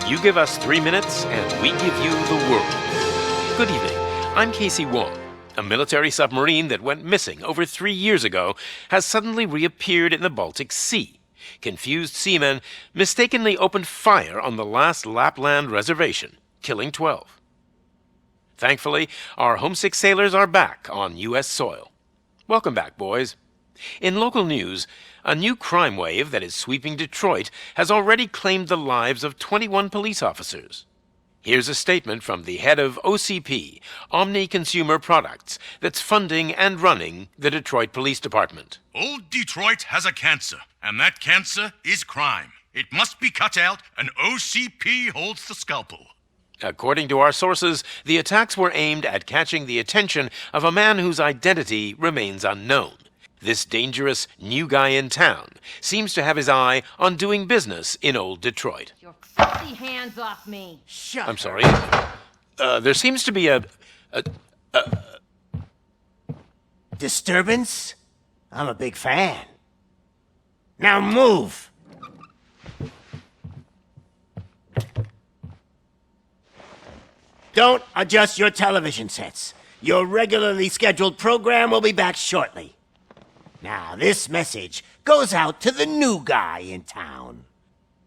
You give us 3 minutes, and we give you the world. Good evening. I'm Casey Wong. A military submarine that went missing over 3 years ago has suddenly reappeared in the Baltic Sea. Confused seamen mistakenly opened fire on the last Lapland reservation, killing 12. Thankfully, our homesick sailors are back on U.S. soil. Welcome back, boys. In local news, a new crime wave that is sweeping Detroit has already claimed the lives of 21 police officers. Here's a statement from the head of OCP, Omni Consumer Products, that's funding and running the Detroit Police Department. Old Detroit has a cancer, and that cancer is crime. It must be cut out, and OCP holds the scalpel. According to our sources, the attacks were aimed at catching the attention of a man whose identity remains unknown. This dangerous new guy in town seems to have his eye on doing business in old Detroit. Your filthy hands off me. Shut I'm sorry. There seems to be a disturbance? I'm a big fan. Now move! Don't adjust your television sets. Your regularly scheduled program will be back shortly. Now, this message goes out to the new guy in town.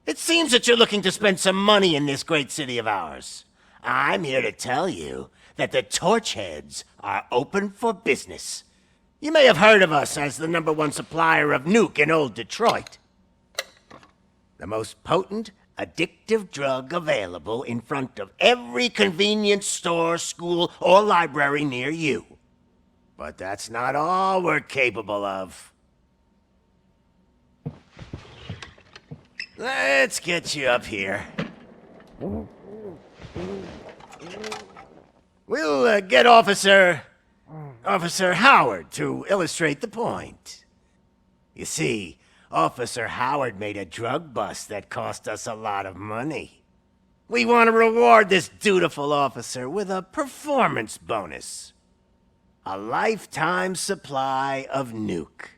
It seems that you're looking to spend some money in this great city of ours. I'm here to tell you that the Torchheads are open for business. You may have heard of us as the #1 supplier of nuke in old Detroit. The most potent, addictive drug available in front of every convenience store, school, or library near you. But that's not all we're capable of. Let's get you up here. We'll get Officer Howard to illustrate the point. You see, Officer Howard made a drug bust that cost us a lot of money. We want to reward this dutiful officer with a performance bonus. A lifetime supply of nuke.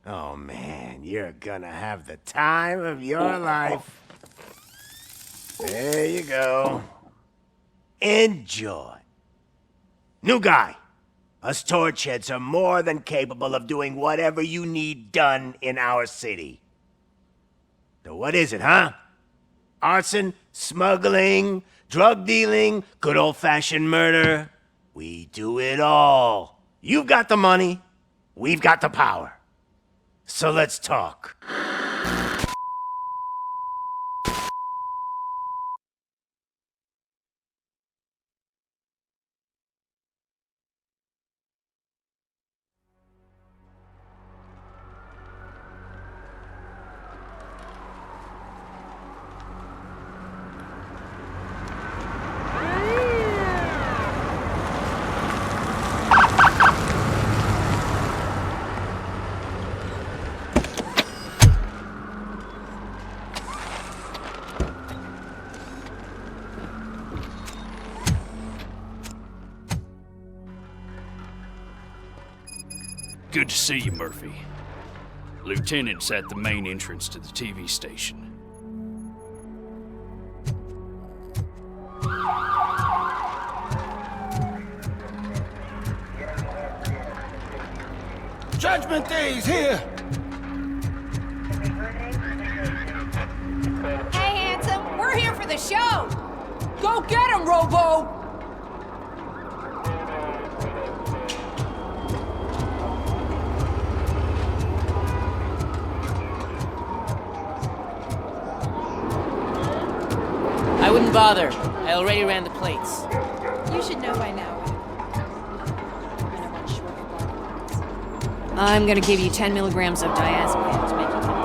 Oh man, you're gonna have the time of your life. There you go. Enjoy. New guy. Us Torchheads are more than capable of doing whatever you need done in our city. So what is it, huh? Arson, smuggling, drug dealing, good old-fashioned murder. We do it all. You've got the money, we've got the power. So let's talk. Good to see you, Murphy. Lieutenant's at the main entrance to the TV station. Judgment Day's here! Hey, handsome, we're here for the show. Go get him, Robo. I wouldn't bother. I already ran the plates. You should know by now. I'm gonna give you 10 milligrams of diazepam to make you comfortable.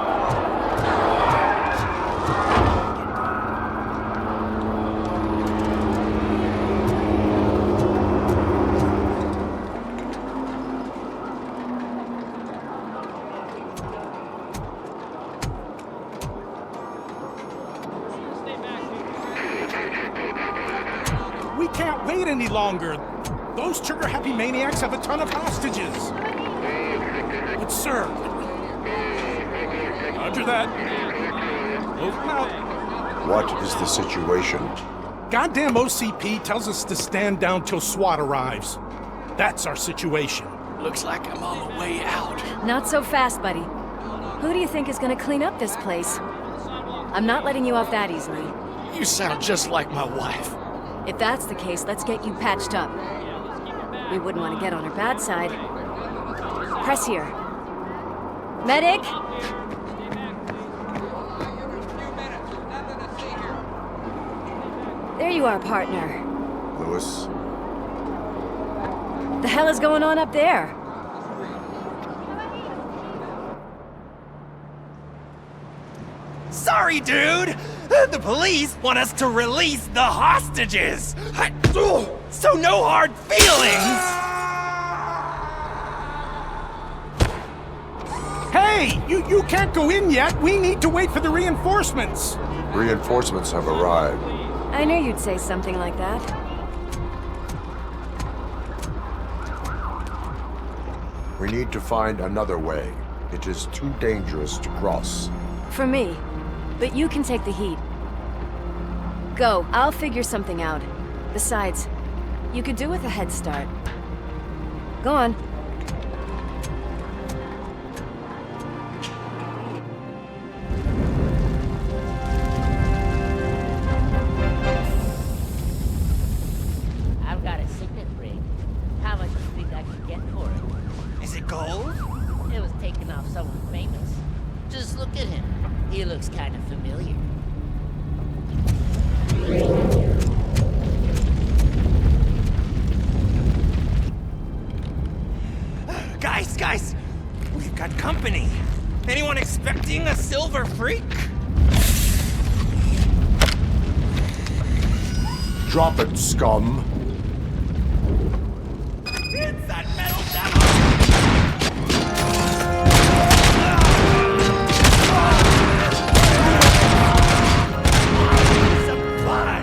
We can't wait any longer. Those trigger-happy maniacs have a ton of hostages. But sir... Roger that. Over and out. What is the situation? Goddamn OCP tells us to stand down till SWAT arrives. That's our situation. Looks like I'm on the way out. Not so fast, buddy. Who do you think is gonna clean up this place? I'm not letting you off that easily. You sound just like my wife. If that's the case, let's get you patched up. We wouldn't want to get on her bad side. Press here. Medic! There you are, partner. Lewis? The hell is going on up there? Sorry, dude! The police want us to release the hostages! So no hard feelings! Hey! You can't go in yet! We need to wait for the reinforcements! Reinforcements have arrived. I knew you'd say something like that. We need to find another way. It is too dangerous to cross. For me. But you can take the heat. Go, I'll figure something out. Besides, you could do with a head start. Go on. I've got a signet ring. How much do you think I can get for it? Is it gold? It was taken off someone famous. Just look at him. He looks kind of familiar. Guys! We've got company. Anyone expecting a silver freak? Drop it, scum! It's that metal devil! Some fun!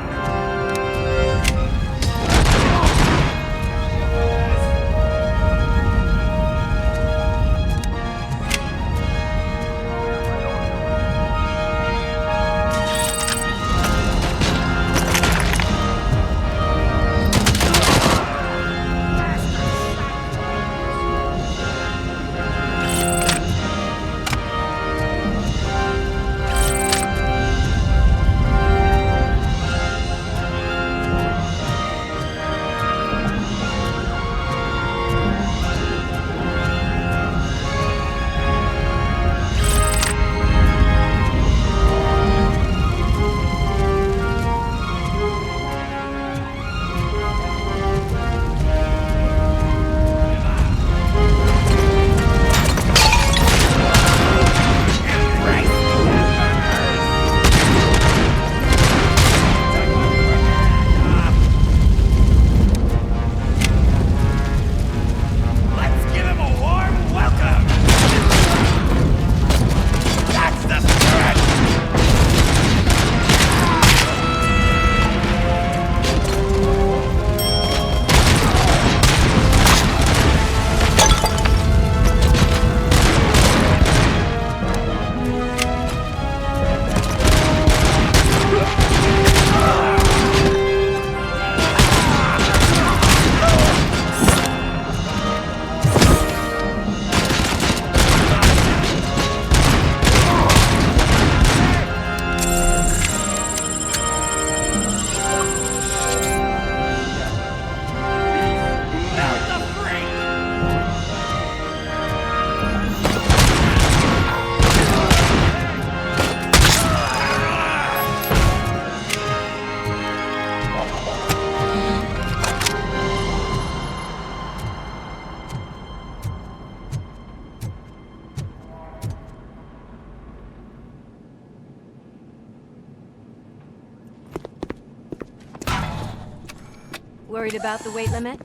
Worried about the weight limit?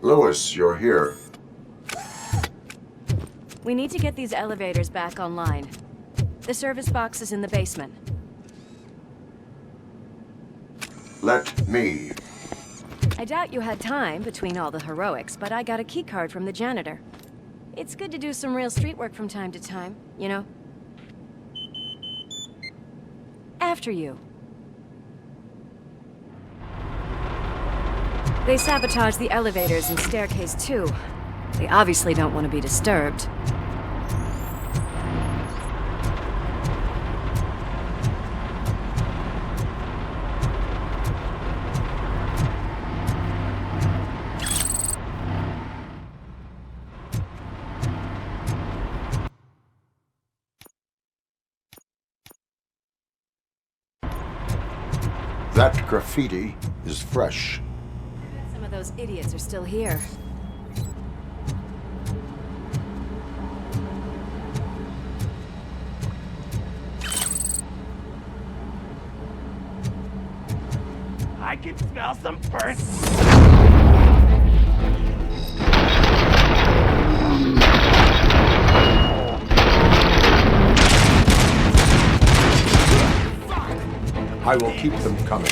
Lewis, you're here. We need to get these elevators back online. The service box is in the basement. Let me. I doubt you had time between all the heroics, but I got a keycard from the janitor. It's good to do some real street work from time to time, you know? after you. They sabotaged the elevators and staircase too. They obviously don't want to be disturbed. That graffiti is fresh. Some of those idiots are still here. I can smell some burnt. I will keep them coming.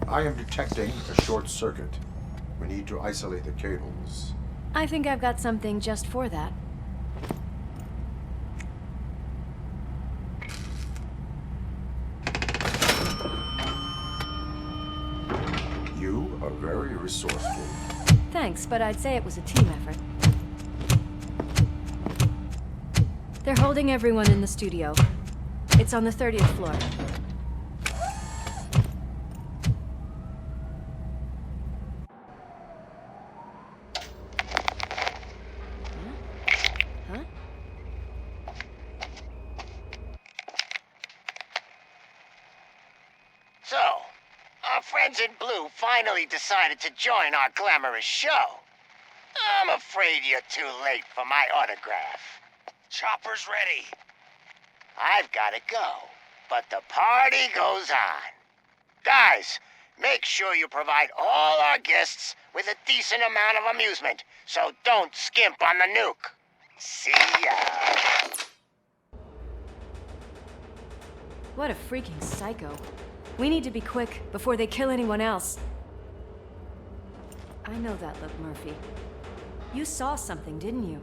I am detecting a short circuit. We need to isolate the cables. I think I've got something just for that. You are very resourceful. Thanks, but I'd say it was a team effort. They're holding everyone in the studio. It's on the 30th floor. So, our friends in blue finally decided to join our glamorous show. I'm afraid you're too late for my autograph. Chopper's ready. I've gotta go, but the party goes on. Guys, make sure you provide all our guests with a decent amount of amusement, so don't skimp on the nuke. See ya. What a freaking psycho. We need to be quick before they kill anyone else. I know that look, Murphy. You saw something, didn't you?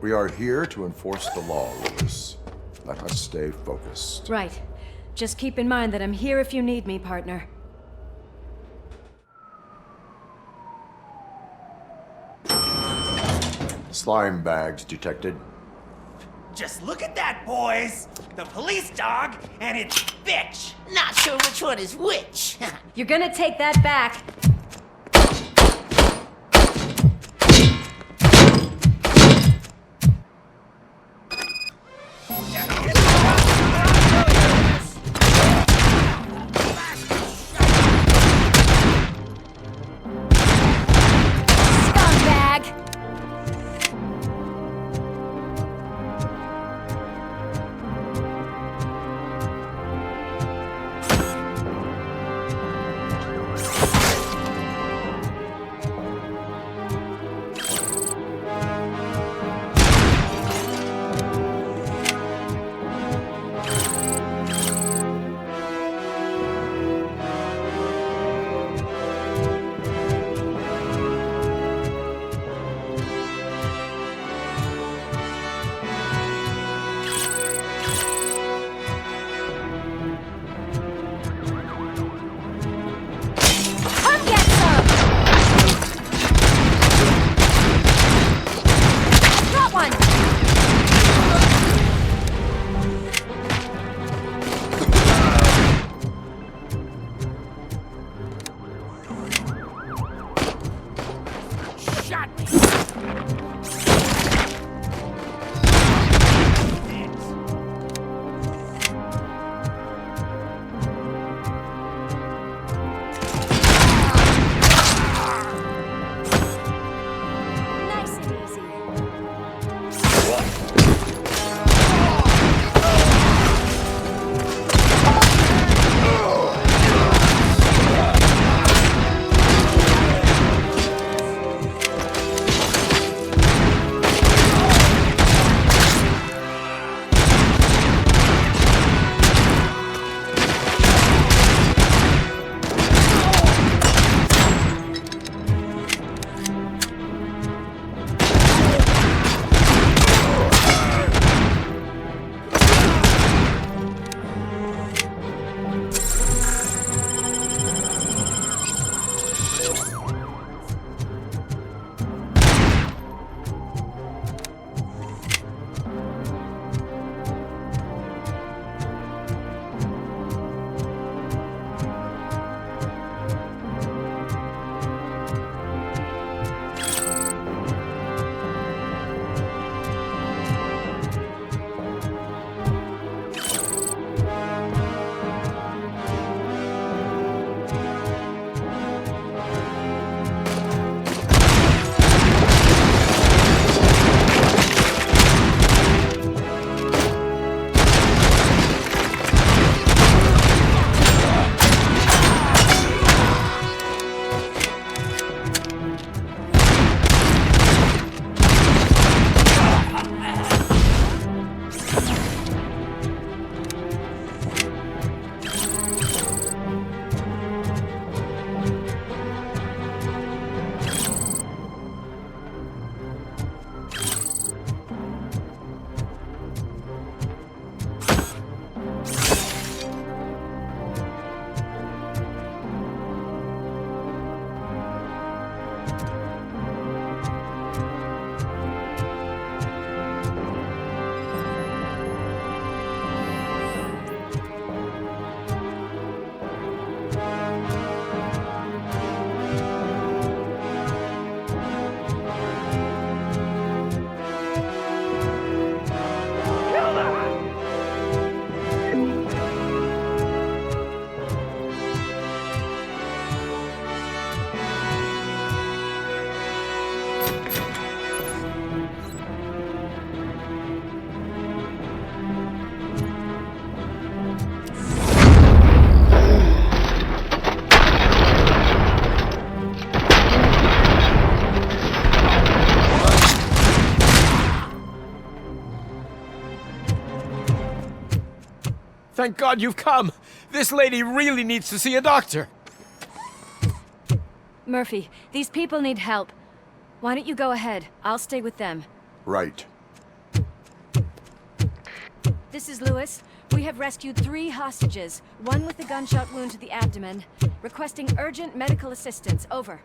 We are here to enforce the law, Lewis. Let us stay focused. Right. Just keep in mind that I'm here if you need me, partner. Slime bags detected. Just look at that, boys! The police dog and its bitch! Not sure which one is which. You're gonna take that back. Thank God you've come! This lady really needs to see a doctor! Murphy, these people need help. Why don't you go ahead? I'll stay with them. Right. This is Lewis. We have rescued 3 hostages, one with a gunshot wound to the abdomen. Requesting urgent medical assistance. Over.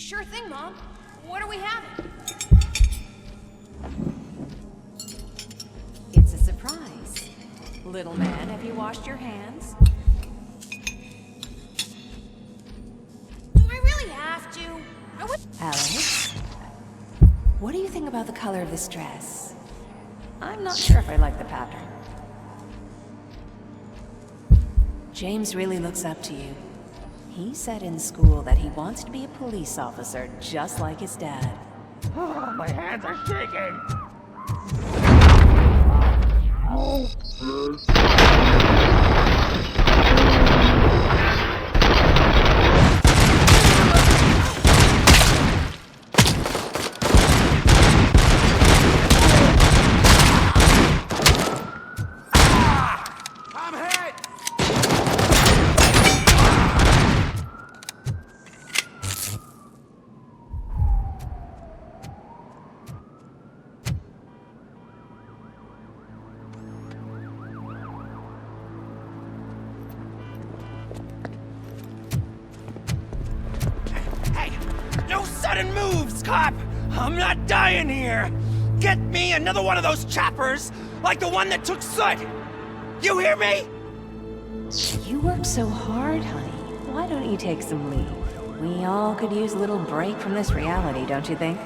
Sure thing, Mom. What are we having? It's a surprise. Little man, have you washed your hands? Do I really have to? I would... Alex? What do you think about the color of this dress? I'm not sure if I like the pattern. James really looks up to you. He said in school that he wants to be a police officer just like his dad. Oh, my hands are shaking! I'm hit! Hey! No sudden moves, cop! I'm not dying here! Get me another one of those choppers, like the one that took Soot! You hear me? You work so hard, honey. Why don't you take some leave? We all could use a little break from this reality, don't you think?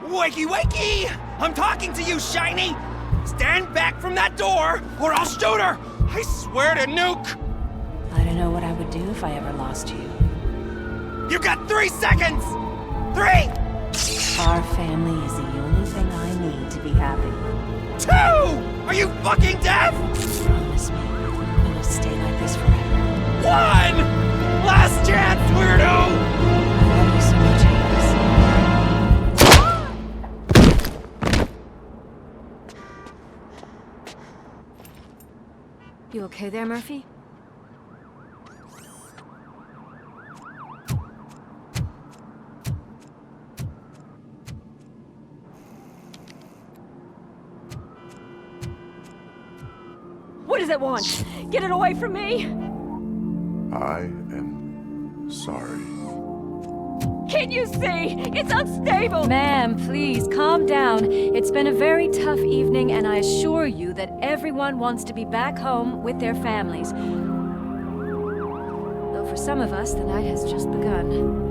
Wakey, wakey! I'm talking to you, Shiny! Stand back from that door, or I'll shoot her! I swear to nuke! I don't know what I would do if I ever lost you. You got 3 seconds! 3! Our family is the only thing I need to be happy. 2! Are you fucking deaf? Promise me, we'll stay like this forever. 1! Last chance, weirdo! I love you so much, Alex. You okay there, Murphy? What does it want? Get it away from me! I am sorry. Can't you see? It's unstable! Ma'am, please, calm down. It's been a very tough evening, and I assure you that everyone wants to be back home with their families. Though for some of us, the night has just begun.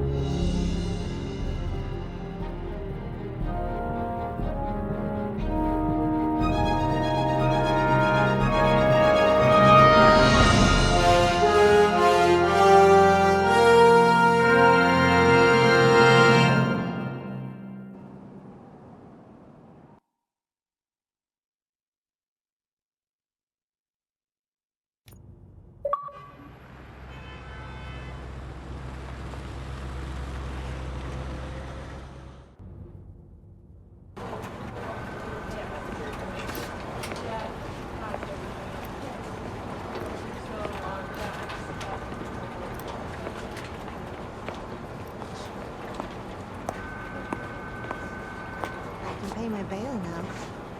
Pay my bail now.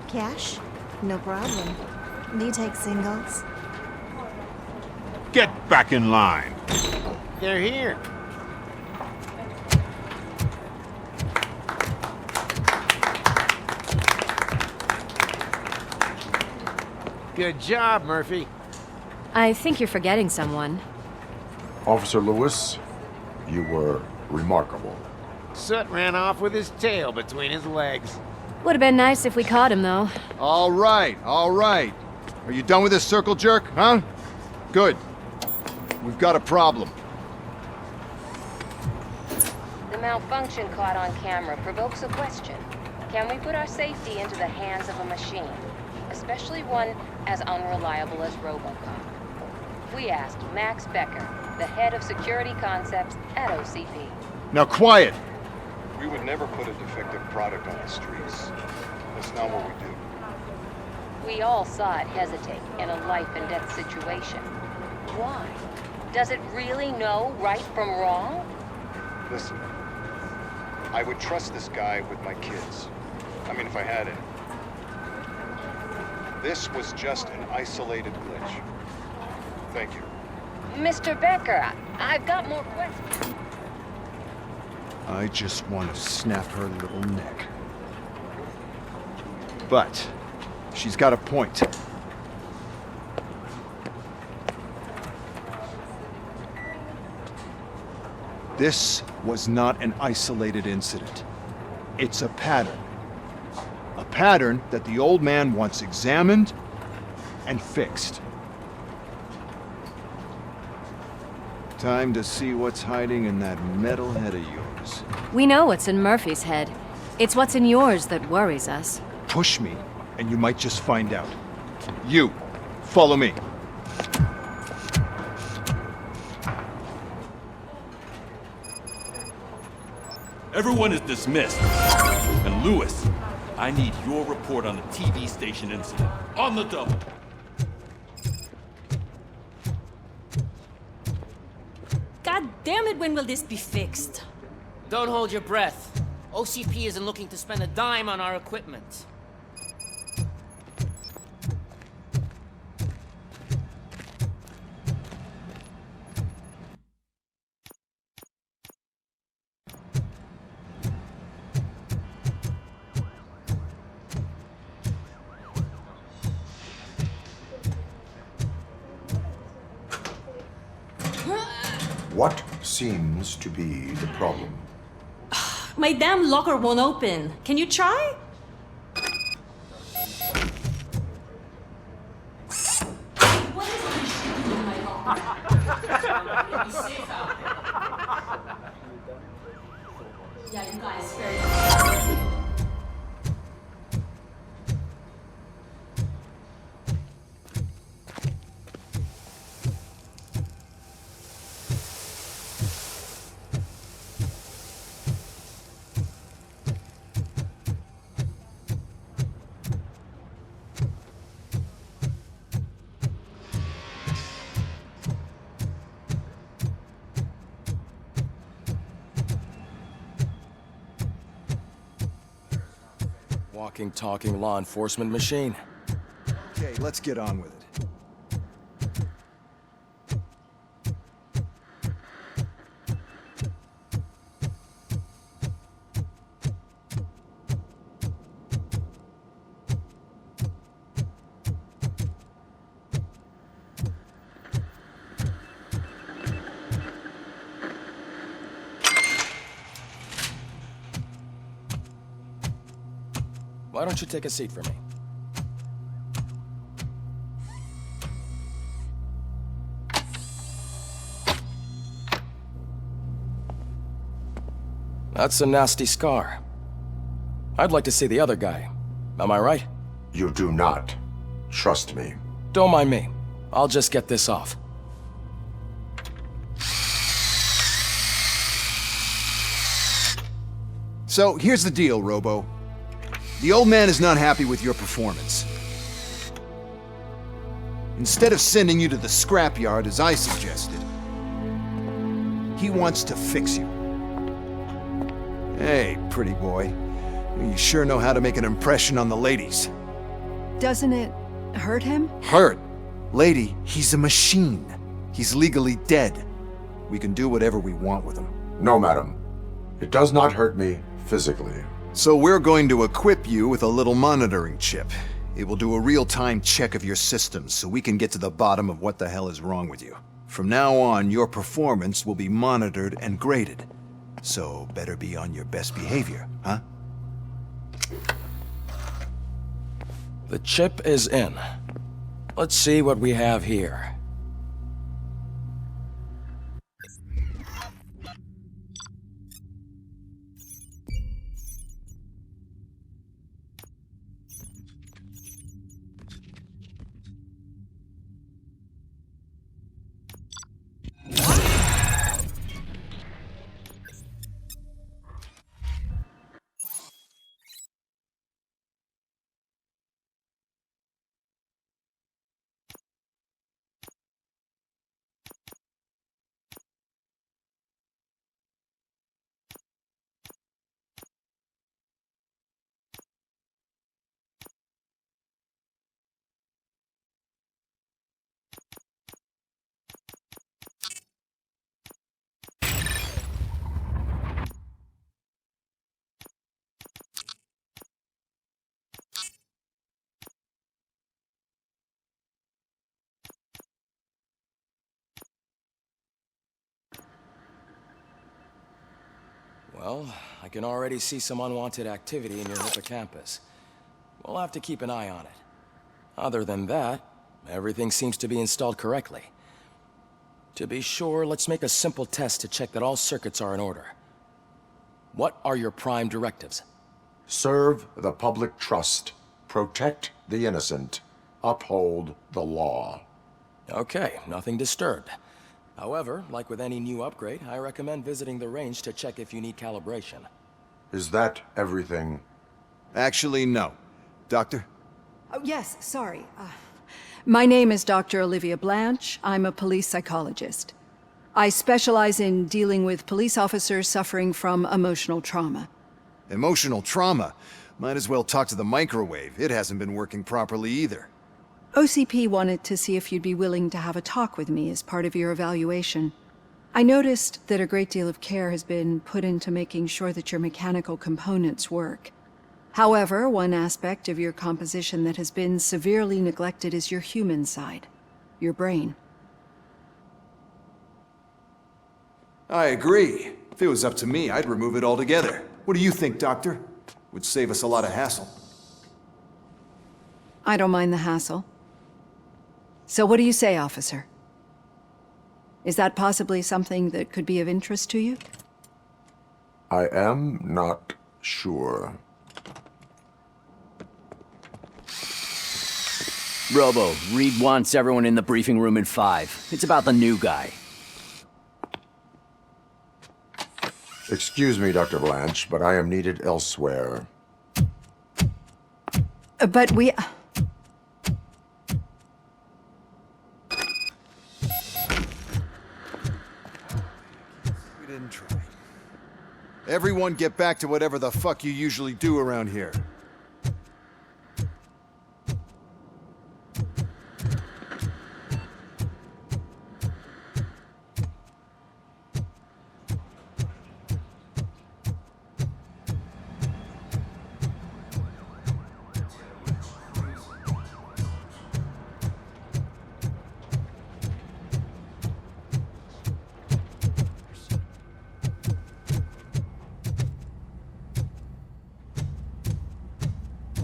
Cash? No problem. Do you take singles? Get back in line. They're here. Good job, Murphy. I think you're forgetting someone. Officer Lewis, you were remarkable. Soot ran off with his tail between his legs. Would have been nice if we caught him, though. All right, all right. Are you done with this circle jerk, huh? Good. We've got a problem. The malfunction caught on camera provokes a question. Can we put our safety into the hands of a machine? Especially one as unreliable as RoboCop. We asked Max Becker, the head of security concepts at OCP. Now quiet! We would never put a defective product on the streets. That's not what we do. We all saw it hesitate in a life and death situation. Why? Does it really know right from wrong? Listen, I would trust this guy with my kids. I mean, if I had it. This was just an isolated glitch. Thank you. Mr. Becker, I've got more questions. I just want to snap her little neck. But she's got a point. This was not an isolated incident. It's a pattern. A pattern that the old man wants examined and fixed. Time to see what's hiding in that metal head of yours. We know what's in Murphy's head. It's what's in yours that worries us. Push me, and you might just find out. You, follow me. Everyone is dismissed. And Lewis, I need your report on the TV station incident. On the double. God damn it, when will this be fixed? Don't hold your breath. OCP isn't looking to spend a dime on our equipment. What seems to be the problem? My damn locker won't open. Can you try? Yeah, you guys very. Walking, talking law enforcement machine. Okay, let's get on with it. Why don't you take a seat for me? That's a nasty scar. I'd like to see the other guy. Am I right? You do not. Trust me. Don't mind me. I'll just get this off. So, here's the deal, Robo. The old man is not happy with your performance. Instead of sending you to the scrapyard as I suggested, he wants to fix you. Hey, pretty boy. You sure know how to make an impression on the ladies. Doesn't it hurt him? Hurt? Lady, he's a machine. He's legally dead. We can do whatever we want with him. No, madam. It does not hurt me physically. So we're going to equip you with a little monitoring chip. It will do a real-time check of your systems so we can get to the bottom of what the hell is wrong with you. From now on, your performance will be monitored and graded. So better be on your best behavior, huh? The chip is in. Let's see what we have here. Well, I can already see some unwanted activity in your hippocampus. We'll have to keep an eye on it. Other than that, everything seems to be installed correctly. To be sure, let's make a simple test to check that all circuits are in order. What are your prime directives? Serve the public trust. Protect the innocent. Uphold the law. Okay, nothing disturbed. However, like with any new upgrade, I recommend visiting the range to check if you need calibration. Is that everything? Actually, no. Doctor? Oh, yes, sorry. My name is Dr. Olivia Blanche. I'm a police psychologist. I specialize in dealing with police officers suffering from emotional trauma. Emotional trauma? Might as well talk to the microwave. It hasn't been working properly either. OCP wanted to see if you'd be willing to have a talk with me as part of your evaluation. I noticed that a great deal of care has been put into making sure that your mechanical components work. However, one aspect of your composition that has been severely neglected is your human side, your brain. I agree. If it was up to me, I'd remove it altogether. What do you think, Doctor? Would save us a lot of hassle. I don't mind the hassle. So what do you say, officer? Is that possibly something that could be of interest to you? I am not sure. Robo, Reed wants everyone in the briefing room in 5. It's about the new guy. Excuse me, Dr. Blanche, but I am needed elsewhere. But we... We didn't try. Everyone get back to whatever the fuck you usually do around here.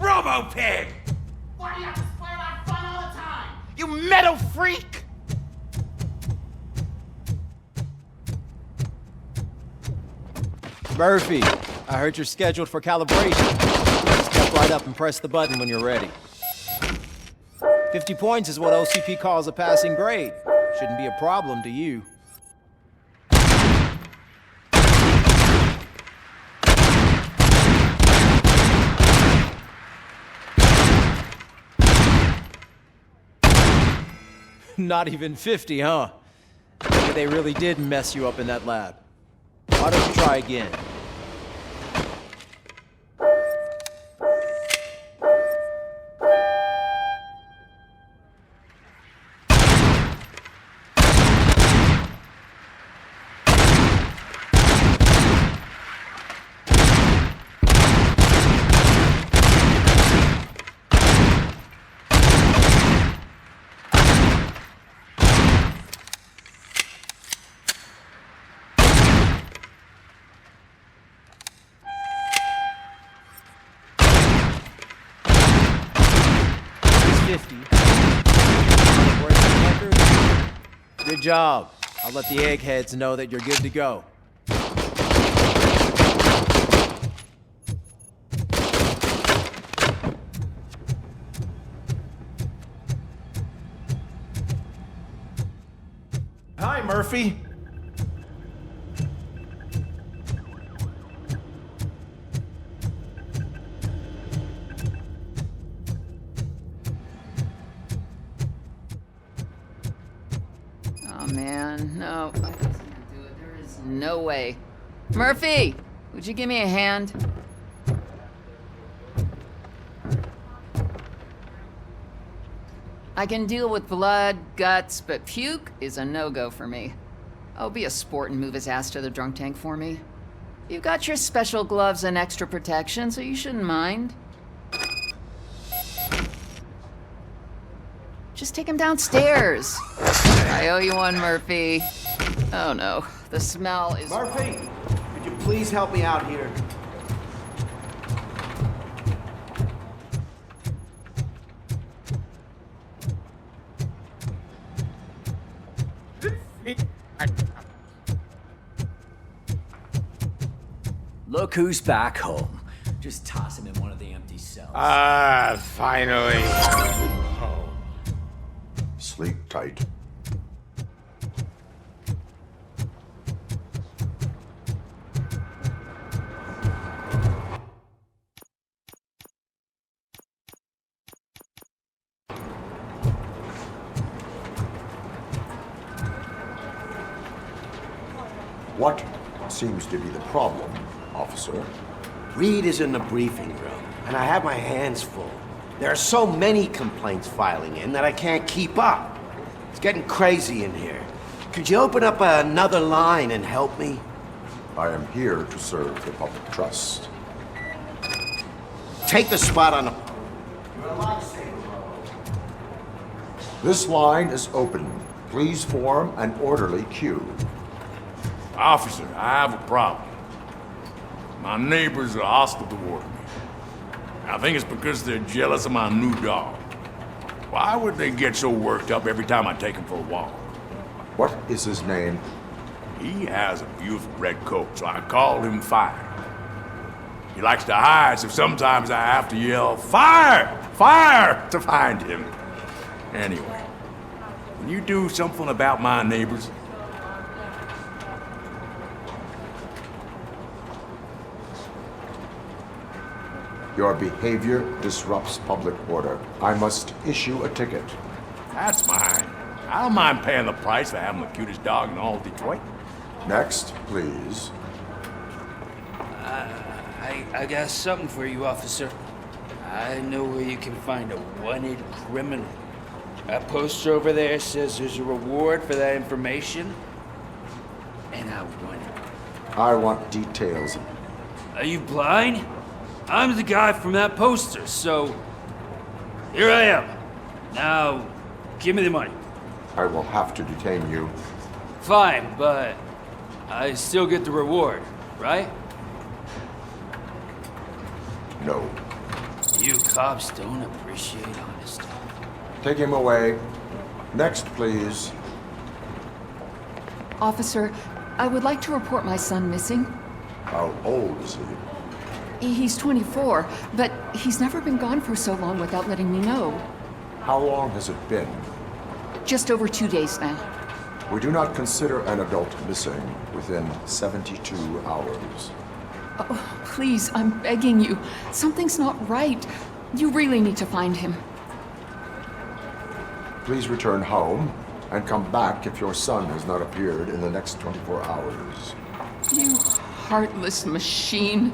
Robo-Pig! Why do you have to spoil our fun all the time? You metal freak! Murphy, I heard you're scheduled for calibration. Just step right up and press the button when you're ready. 50 points is what OCP calls a passing grade. Shouldn't be a problem to you. Not even 50, huh? Maybe they really did mess you up in that lab. Why don't you try again? Good job. I'll let the eggheads know that you're good to go. Hi, Murphy. Man, no. I just can't do it. There is no way. Murphy! Would you give me a hand? I can deal with blood, guts, but puke is a no-go for me. Oh, be a sport and move his ass to the drunk tank for me. You've got your special gloves and extra protection, so you shouldn't mind. Just take him downstairs. I owe you one, Murphy. Oh no, the smell is... Murphy, could you please help me out here? Look who's back home. Just toss him in one of the empty cells. Ah, finally. Home. Sleep tight. What seems to be the problem, officer? Reed is in the briefing room, and I have my hands full. There are so many complaints filing in that I can't keep up. It's getting crazy in here. Could you open up another line and help me? I am here to serve the public trust. Take the spot on the... This line is open. Please form an orderly queue. Officer, I have a problem. My neighbors are hostile toward me. I think it's because they're jealous of my new dog. Why would they get so worked up every time I take him for a walk? What is his name? He has a beautiful red coat, so I call him Fire. He likes to hide, so sometimes I have to yell, "Fire! Fire!" to find him. Anyway, can you do something about my neighbors? Your behavior disrupts public order. I must issue a ticket. That's mine. I don't mind paying the price for having the cutest dog in all of Detroit. Next, please. I got something for you, officer. I know where you can find a wanted criminal. That poster over there says there's a reward for that information, and I want it. I want details. Are you blind? I'm the guy from that poster, so here I am. Now, give me the money. I will have to detain you. Fine, but I still get the reward, right? No. You cops don't appreciate honesty. Take him away. Next, please. Officer, I would like to report my son missing. How old is he? He's 24, but he's never been gone for so long without letting me know. How long has it been? Just over 2 days now. We do not consider an adult missing within 72 hours. Oh, please, I'm begging you. Something's not right. You really need to find him. Please return home and come back if your son has not appeared in the next 24 hours. You heartless machine.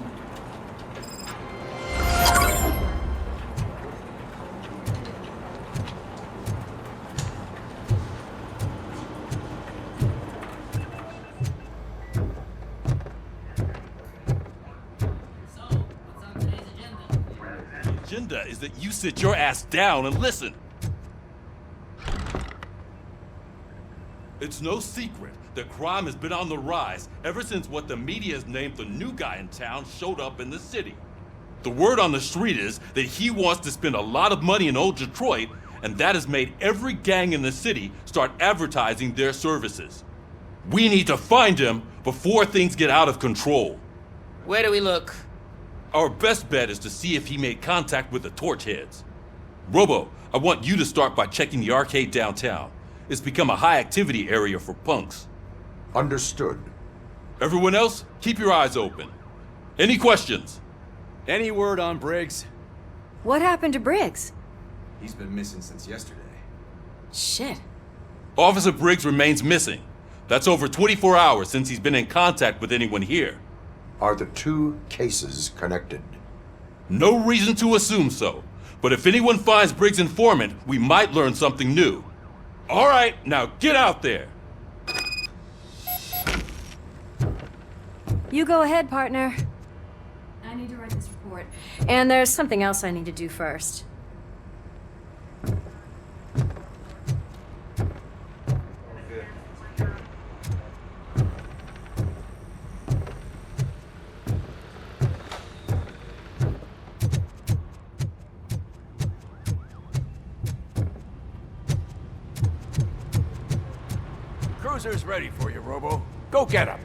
The agenda is that you sit your ass down and listen. It's no secret that crime has been on the rise ever since what the media has named the new guy in town showed up in the city. The word on the street is that he wants to spend a lot of money in old Detroit, and that has made every gang in the city start advertising their services. We need to find him before things get out of control. Where do we look? Our best bet is to see if he made contact with the Torchheads. Robo, I want you to start by checking the arcade downtown. It's become a high-activity area for punks. Understood. Everyone else, keep your eyes open. Any questions? Any word on Briggs? What happened to Briggs? He's been missing since yesterday. Shit. Officer Briggs remains missing. That's over 24 hours since he's been in contact with anyone here. Are the two cases connected? No reason to assume so. But if anyone finds Briggs' informant, we might learn something new. All right, now get out there. You go ahead, partner. I need to write this report. And there's something else I need to do first. officer's ready for you, Robo. Go get him.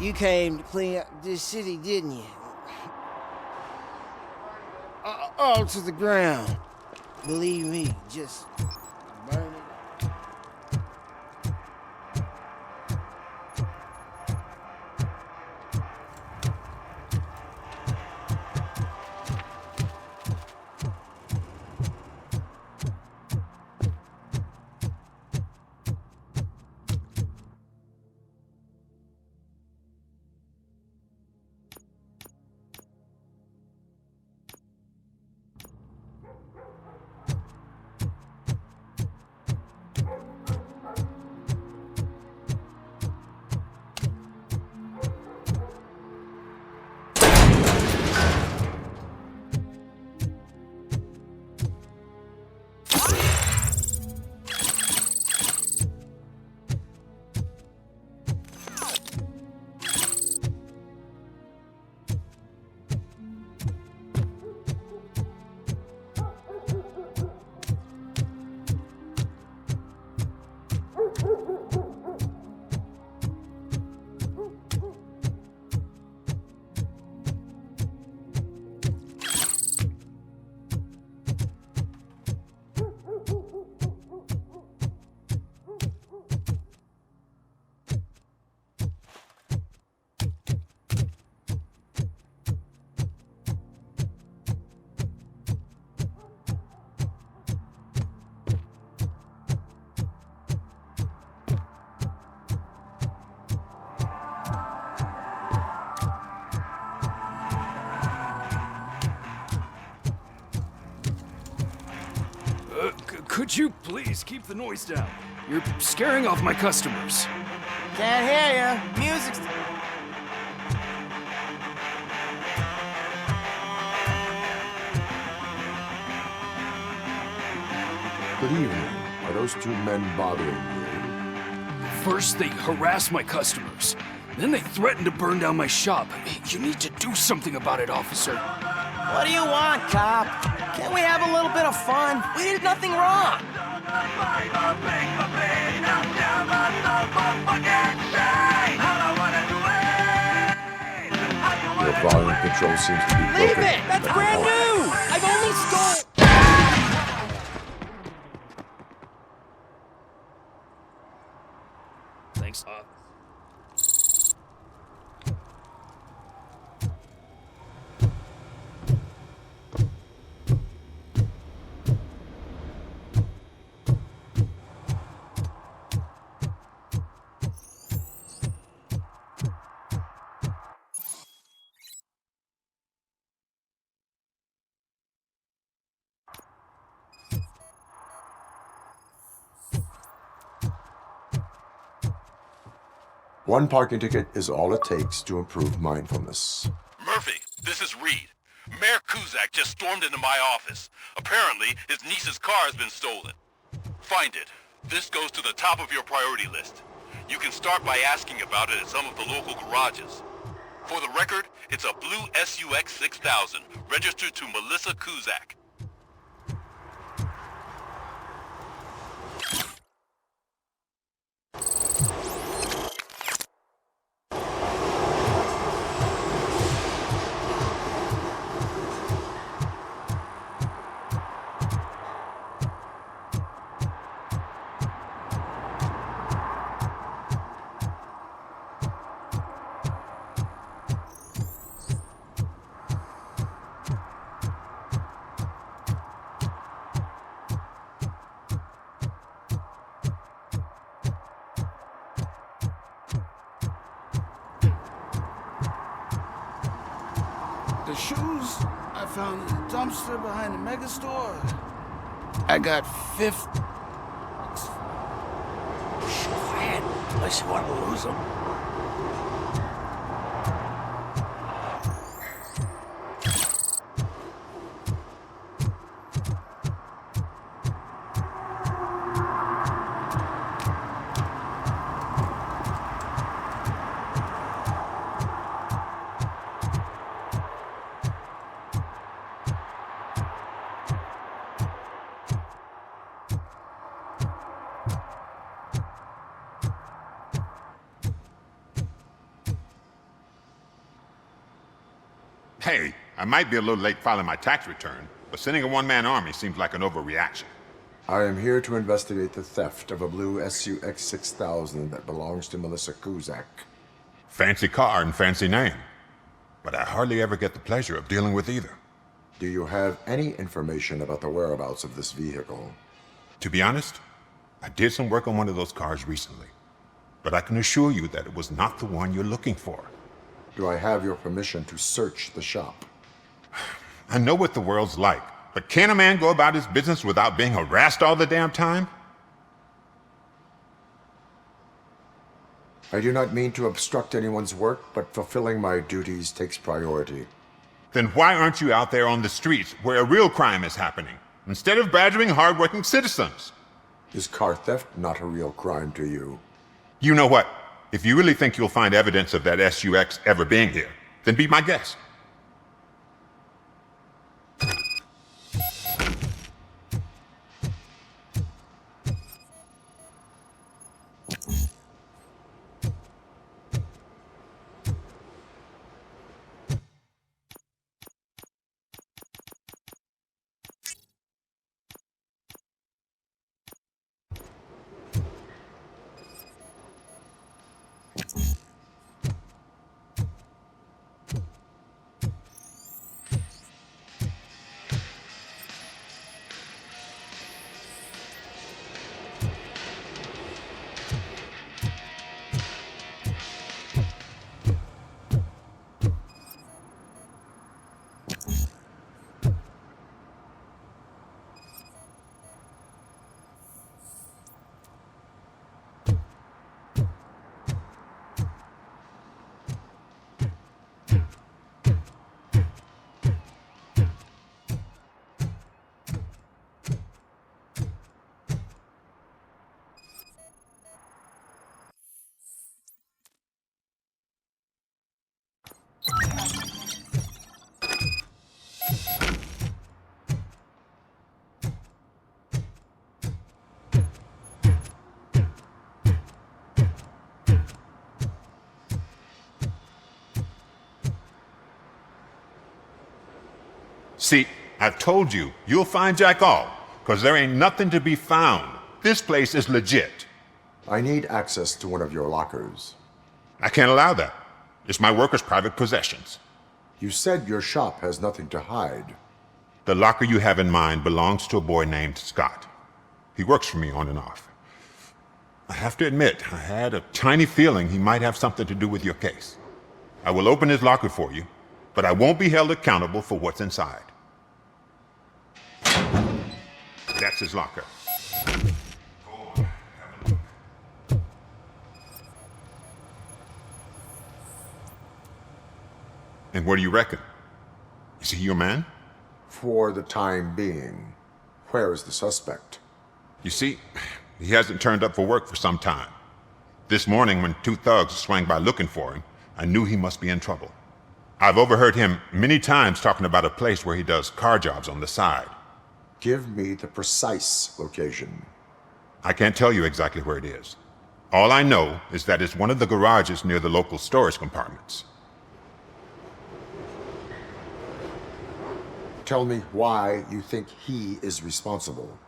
You came to clean up this city, didn't you? All to the ground. Believe me, just burn it. Could you please keep the noise down? You're scaring off my customers. Can't hear ya. Music's... Good evening. Are those two men bothering you? First, they harass my customers. Then they threaten to burn down my shop. You need to do something about it, officer. What do you want, cop? Can't we have a little bit of fun? We did nothing wrong. Your volume control seems to be broken. Leave it! That's brand new! I've only stole... Thanks, One parking ticket is all it takes to improve mindfulness. Murphy, this is Reed. Mayor Kuzak just stormed into my office. Apparently, his niece's car has been stolen. Find it. This goes to the top of your priority list. You can start by asking about it at some of the local garages. For the record, it's a blue SUX 6000, registered to Melissa Kuzak. shoes I found in the dumpster behind the mega store. I got 50. Go ahead, unless you want to lose them. Hey, I might be a little late filing my tax return, but sending a one-man army seems like an overreaction. I am here to investigate the theft of a blue SUX 6000 that belongs to Melissa Kuzak. Fancy car and fancy name, but I hardly ever get the pleasure of dealing with either. Do you have any information about the whereabouts of this vehicle? To be honest, I did some work on one of those cars recently, but I can assure you that it was not the one you're looking for. Do I have your permission to search the shop? I know what the world's like, but can a man go about his business without being harassed all the damn time? I do not mean to obstruct anyone's work, but fulfilling my duties takes priority. Then why aren't you out there on the streets where a real crime is happening, instead of badgering hardworking citizens? Is car theft not a real crime to you? You know what? If you really think you'll find evidence of that SUX ever being here, then be my guest. See, I've told you, you'll find Jack all, because there ain't nothing to be found. This place is legit. I need access to one of your lockers. I can't allow that. It's my workers' private possessions. You said your shop has nothing to hide. The locker you have in mind belongs to a boy named Scott. He works for me on and off. I have to admit, I had a tiny feeling he might have something to do with your case. I will open his locker for you, but I won't be held accountable for what's inside. That's his locker. And what do you reckon? Is he your man? For the time being. Where is the suspect? You see, he hasn't turned up for work for some time. This morning, when two thugs swang by looking for him, I knew he must be in trouble. I've overheard him many times talking about a place where he does car jobs on the side. Give me the precise location. I can't tell you exactly where it is. All I know is that it's one of the garages near the local storage compartments. Tell me why you think he is responsible.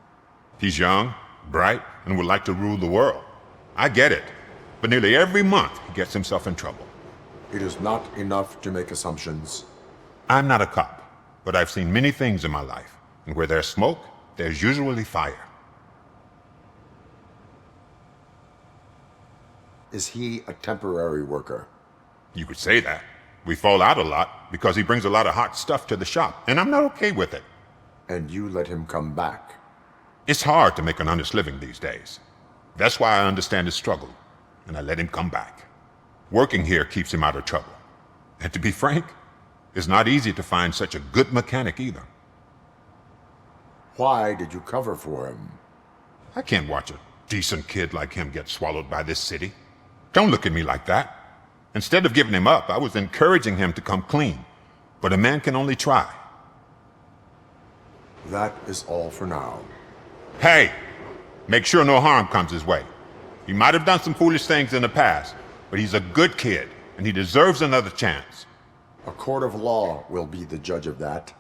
He's young, bright, and would like to rule the world. I get it. But nearly every month, he gets himself in trouble. It is not enough to make assumptions. I'm not a cop, but I've seen many things in my life. And where there's smoke, there's usually fire. Is he a temporary worker? You could say that, We fall out a lot because he brings a lot of hot stuff to the shop, and I'm not okay with it. And you let him come back? It's hard to make an honest living these days. That's why I understand his struggle, and I let him come back. Working here keeps him out of trouble. And to be frank, it's not easy to find such a good mechanic either. Why did you cover for him? I can't watch a decent kid like him get swallowed by this city. Don't look at me like that. Instead of giving him up, I was encouraging him to come clean. But a man can only try. That is all for now. Hey! Make sure no harm comes his way. He might have done some foolish things in the past, but he's a good kid, and he deserves another chance. A court of law will be the judge of that.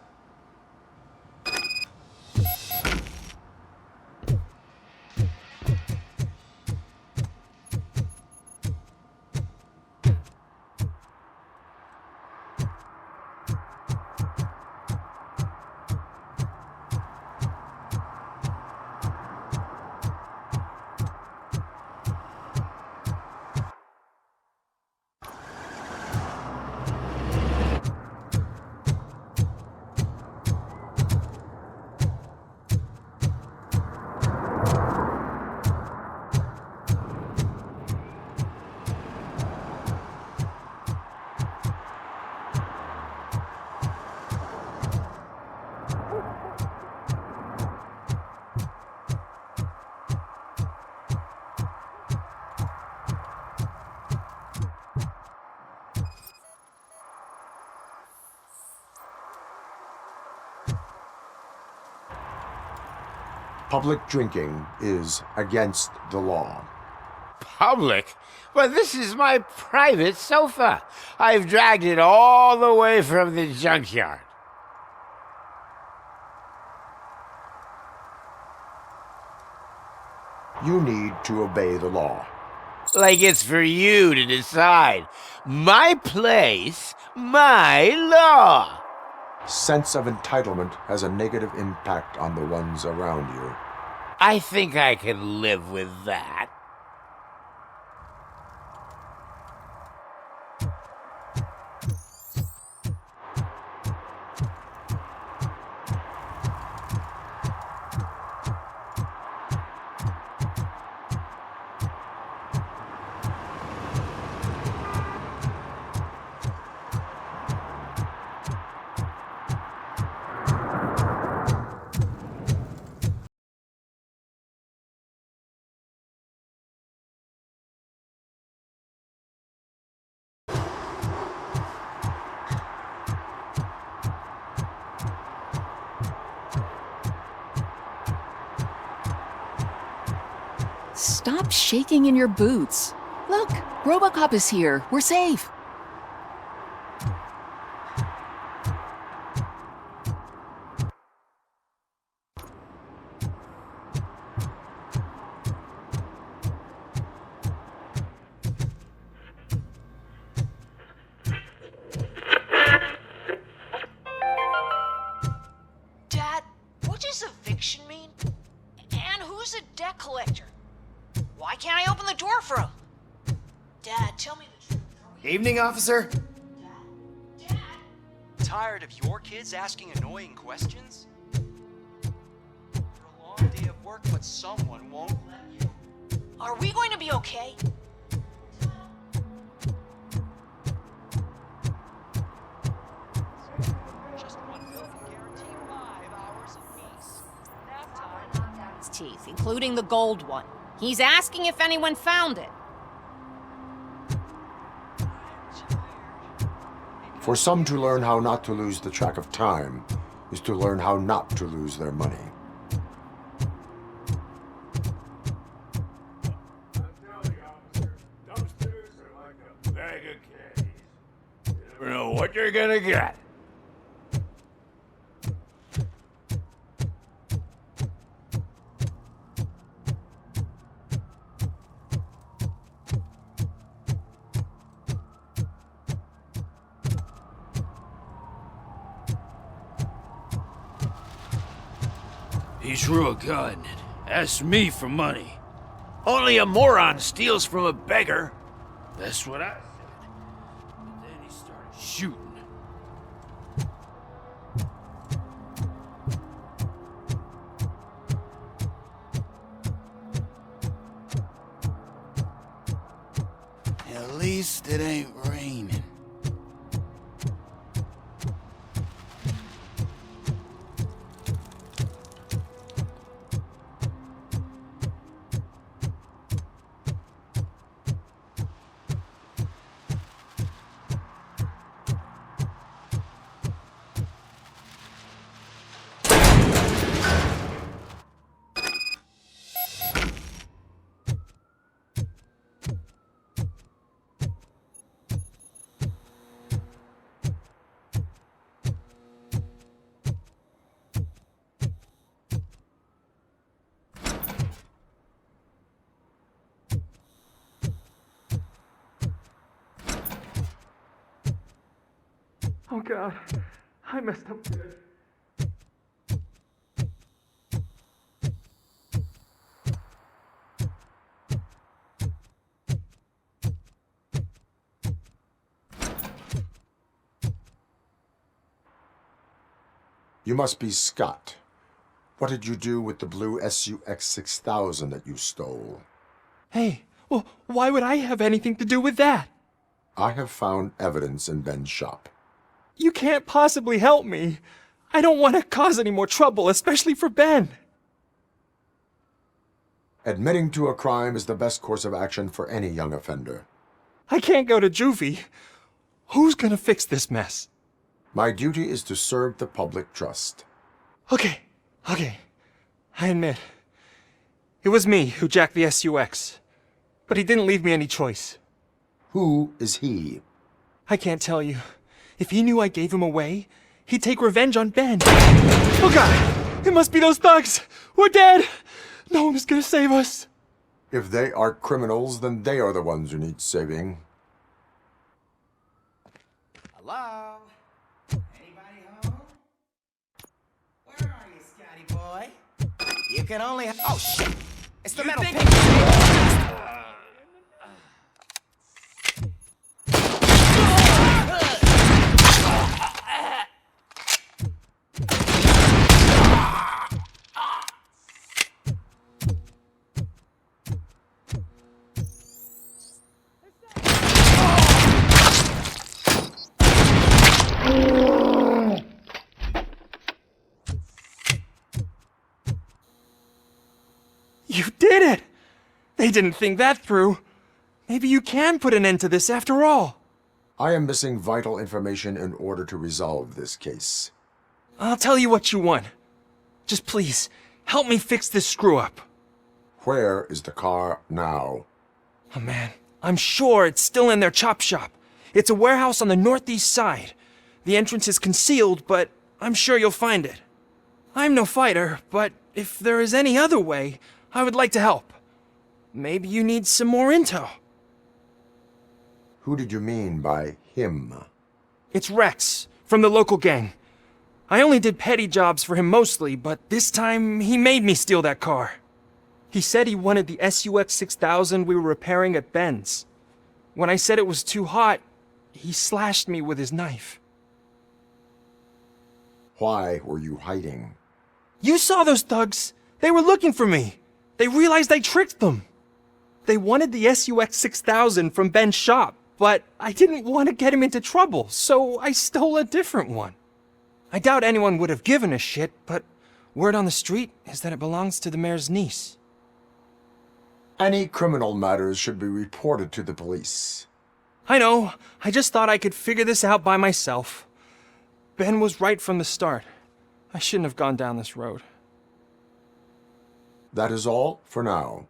Public drinking is against the law. Public? But this is my private sofa. I've dragged it all the way from the junkyard. You need to obey the law. Like it's for you to decide. My place, my law. Sense of entitlement has a negative impact on the ones around you. I think I can live with that. Stop shaking in your boots. Look, RoboCop is here. We're safe. Dad, what does eviction mean? And who's a debt collector? Why can't I open the door for him? Dad, tell me the truth. Evening, officer. Dad? Tired of your kids asking annoying questions? For a long day of work, but someone won't let you. Are we going to be okay? Just one bill can guarantee 5 hours of peace. Nap time. His teeth, including the gold one. He's asking if anyone found it. For some to learn how not to lose the track of time is to learn how not to lose their money. Bag of candies. You never know what you're gonna get. He drew a gun and asked me for money. Only a moron steals from a beggar. That's what I said. But then he started shooting. At least it ain't raining. Oh God, I messed up good. You must be Scott. What did you do with the blue SUX 6000 that you stole? Hey, well, why would I have anything to do with that? I have found evidence in Ben's shop. You can't possibly help me. I don't want to cause any more trouble, especially for Ben. Admitting to a crime is the best course of action for any young offender. I can't go to juvie. Who's gonna fix this mess? My duty is to serve the public trust. Okay. I admit. It was me who jacked the SUX. But he didn't leave me any choice. Who is he? I can't tell you. If he knew I gave him away, he'd take revenge on Ben. Oh God! It must be those thugs! We're dead! No one is gonna save us. If they are criminals, then they are the ones who need saving. Hello? Anybody home? Where are you, Scotty boy? You can only... Oh, shit! It's the metal pig! You did it! They didn't think that through. Maybe you can put an end to this after all. I am missing vital information in order to resolve this case. I'll tell you what you want. Just please, help me fix this screw-up. Where is the car now? Oh man, I'm sure it's still in their chop shop. It's a warehouse on the northeast side. The entrance is concealed, but I'm sure you'll find it. I'm no fighter, but if there is any other way, I would like to help. Maybe you need some more intel. Who did you mean by him? It's Rex, from the local gang. I only did petty jobs for him mostly, but this time he made me steal that car. He said he wanted the SUX 6000 we were repairing at Ben's. When I said it was too hot, he slashed me with his knife. Why were you hiding? You saw those thugs! They were looking for me! They realized I tricked them! They wanted the SUX 6000 from Ben's shop, but I didn't want to get him into trouble, so I stole a different one. I doubt anyone would have given a shit, but word on the street is that it belongs to the mayor's niece. Any criminal matters should be reported to the police. I know. I just thought I could figure this out by myself. Ben was right from the start. I shouldn't have gone down this road. That is all for now.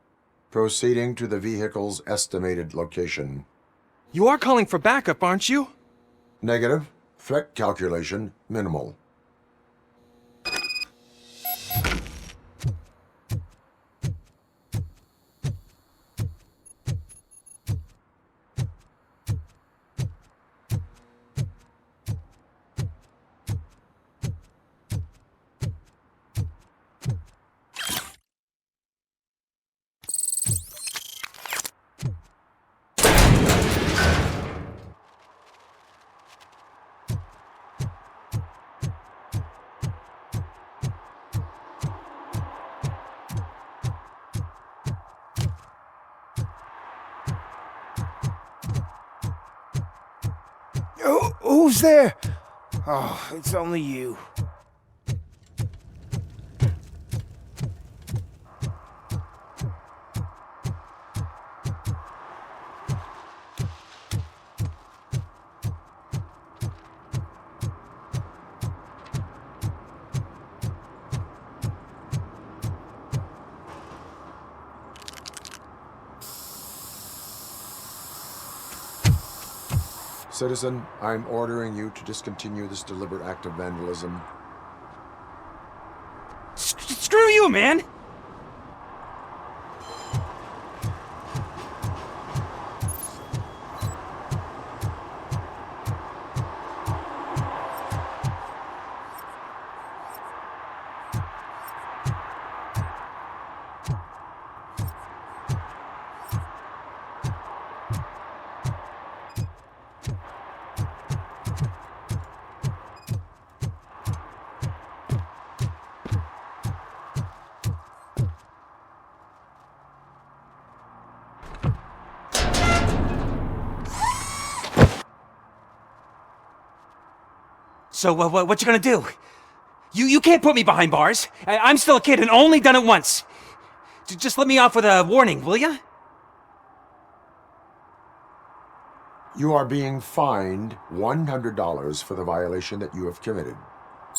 Proceeding to the vehicle's estimated location. You are calling for backup, aren't you? Negative. Threat calculation minimal. Who's there? Oh, it's only you. Citizen, I'm ordering you to discontinue this deliberate act of vandalism. Screw you, man! So, what you gonna do? You can't put me behind bars. I'm still a kid and only done it once. Just let me off with a warning, will ya? You are being fined $100 for the violation that you have committed.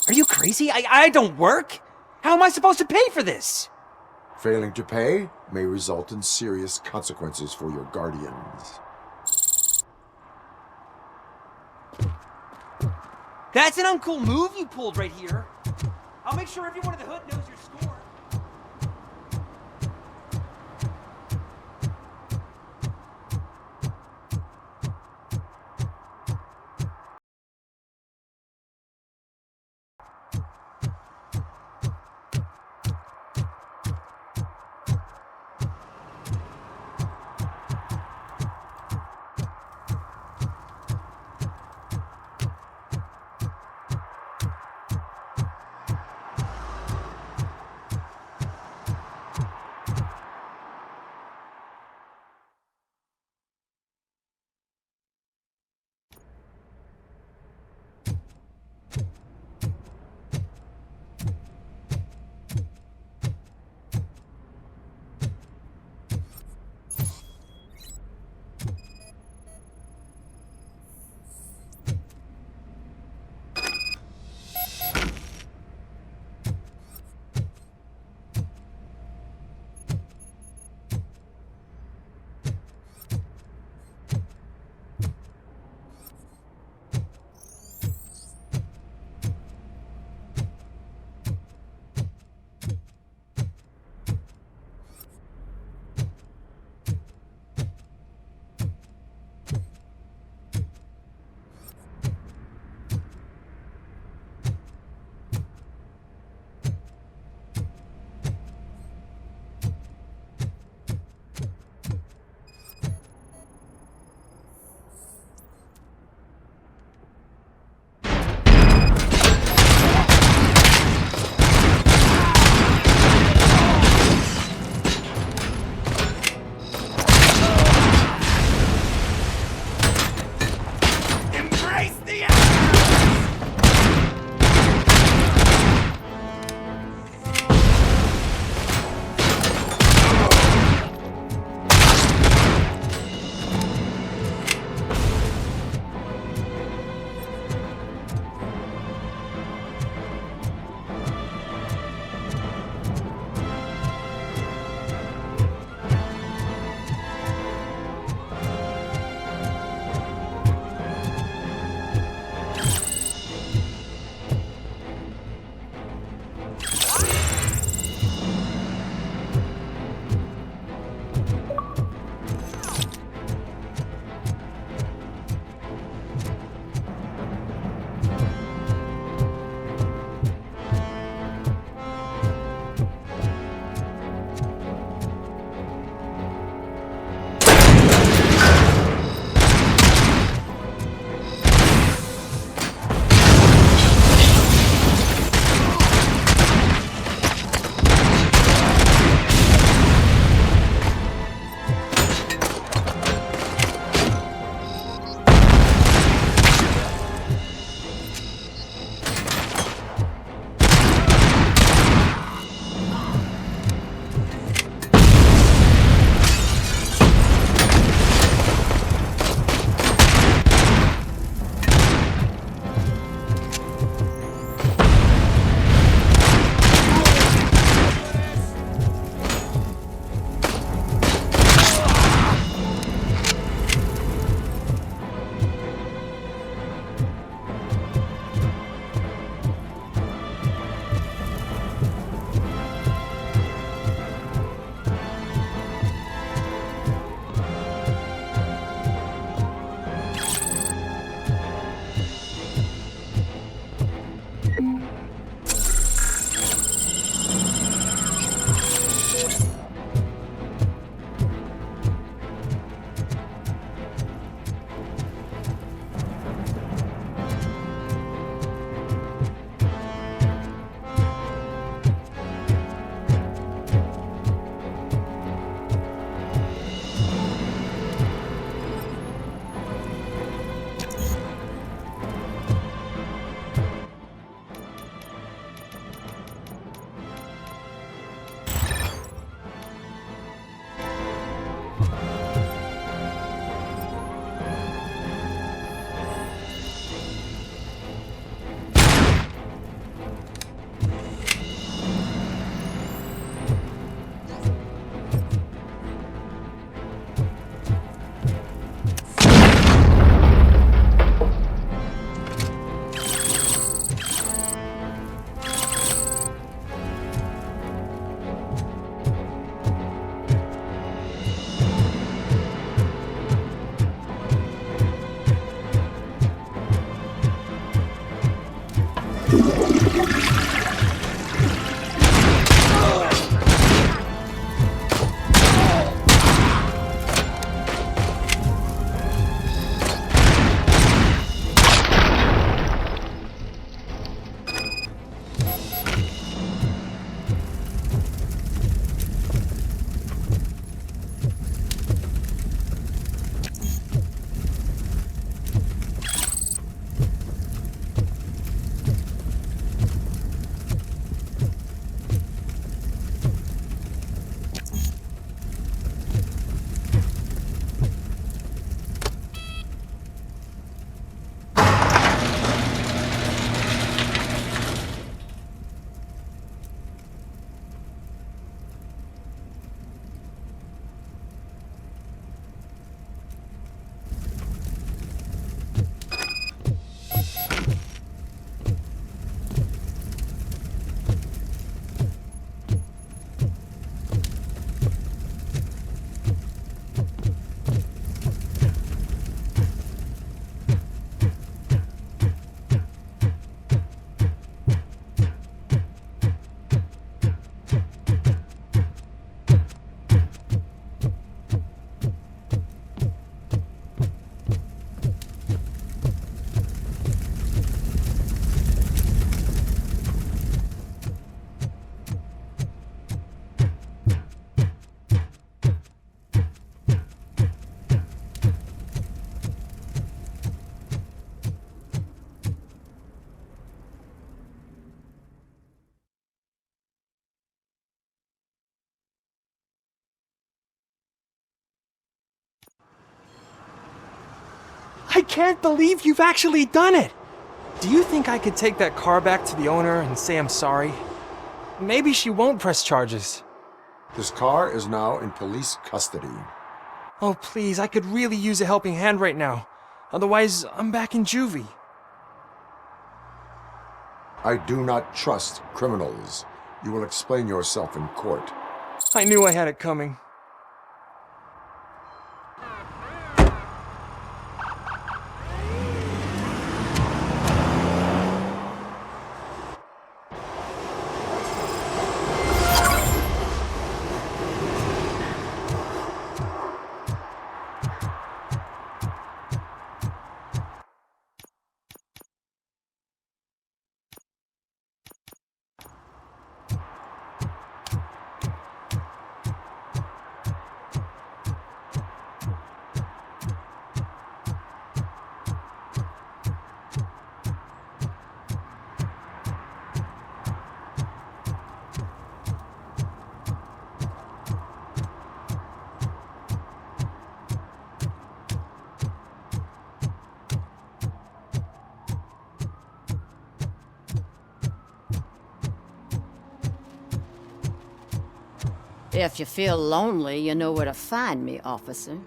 Are you crazy? I don't work. How am I supposed to pay for this? Failing to pay may result in serious consequences for your guardians. That's an uncool move you pulled right here. I'll make sure everyone in the hood knows your score. I can't believe you've actually done it! Do you think I could take that car back to the owner and say I'm sorry? Maybe she won't press charges. This car is now in police custody. Oh, please, I could really use a helping hand right now. Otherwise, I'm back in juvie. I do not trust criminals. You will explain yourself in court. I knew I had it coming. If you feel lonely, you know where to find me, officer.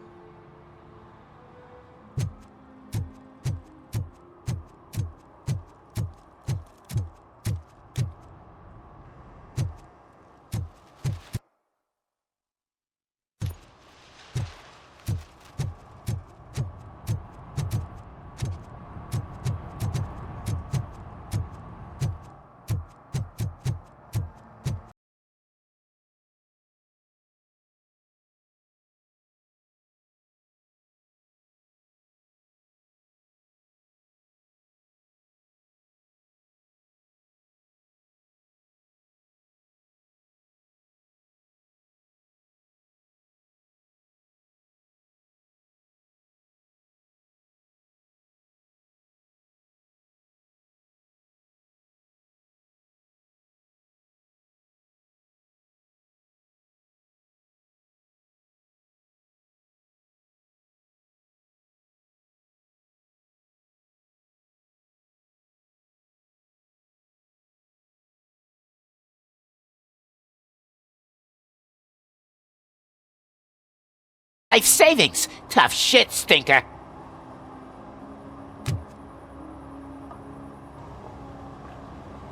Life savings! Tough shit, stinker!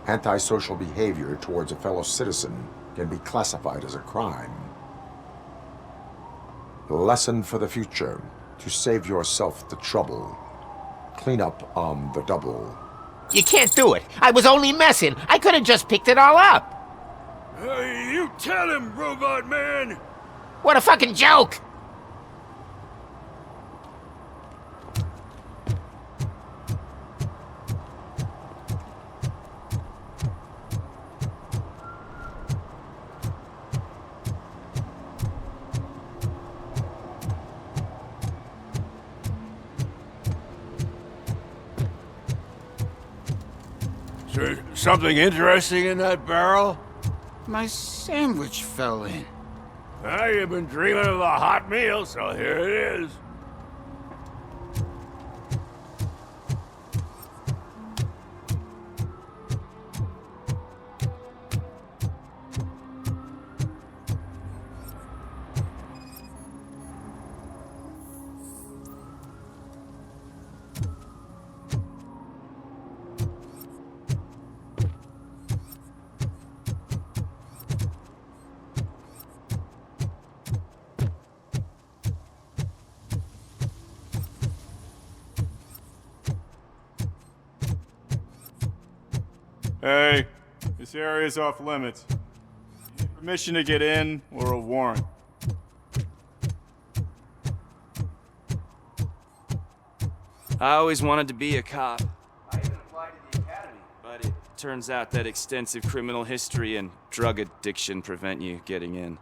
Antisocial behavior towards a fellow citizen can be classified as a crime. Lesson for the future: to save yourself the trouble. Clean up on the double. You can't do it. I was only messing. I could have just picked it all up. Hey, you tell him, Robot Man! What a fucking joke! Is there something interesting in that barrel? My sandwich fell in. You've been dreaming of a hot meal, so here it is. Hey, this area's off limits. You need permission to get in or a warrant? I always wanted to be a cop. I even applied to the academy, but it turns out that extensive criminal history and drug addiction prevent you getting in.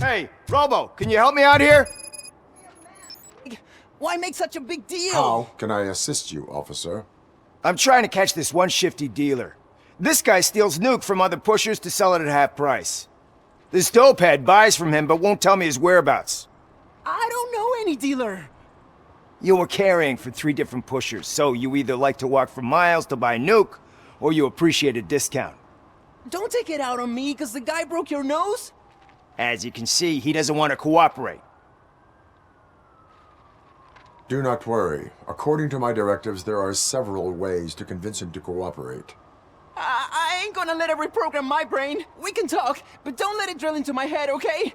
Hey, Robo, can you help me out here? Why make such a big deal? How can I assist you, officer? I'm trying to catch this one shifty dealer. This guy steals nuke from other pushers to sell it at half price. This dopehead buys from him but won't tell me his whereabouts. I don't know any dealer. You were carrying for 3 different pushers, so you either like to walk for miles to buy nuke, or you appreciate a discount. Don't take it out on me, because the guy broke your nose? As you can see, he doesn't want to cooperate. Do not worry. According to my directives, there are several ways to convince him to cooperate. I ain't gonna let it reprogram my brain. We can talk, but don't let it drill into my head, okay?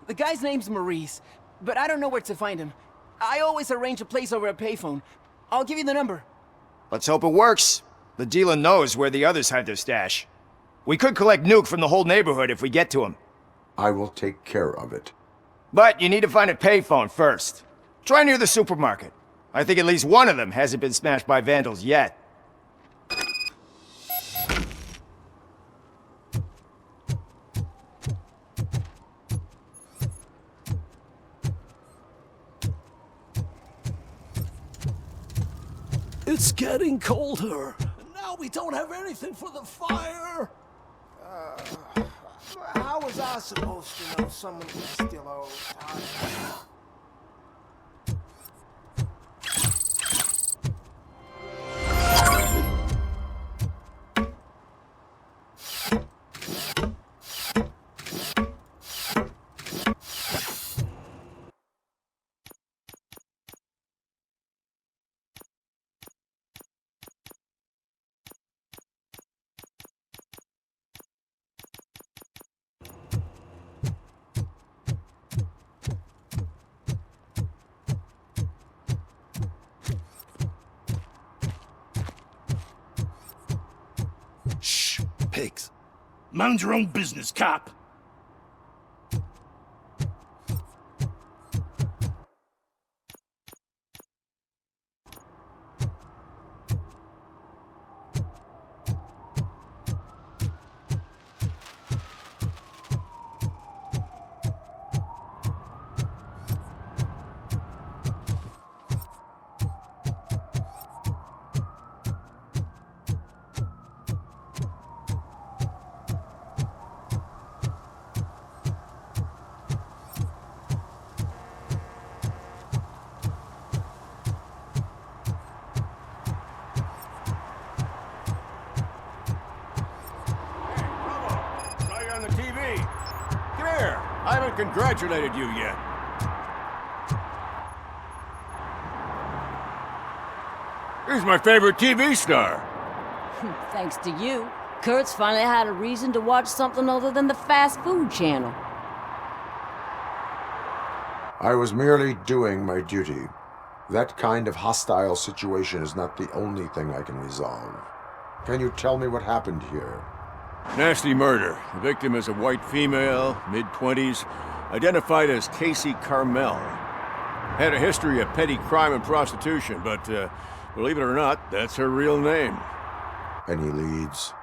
The guy's name's Maurice, but I don't know where to find him. I always arrange a place over a payphone. I'll give you the number. Let's hope it works. The dealer knows where the others hide their stash. We could collect nuke from the whole neighborhood if we get to him. I will take care of it. But you need to find a payphone first. Try near the supermarket. I think at least one of them hasn't been smashed by vandals yet. It's getting colder. Now we don't have anything for the fire. How was I supposed to know someone was still old? Shh, pigs. Mind your own business, cop. I haven't congratulated you yet. He's my favorite TV star. Thanks to you, Kurt's finally had a reason to watch something other than the fast food channel. I was merely doing my duty. That kind of hostile situation is not the only thing I can resolve. Can you tell me what happened here? Nasty murder. The victim is a white female, mid-20s, identified as Casey Carmel. Had a history of petty crime and prostitution, but believe it or not, that's her real name. Any leads?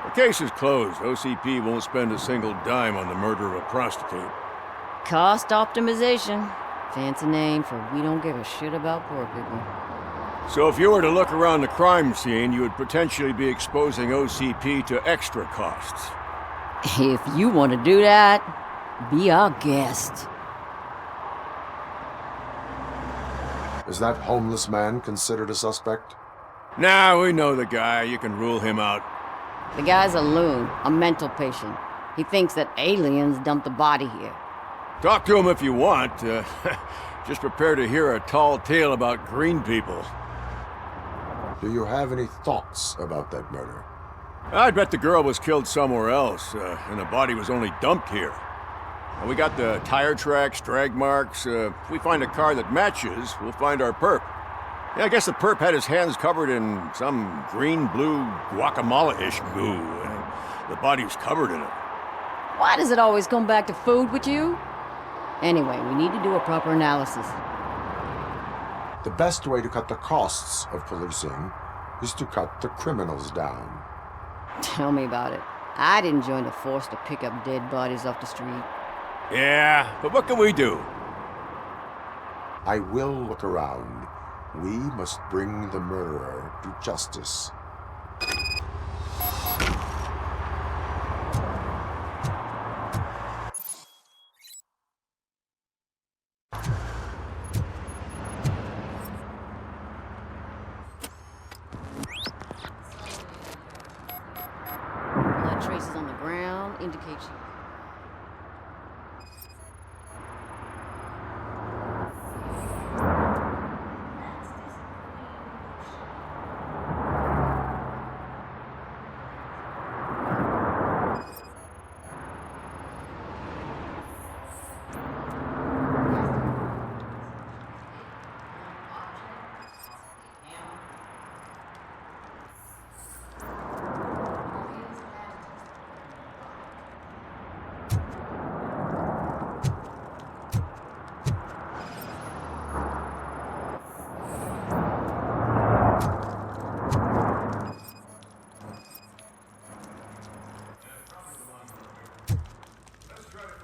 The case is closed. OCP won't spend a single dime on the murder of a prostitute. Cost optimization. Fancy name for we don't give a shit about poor people. So if you were to look around the crime scene, you would potentially be exposing OCP to extra costs. If you want to do that, be our guest. Is that homeless man considered a suspect? Nah, we know the guy. You can rule him out. The guy's a loon, a mental patient. He thinks that aliens dumped the body here. Talk to him if you want. Just prepare to hear a tall tale about green people. Do you have any thoughts about that murder? I'd bet the girl was killed somewhere else, and the body was only dumped here. And we got the tire tracks, drag marks. If we find a car that matches, we'll find our perp. Yeah, I guess the perp had his hands covered in some green-blue guacamole-ish goo, and the body was covered in it. Why does it always come back to food with you? Anyway, we need to do a proper analysis. The best way to cut the costs of policing is to cut the criminals down. Tell me about it. I didn't join the force to pick up dead bodies off the street. Yeah, but what can we do? I will look around. We must bring the murderer to justice. Blood traces on the ground indicate you.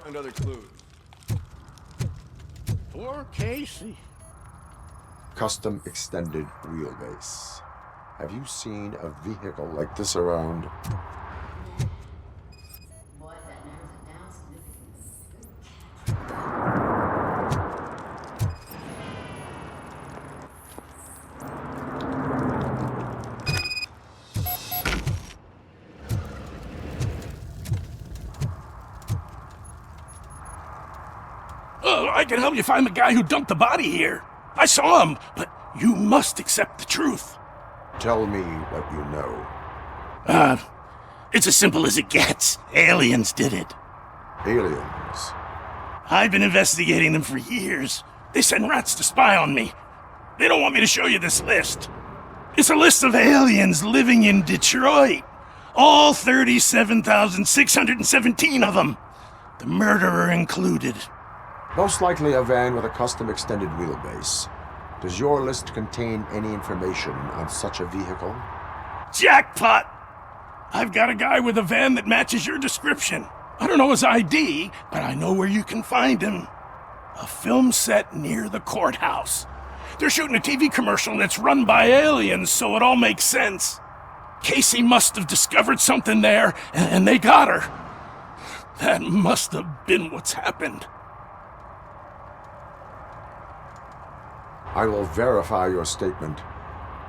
Another clue. Poor Casey. Custom extended wheelbase. Have you seen a vehicle like this around? I can help you find the guy who dumped the body here. I saw him, but you must accept the truth. Tell me what you know. It's as simple as it gets. Aliens did it. Aliens? I've been investigating them for years. They send rats to spy on me. They don't want me to show you this list. It's a list of aliens living in Detroit. All 37,617 of them. The murderer included. Most likely a van with a custom extended wheelbase. Does your list contain any information on such a vehicle? Jackpot! I've got a guy with a van that matches your description. I don't know his ID, but I know where you can find him. A film set near the courthouse. They're shooting a TV commercial and it's run by aliens, so it all makes sense. Casey must have discovered something there, and they got her. That must have been what's happened. I will verify your statement.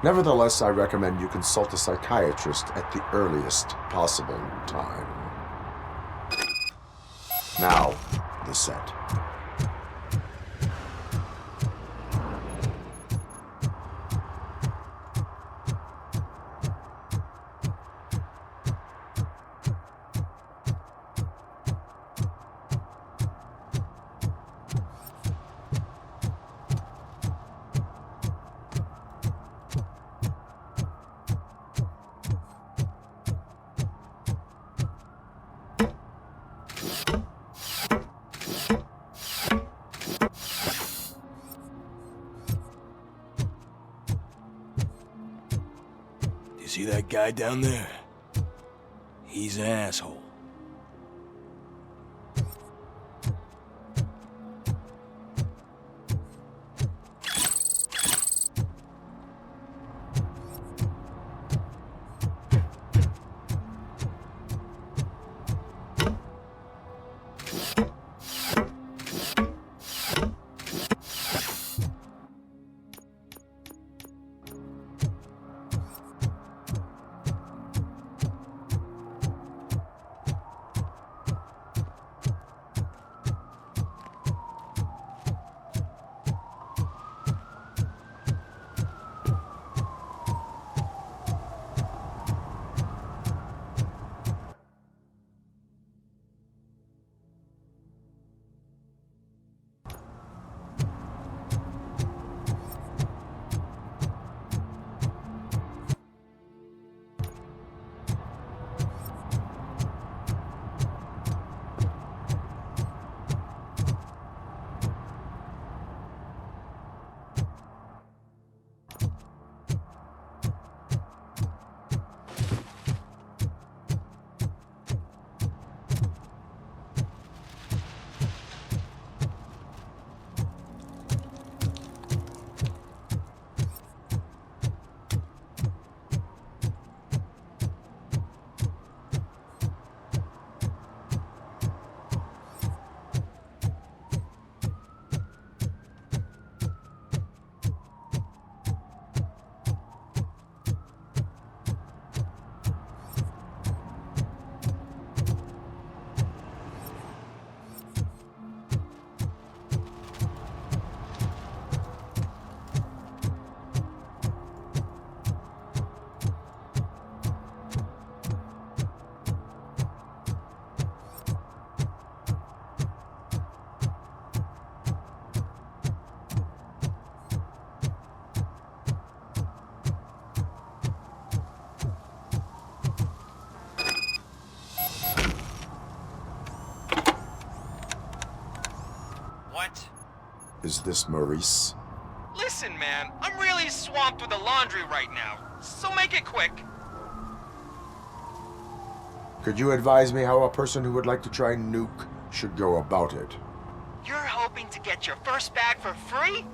Nevertheless, I recommend you consult a psychiatrist at the earliest possible time. Now, the set. See that guy down there? He's an asshole. Is this Maurice? Listen, man, I'm really swamped with the laundry right now, so make it quick. Could you advise me how a person who would like to try Nuke should go about it? You're hoping to get your first bag for free?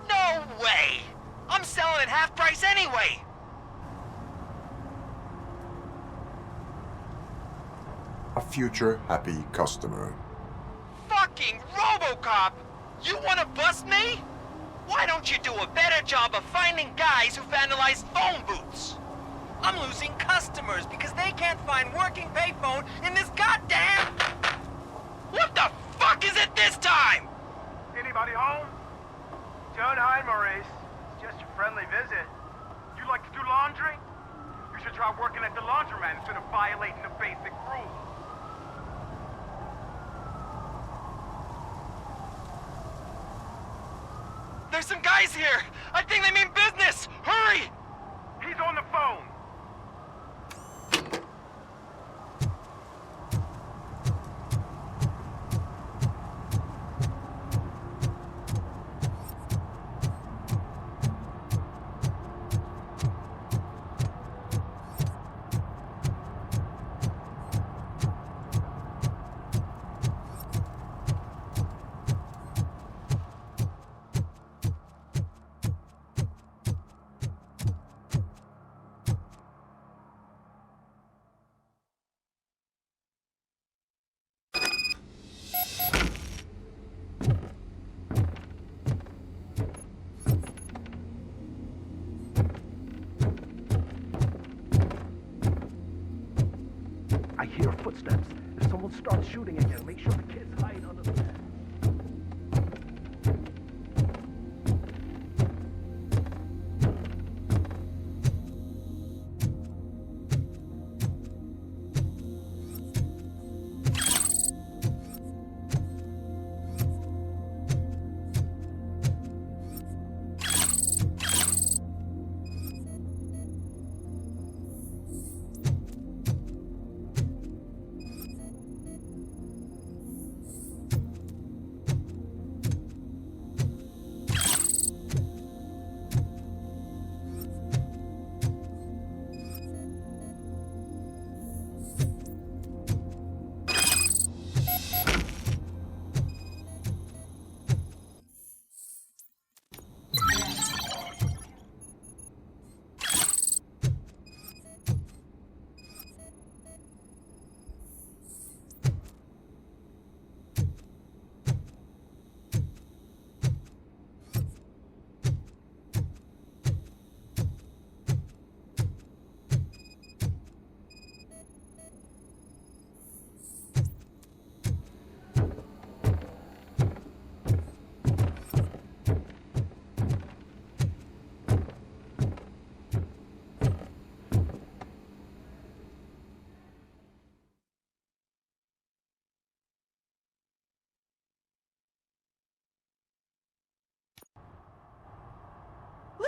No way! I'm selling at half price anyway! A future happy customer. Fucking RoboCop! You wanna bust me? Why don't you do a better job of finding guys who vandalize phone booths? I'm losing customers because they can't find working payphone in this goddamn... What the fuck is it this time? Anybody home? Don't hide, Maurice. It's just a friendly visit. You like to do laundry? You should try working at the laundromat instead of violating the basic rules. There's some guys here! I think they mean business! Hurry! He's on the phone! I hear footsteps. If someone starts shooting again, make sure the kids hide under the bed.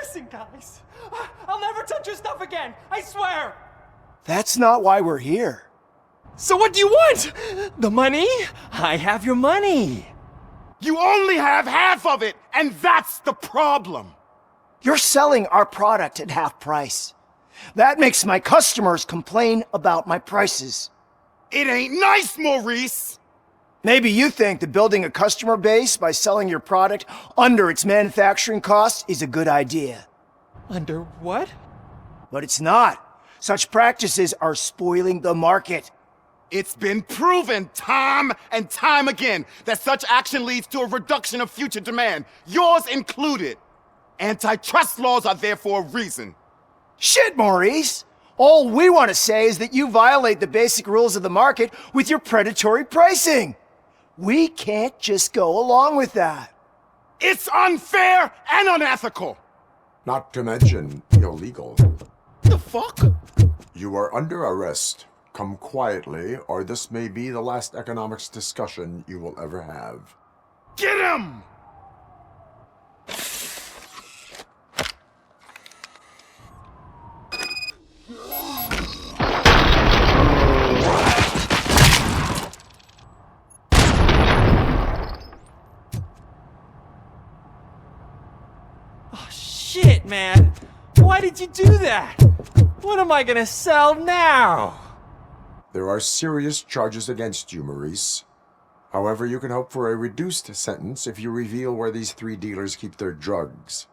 Listen, guys. I'll never touch your stuff again. I swear. That's not why we're here. So what do you want? The money? I have your money. You only have half of it, and that's the problem. You're selling our product at half price. That makes my customers complain about my prices. It ain't nice, Maurice! Maybe you think that building a customer base by selling your product under its manufacturing cost is a good idea. Under what? But it's not. Such practices are spoiling the market. It's been proven time and time again that such action leads to a reduction of future demand, yours included. Antitrust laws are there for a reason. Shit, Maurice! All we want to say is that you violate the basic rules of the market with your predatory pricing. We can't just go along with that. It's unfair and unethical! Not to mention illegal. The fuck? You are under arrest. Come quietly, or this may be the last economics discussion you will ever have. Get him! Oh, shit, man. Why did you do that? What am I gonna sell now? There are serious charges against you, Maurice. However, you can hope for a reduced sentence if you reveal where these 3 dealers keep their drugs.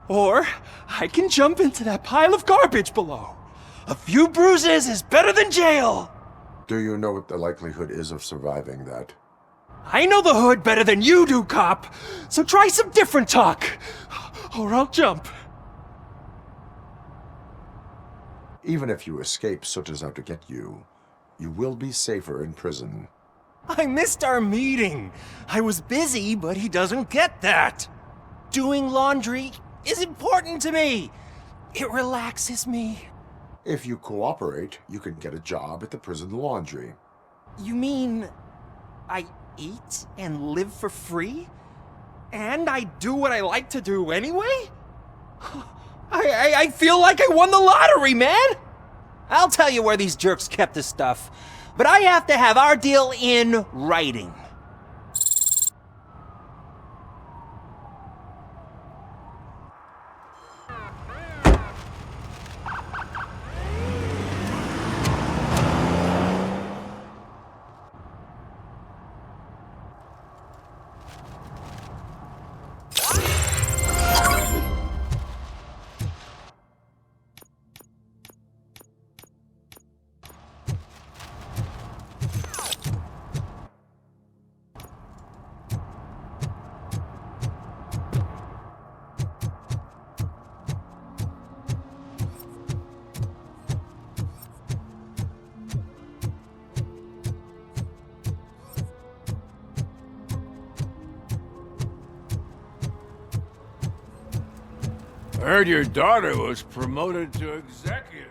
Or I can jump into that pile of garbage below. A few bruises is better than jail. Do you know what the likelihood is of surviving that? I know the hood better than you do, cop. So try some different talk, or I'll jump. Even if you escape Soot is out to get you, you will be safer in prison. I missed our meeting. I was busy, but he doesn't get that. Doing laundry is important to me. It relaxes me. If you cooperate, you can get a job at the prison laundry. You mean I eat and live for free? And I do what I like to do anyway? I feel like I won the lottery, man! I'll tell you where these jerks kept the stuff, but I have to have our deal in writing. I heard your daughter was promoted to executive.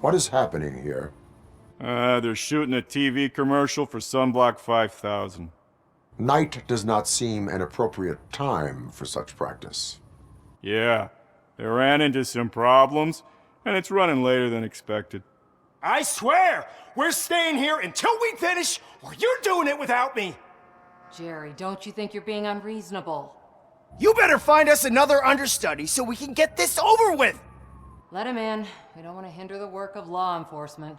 What is happening here? They're shooting a TV commercial for Sunblock 5000. Night does not seem an appropriate time for such practice. Yeah, they ran into some problems, and it's running later than expected. I swear, we're staying here until we finish, or you're doing it without me. Jerry, don't you think you're being unreasonable? You better find us another understudy so we can get this over with. Let him in. We don't want to hinder the work of law enforcement.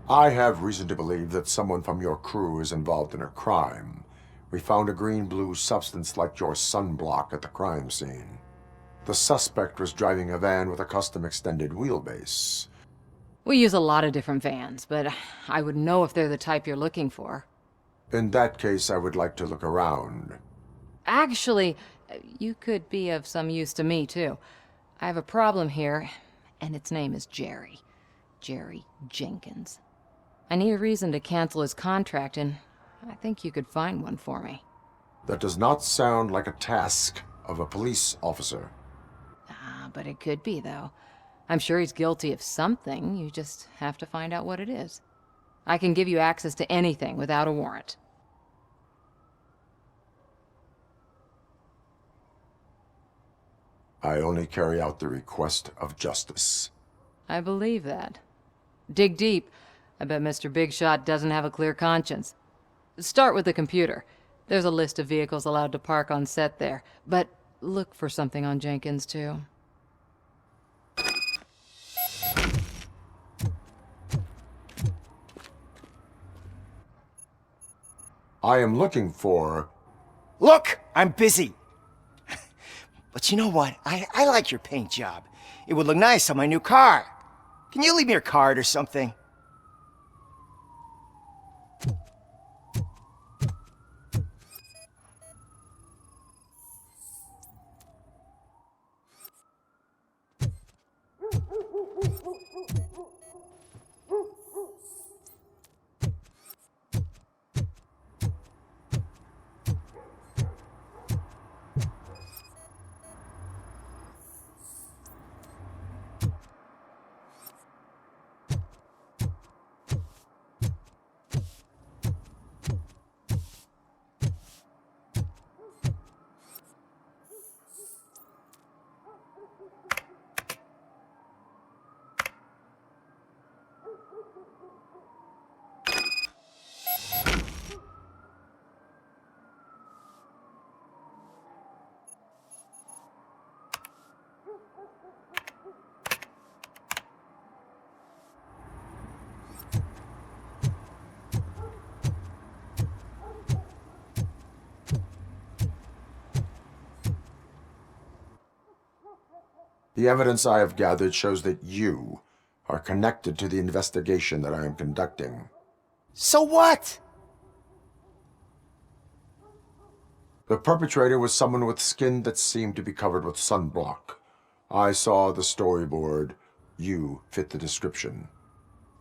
I have reason to believe that someone from your crew is involved in a crime. We found a green-blue substance like your sunblock at the crime scene. The suspect was driving a van with a custom extended wheelbase. We use a lot of different vans, but I would know if they're the type you're looking for. In that case, I would like to look around. Actually, you could be of some use to me, too. I have a problem here, and its name is Jerry. Jerry Jenkins. I need a reason to cancel his contract, and I think you could find one for me. That does not sound like a task of a police officer. But it could be, though. I'm sure he's guilty of something. You just have to find out what it is. I can give you access to anything without a warrant. I only carry out the request of justice. I believe that. Dig deep. I bet Mr. Big Shot doesn't have a clear conscience. Start with the computer. There's a list of vehicles allowed to park on set there. But look for something on Jenkins, too. I am looking for... Look, I'm busy. But you know what? I like your paint job. It would look nice on my new car. Can you leave me your card or something? The evidence I have gathered shows that you are connected to the investigation that I am conducting. So what? The perpetrator was someone with skin that seemed to be covered with sunblock. I saw the storyboard. You fit the description.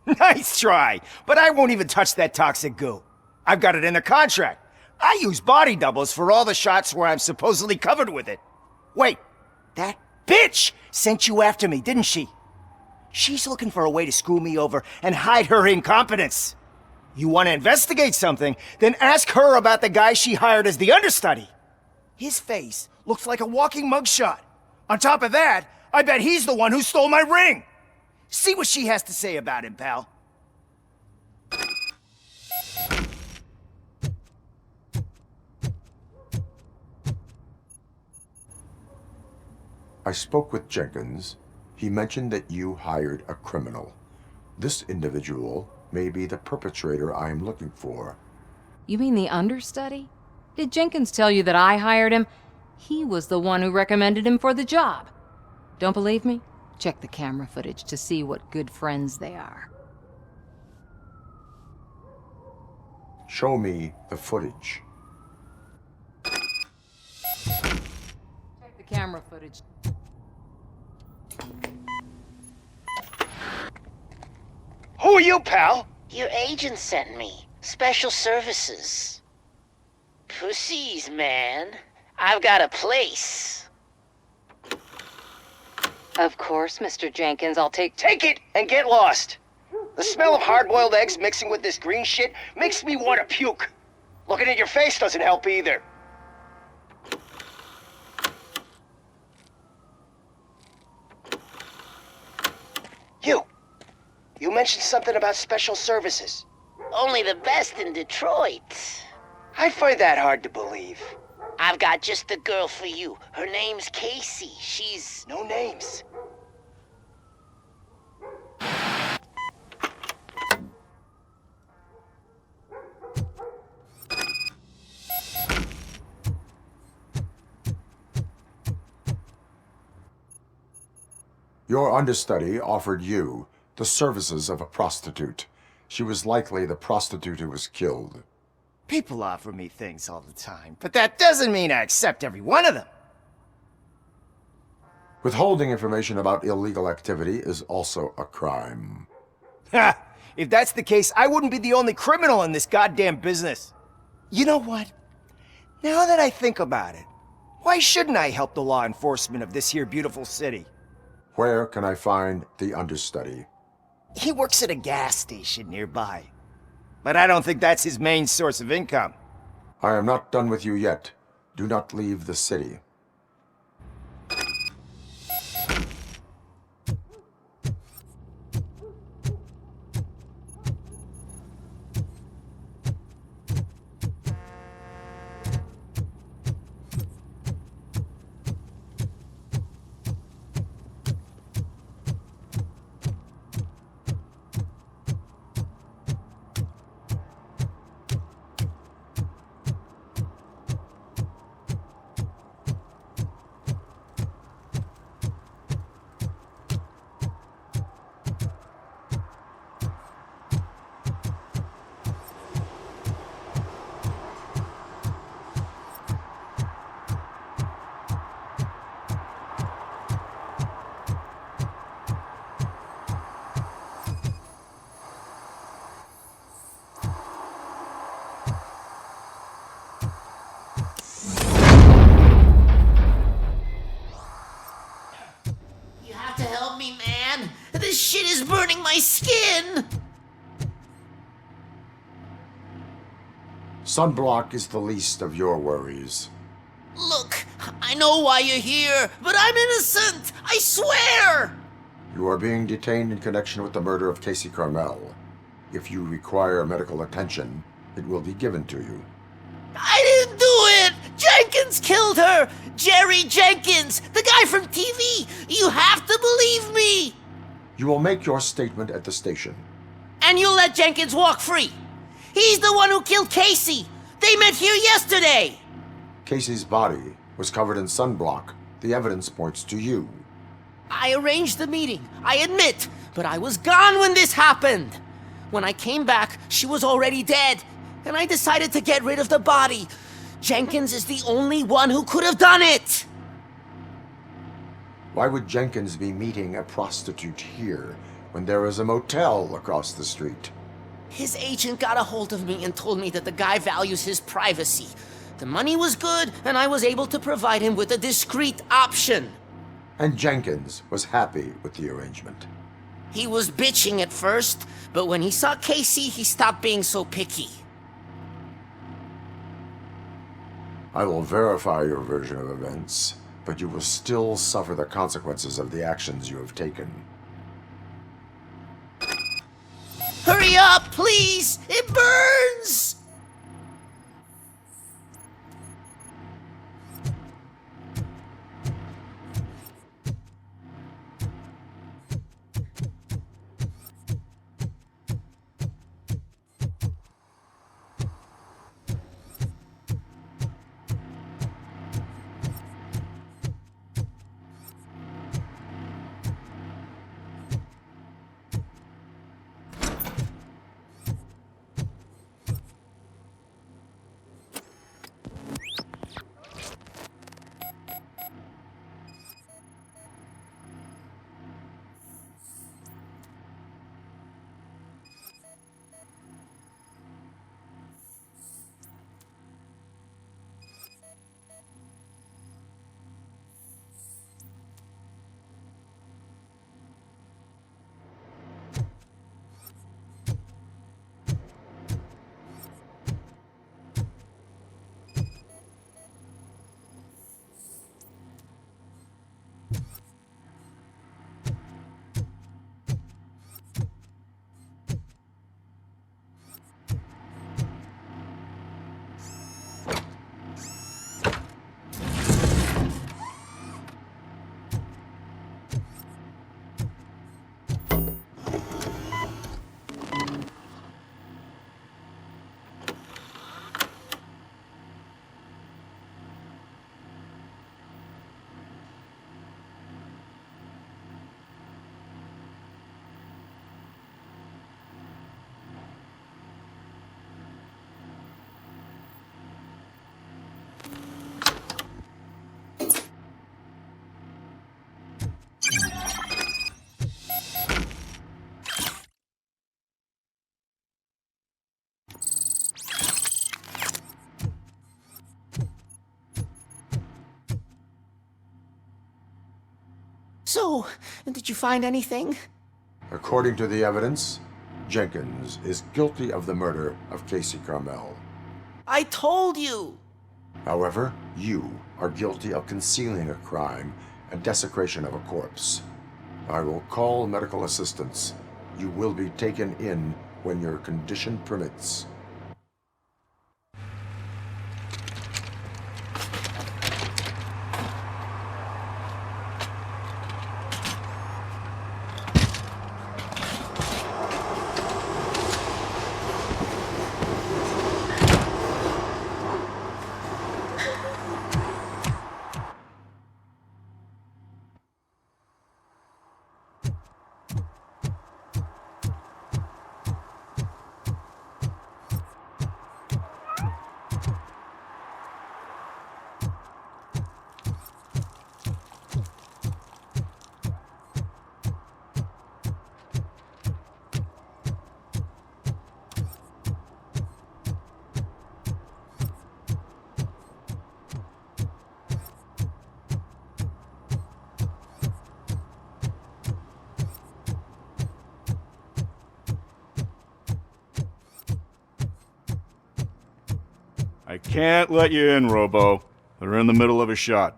Nice try, but I won't even touch that toxic goo. I've got it in the contract. I use body doubles for all the shots where I'm supposedly covered with it. Wait, that bitch sent you after me, didn't she? She's looking for a way to screw me over and hide her incompetence. You want to investigate something, then ask her about the guy she hired as the understudy. His face looks like a walking mugshot. On top of that, I bet he's the one who stole my ring. See what she has to say about him, pal. I spoke with Jenkins. He mentioned that you hired a criminal. This individual may be the perpetrator I am looking for. You mean the understudy? Did Jenkins tell you that I hired him? He was the one who recommended him for the job. Don't believe me? Check the camera footage to see what good friends they are. Show me the footage. Check the camera footage. Who are you, pal? Your agent sent me. Special services. Pussies, man. I've got a place. Of course, Mr. Jenkins, I'll take it and get lost. The smell of hard-boiled eggs mixing with this green shit makes me want to puke. Looking at your face doesn't help either. You mentioned something about special services. Only the best in Detroit. I find that hard to believe. I've got just the girl for you. Her name's Casey. She's... No names. Your understudy offered you the services of a prostitute. She was likely the prostitute who was killed. People offer me things all the time, but that doesn't mean I accept every one of them. Withholding information about illegal activity is also a crime. Ha! If that's the case, I wouldn't be the only criminal in this goddamn business. You know what? Now that I think about it, why shouldn't I help the law enforcement of this here beautiful city? Where can I find the understudy? He works at a gas station nearby. But I don't think that's his main source of income. I am not done with you yet. Do not leave the city. This shit is burning my skin! Sunblock is the least of your worries. Look, I know why you're here, but I'm innocent! I swear! You are being detained in connection with the murder of Casey Carmel. If you require medical attention, it will be given to you. I didn't do it! Jenkins killed her! Jerry Jenkins, the guy from TV! You have to believe me! You will make your statement at the station. And you'll let Jenkins walk free! He's the one who killed Casey! They met here yesterday! Casey's body was covered in sunblock. The evidence points to you. I arranged the meeting, I admit, but I was gone when this happened. When I came back, she was already dead, and I decided to get rid of the body. Jenkins is the only one who could have done it! Why would Jenkins be meeting a prostitute here when there is a motel across the street? His agent got a hold of me and told me that the guy values his privacy. The money was good, and I was able to provide him with a discreet option. And Jenkins was happy with the arrangement. He was bitching at first, but when he saw Casey, he stopped being so picky. I will verify your version of events, but you will still suffer the consequences of the actions you have taken. Hurry up, please! It burns! So, did you find anything? According to the evidence, Jenkins is guilty of the murder of Casey Carmel. I told you! However, you are guilty of concealing a crime and desecration of a corpse. I will call medical assistance. You will be taken in when your condition permits. I can't let you in, Robo. They're in the middle of a shot.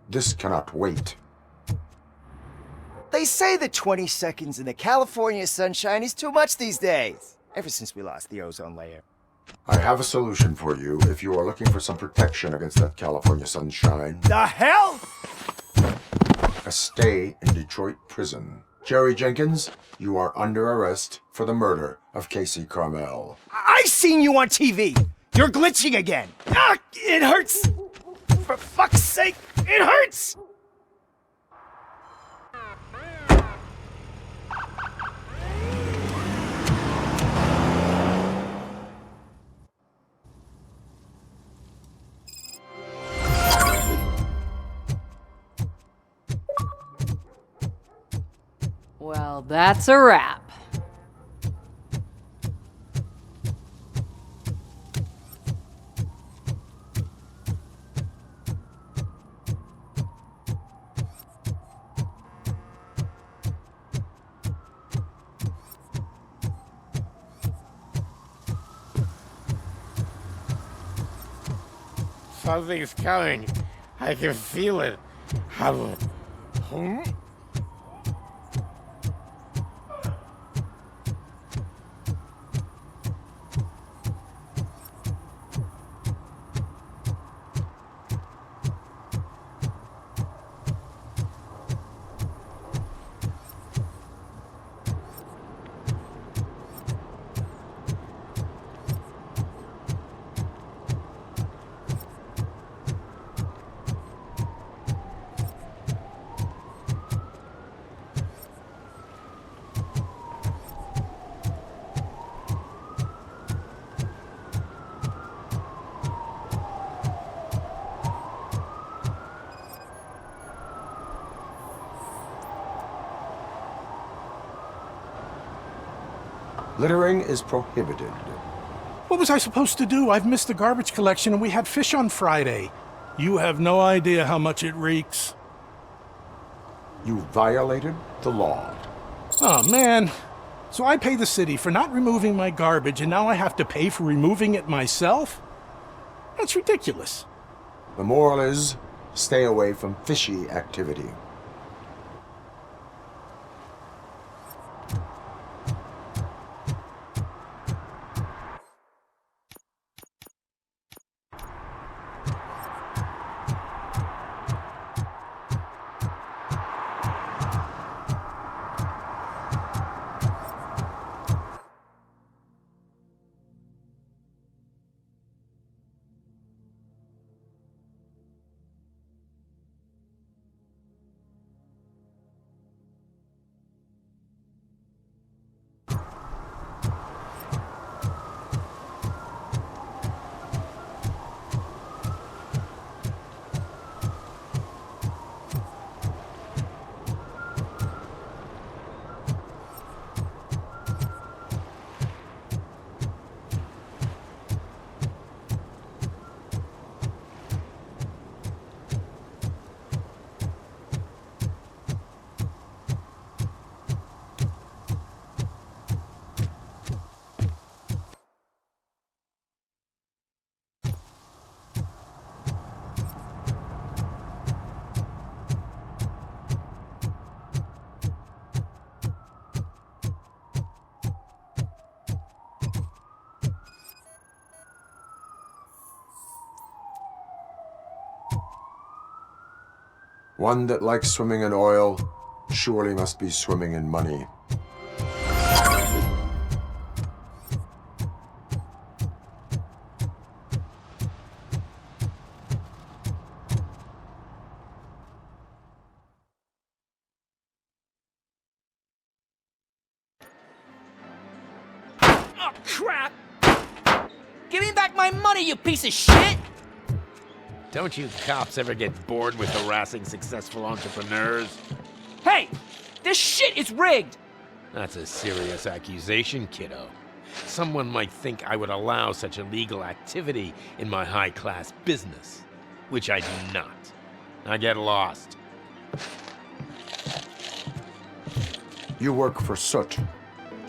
This cannot wait. They say that 20 seconds in the California sunshine is too much these days. Ever since we lost the ozone layer. I have a solution for you if you are looking for some protection against that California sunshine. The hell? A stay in Detroit prison. Jerry Jenkins, you are under arrest for the murder of Casey Carmel. I seen you on TV. You're glitching again. Ah, it hurts. For fuck's sake, it hurts. Well, that's a wrap. Something's coming. I can feel it. Littering is prohibited. What was I supposed to do? I've missed the garbage collection and we had fish on Friday. You have no idea how much it reeks. You violated the law. Oh, man. So I pay the city for not removing my garbage and now I have to pay for removing it myself? That's ridiculous. The moral is, stay away from fishy activity. One that likes swimming in oil surely must be swimming in money. Oh, crap! Give me back my money, you piece of shit! Don't you cops ever get bored with harassing successful entrepreneurs? Hey! This shit is rigged! That's a serious accusation, kiddo. Someone might think I would allow such illegal activity in my high-class business, which I do not. Now get lost. You work for Soot.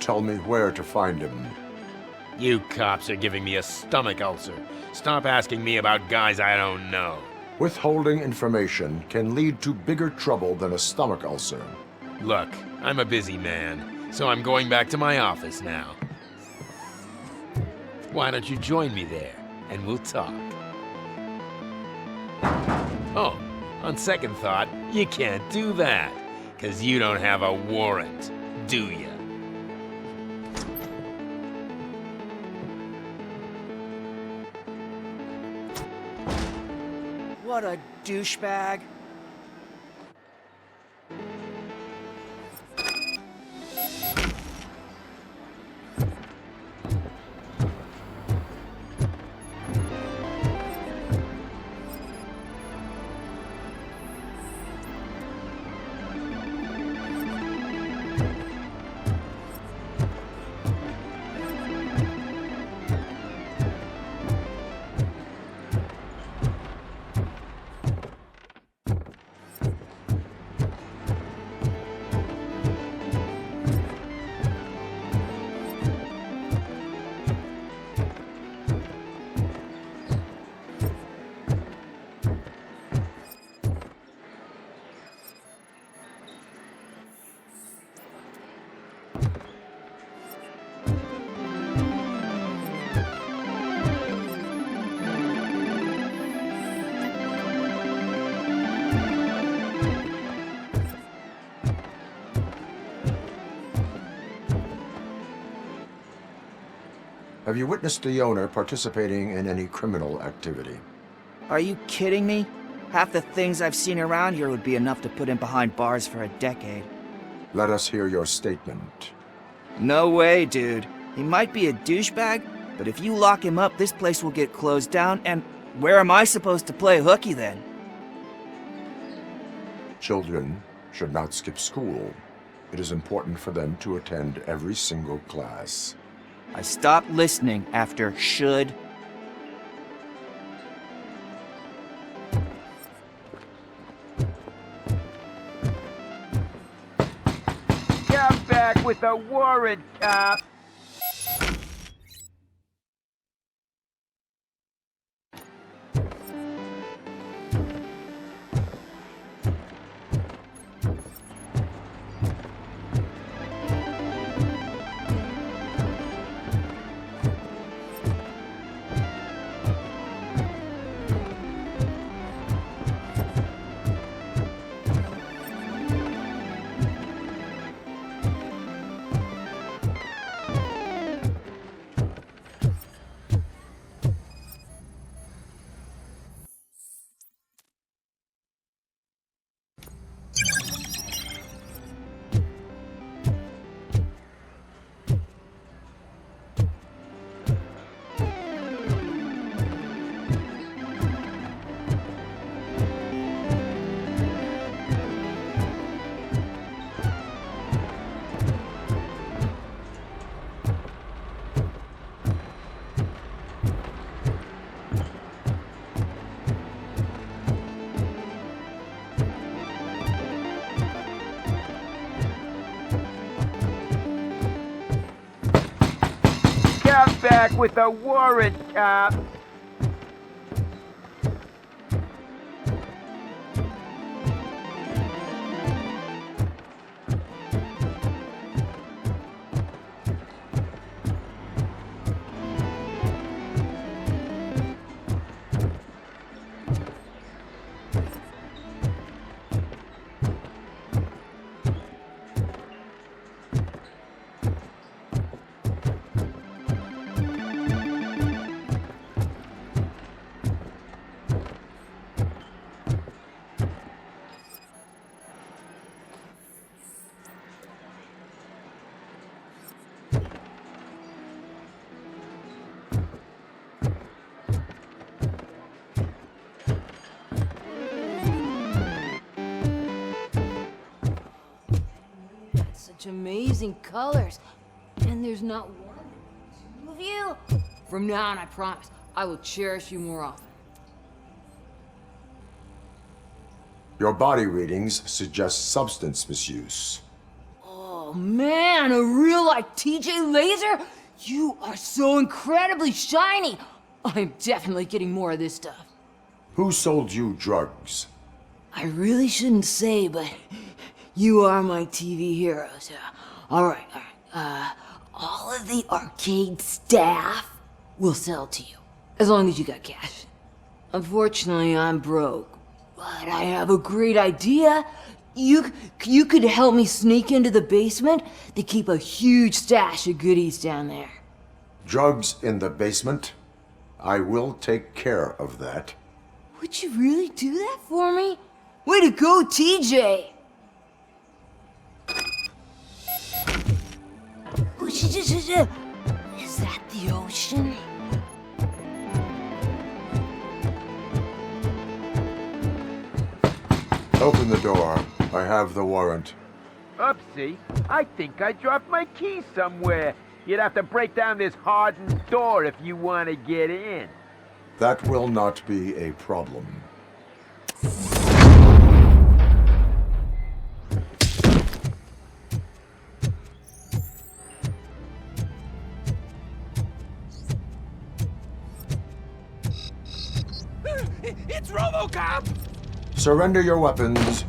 Tell me where to find him. You cops are giving me a stomach ulcer. Stop asking me about guys I don't know. Withholding information can lead to bigger trouble than a stomach ulcer. Look, I'm a busy man, so I'm going back to my office now. Why don't you join me there, and we'll talk. Oh, on second thought, you can't do that, 'cause you don't have a warrant, do ya? What a douchebag. Have you witnessed the owner participating in any criminal activity? Are you kidding me? Half the things I've seen around here would be enough to put him behind bars for a decade. Let us hear your statement. No way, dude. He might be a douchebag, but if you lock him up, this place will get closed down, and where am I supposed to play hooky then? Children should not skip school. It is important for them to attend every single class. I stopped listening after should. Come back with a warrant, cop! Come back with a warrant, cop! such amazing colors. And there's not one, two of you. From now on, I promise, I will cherish you more often. Your body readings suggest substance misuse. Oh man, a real-life TJ Laser? You are so incredibly shiny. I'm definitely getting more of this stuff. Who sold you drugs? I really shouldn't say, but you are my TV heroes. All right. All of the arcade staff will sell to you, as long as you got cash. Unfortunately, I'm broke, but I have a great idea. You could help me sneak into the basement. They keep a huge stash of goodies down there. Drugs in the basement? I will take care of that. Would you really do that for me? Way to go, TJ! Is that the ocean? Open the door. I have the warrant. Oopsie, I think I dropped my keys somewhere. You'd have to break down this hardened door if you want to get in. That will not be a problem. It's RoboCop! Surrender your weapons.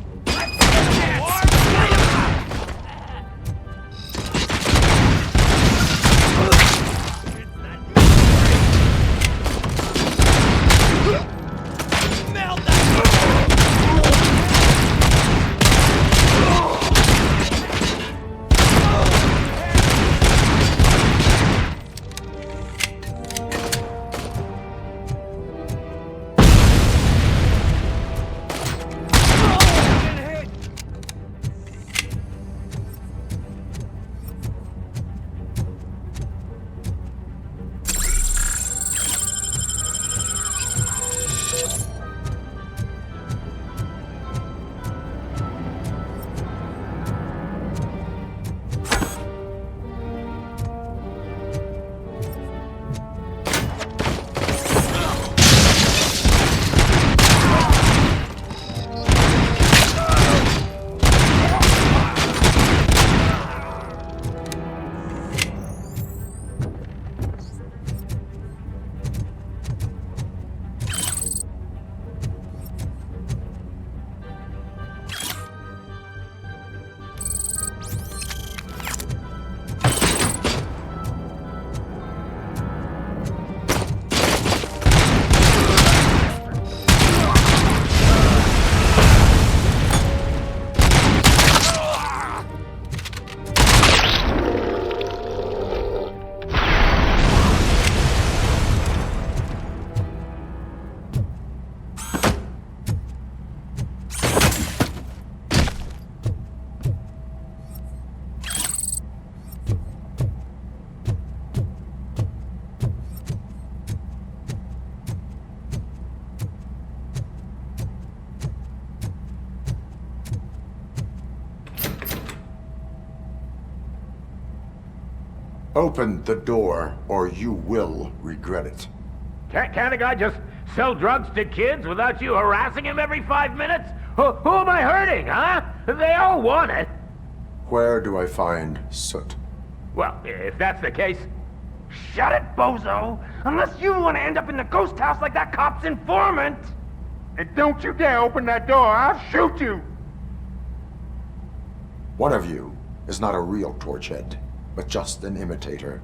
Open the door, or you will regret it. Can't a guy just sell drugs to kids without you harassing him every 5 minutes? Who am I hurting, huh? They all want it. Where do I find Soot? Well, if that's the case, shut it, bozo! Unless you want to end up in the ghost house like that cop's informant! And don't you dare open that door, I'll shoot you! One of you is not a real Torchhead, but just an imitator.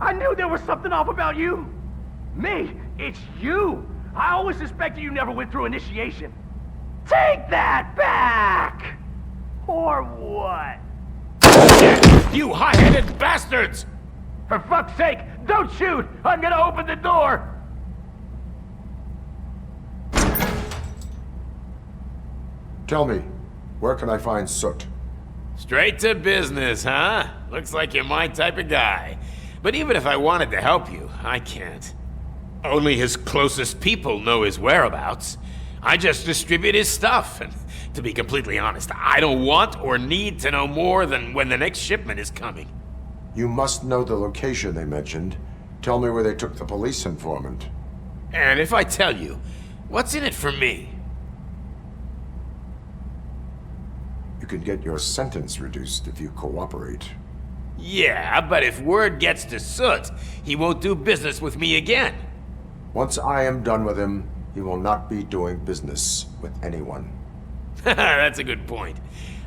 I knew there was something off about you! Me? It's you! I always suspected you never went through initiation. Take that back! Or what? You high-headed bastards! For fuck's sake, don't shoot! I'm gonna open the door! Tell me, where can I find Soot? Straight to business, huh? Looks like you're my type of guy. But even if I wanted to help you, I can't. Only his closest people know his whereabouts. I just distribute his stuff, and To be completely honest, I don't want or need to know more than when the next shipment is coming. You must know the location they mentioned. Tell me where they took the police informant. And if I tell you, what's in it for me? You can get your sentence reduced if you cooperate. Yeah, but if word gets to Soot, he won't do business with me again. Once I am done with him, he will not be doing business with anyone. That's a good point.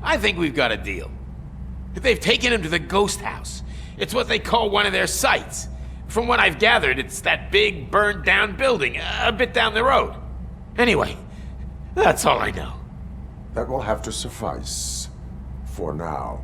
I think we've got a deal. They've taken him to the ghost house. It's what they call one of their sites. From what I've gathered, it's that big, burned-down building a bit down the road. Anyway, that's all I know. That will have to suffice. For now.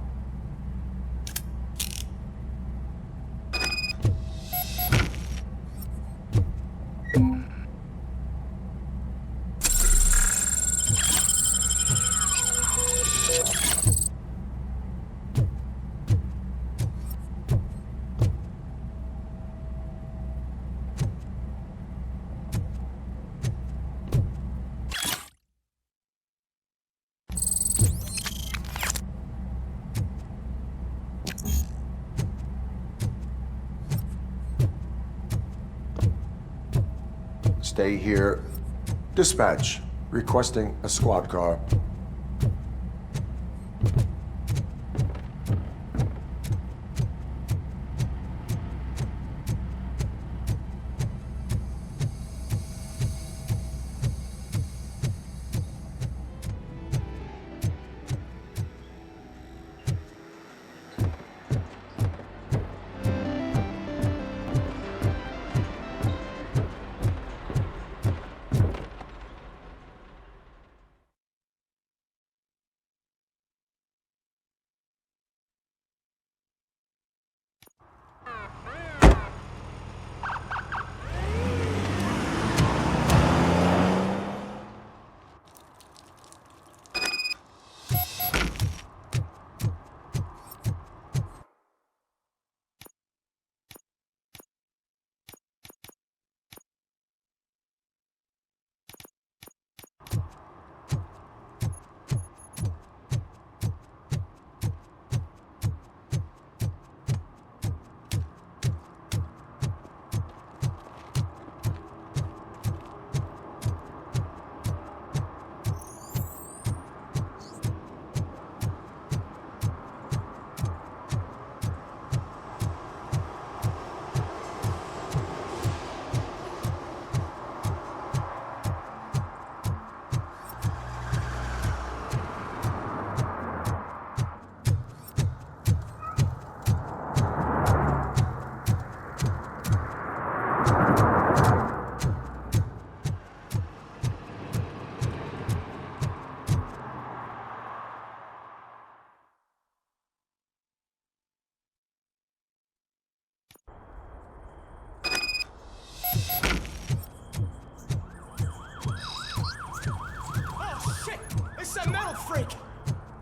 Stay here. Dispatch. Requesting a squad car.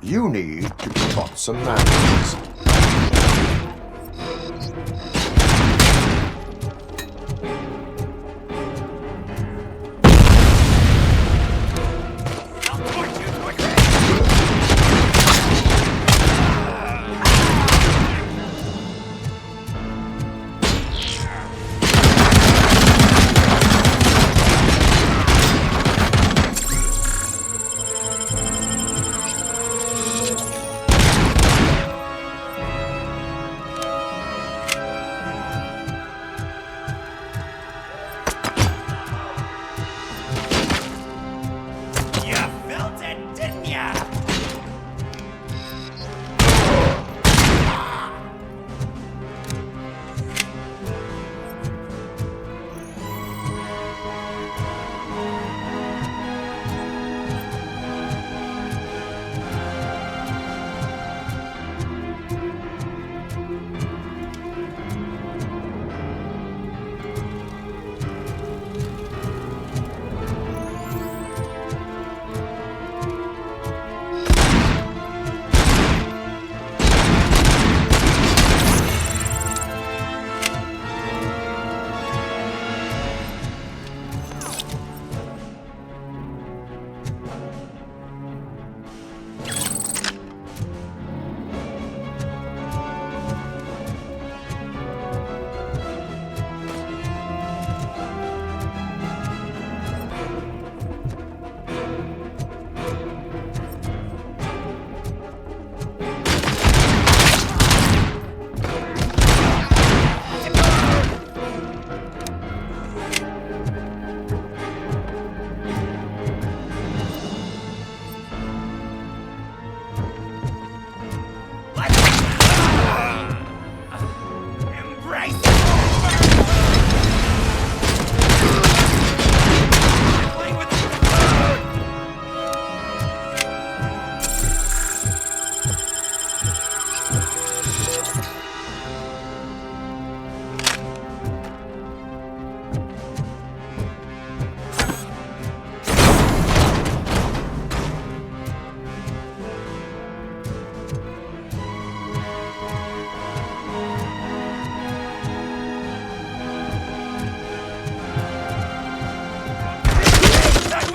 You need to be taught some manners.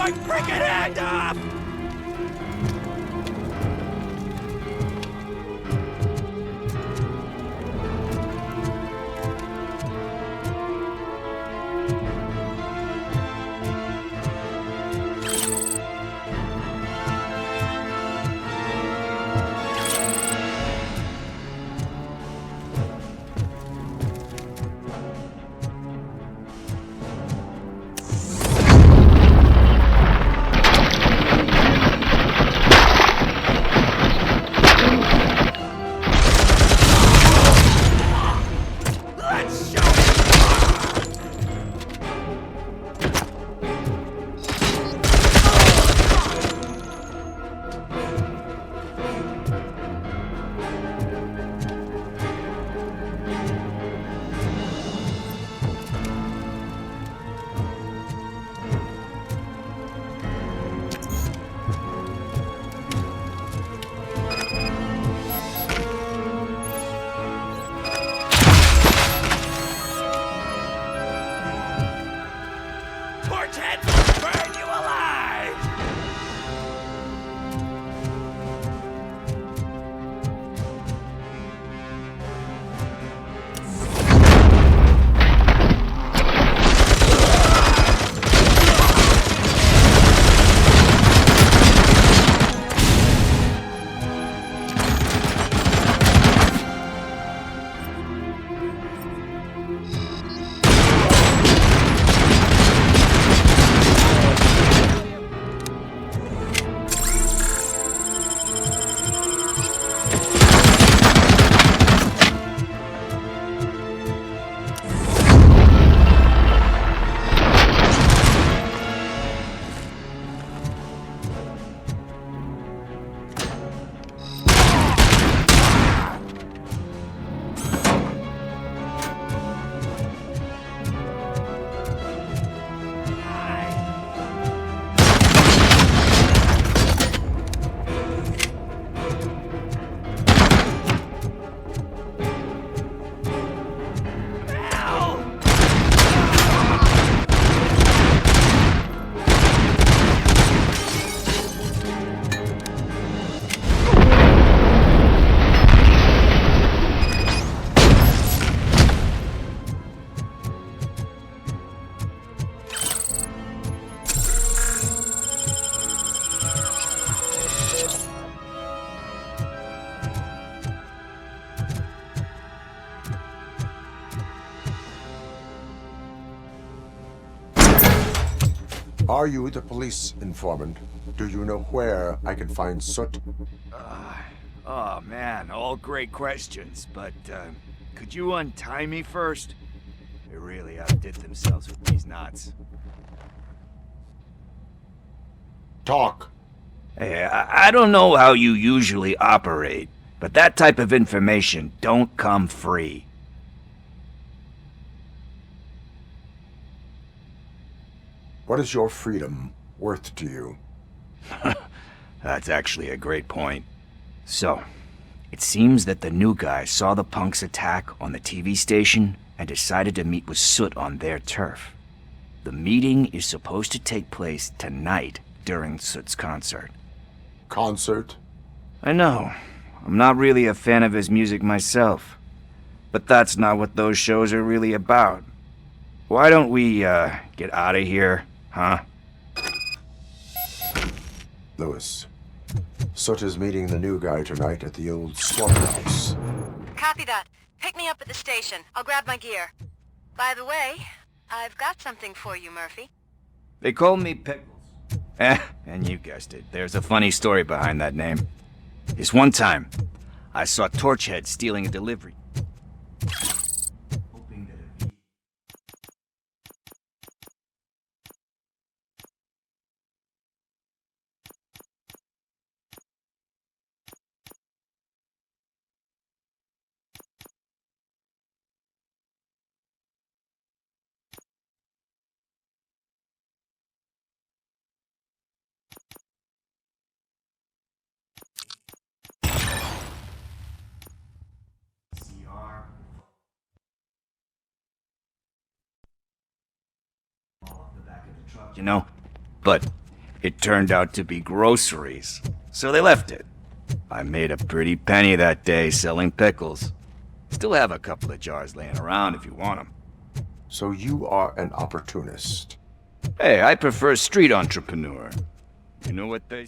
my freaking hand off! Are you the police informant? Do you know where I can find Soot? Oh man, all great questions, but could you untie me first? They really outdid themselves with these knots. Talk. Hey, I don't know how you usually operate, but that type of information don't come free. What is your freedom worth to you? That's actually a great point. So, it seems that the new guy saw the punks' attack on the TV station and decided to meet with Soot on their turf. The meeting is supposed to take place tonight during Soot's concert. Concert? I know. I'm not really a fan of his music myself. But that's not what those shows are really about. Why don't we, get out of here, huh? Lewis, Soot is meeting the new guy tonight at the old slaughterhouse. Copy that. Pick me up at the station. I'll grab my gear. By the way, I've got something for you, Murphy. They call me Pickles. And you guessed it. There's a funny story behind that name. This one time, I saw Torchhead stealing a delivery. You know? But It turned out to be groceries, so they left it. I made a pretty penny that day selling pickles. Still have a couple of jars laying around if you want them. So you are an opportunist. Hey, I prefer street entrepreneur. You know what they...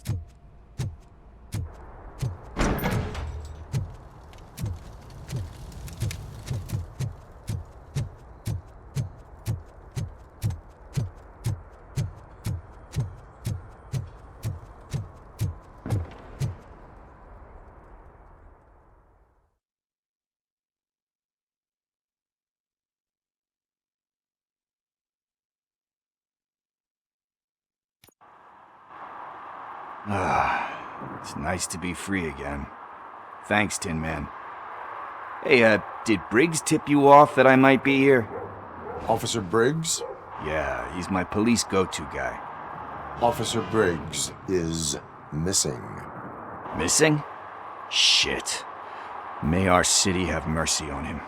It's nice to be free again. Thanks, Tin Man. Hey, did Briggs tip you off that I might be here? Officer Briggs? Yeah, he's my police go-to guy. Officer Briggs is missing. Missing? Shit. May our city have mercy on him.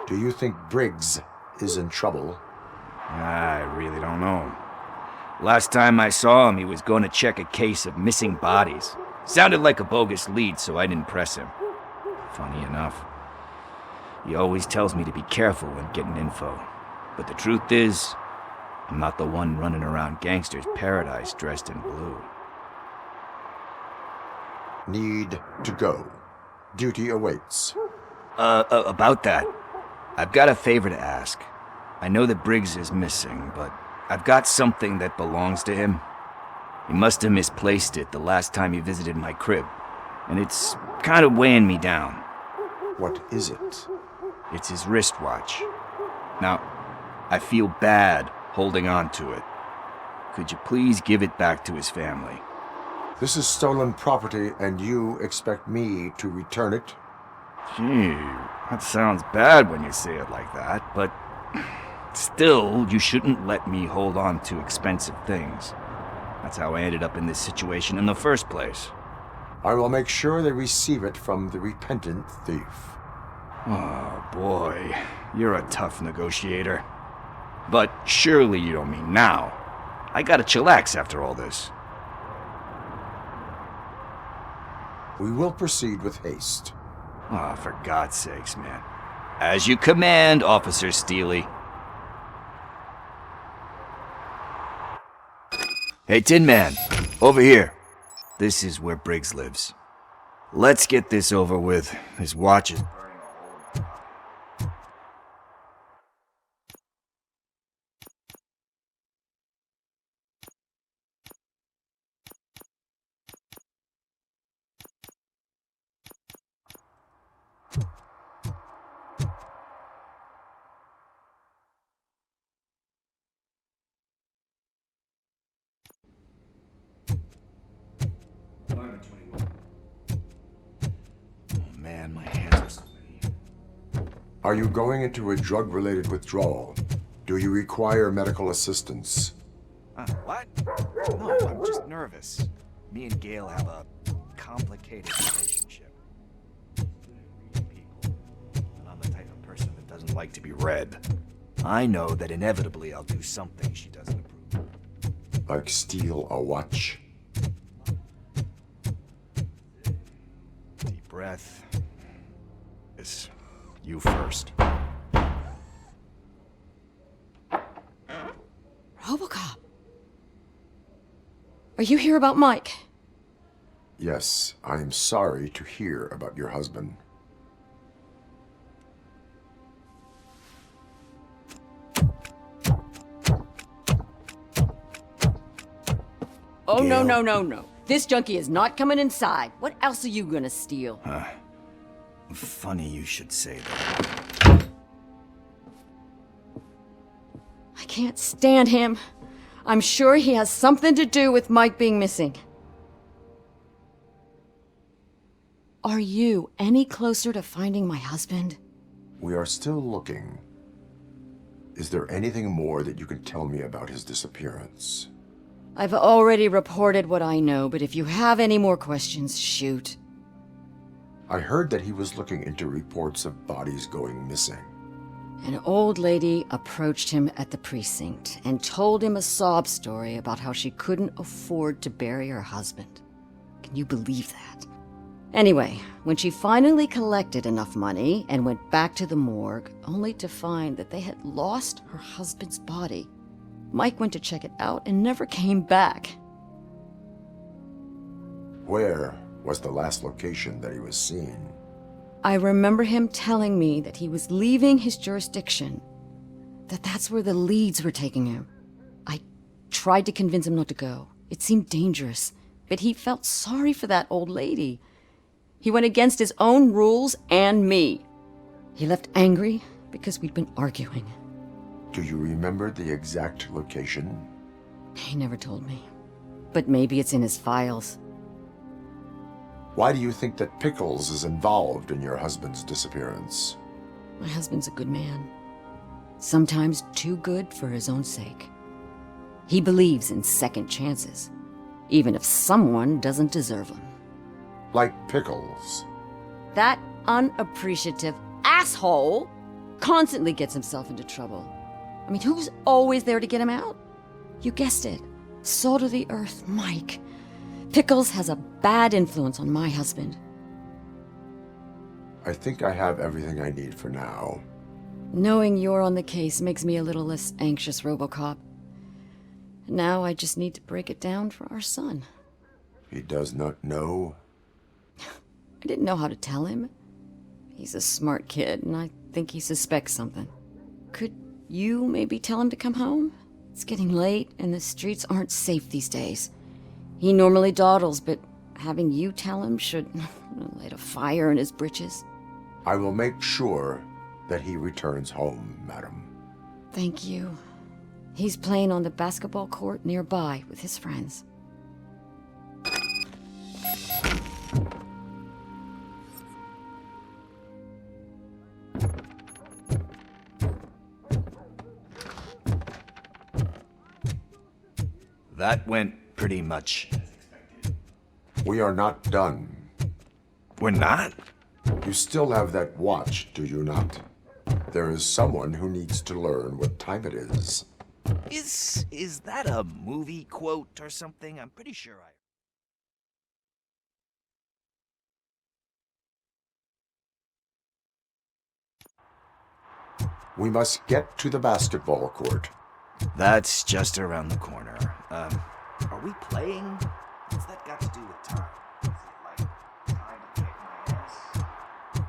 Do you think Briggs is in trouble? I really don't know. Last time I saw him, he was going to check a case of missing bodies. Sounded like a bogus lead, so I didn't press him. Funny enough. He always tells me to be careful when getting info. But the truth is, I'm not the one running around gangster's paradise dressed in blue. Need to go. Duty awaits. About that, I've got a favor to ask. I know that Briggs is missing, but I've got something that belongs to him. He must have misplaced it the last time he visited my crib, and it's kind of weighing me down. What is it? It's his wristwatch. Now, I feel bad holding on to it. Could you please give it back to his family? This is stolen property, and you expect me to return it? Gee, that sounds bad when you say it like that, but still, you shouldn't let me hold on to expensive things. That's how I ended up in this situation in the first place. I will make sure they receive it from the repentant thief. Oh, boy. You're a tough negotiator. But surely you don't mean now. I gotta chillax after all this. We will proceed with haste. Oh, for God's sakes, man. As you command, Officer Steely. Hey, Tin Man, over here. This is where Briggs lives. Let's get this over with. His watch is burning a hole. Man, my hands are sweaty. Are you going into a drug-related withdrawal? Do you require medical assistance? What? No, I'm just nervous. Me and Gail have a complicated relationship. People, and I'm the type of person that doesn't like to be read. I know that inevitably I'll do something she doesn't approve. Like steal a watch? Deep breath. Yes, you first. RoboCop. Are you here about Mike? Yes, I am sorry to hear about your husband. Oh, no, no, no, no. This junkie is not coming inside. What else are you gonna steal? Funny you should say that. I can't stand him. I'm sure he has something to do with Mike being missing. Are you any closer to finding my husband? We are still looking. Is there anything more that you can tell me about his disappearance? I've already reported what I know, but if you have any more questions, shoot. I heard that he was looking into reports of bodies going missing. An old lady approached him at the precinct and told him a sob story about how she couldn't afford to bury her husband. Can you believe that? Anyway, when she finally collected enough money and went back to the morgue, only to find that they had lost her husband's body, Mike went to check it out and never came back. Where was the last location that he was seen? I remember him telling me that he was leaving his jurisdiction, that's where the leads were taking him. I tried to convince him not to go. It seemed dangerous, but he felt sorry for that old lady. He went against his own rules and me. He left angry because we'd been arguing. Do you remember the exact location? He never told me, but maybe it's in his files. Why do you think that Pickles is involved in your husband's disappearance? My husband's a good man. Sometimes too good for his own sake. He believes in second chances, even if someone doesn't deserve them. Like Pickles. That unappreciative asshole constantly gets himself into trouble. I mean, who's always there to get him out? You guessed it. Salt of the earth, Mike. Pickles has a bad influence on my husband. I think I have everything I need for now. Knowing you're on the case makes me a little less anxious, RoboCop. Now I just need to break it down for our son. He does not know? I didn't know how to tell him. He's a smart kid, and I think he suspects something. Could you maybe tell him to come home? It's getting late, and the streets aren't safe these days. He normally dawdles, but having you tell him should light a fire in his britches. I will make sure that he returns home, madam. Thank you. He's playing on the basketball court nearby with his friends. That went pretty much. We are not done. We're not? You still have that watch, do you not? There is someone who needs to learn what time it is. Is that a movie quote or something? I'm pretty sure We must get to the basketball court. That's just around the corner. Are we playing? What's that got to do with time? Is it like time to kick my ass?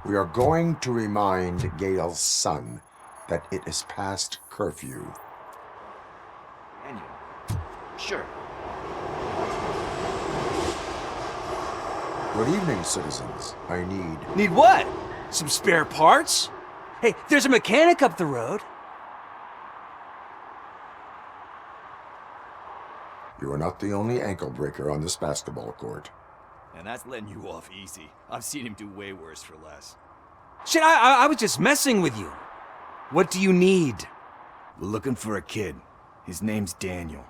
We are going to remind Gail's son that it is past curfew. Daniel. Sure. Good evening, citizens. I need... Need what? Some spare parts? Hey, there's a mechanic up the road. You are not the only ankle breaker on this basketball court. And that's letting you off easy. I've seen him do way worse for less. Shit, I was just messing with you. What do you need? We're looking for a kid. His name's Daniel.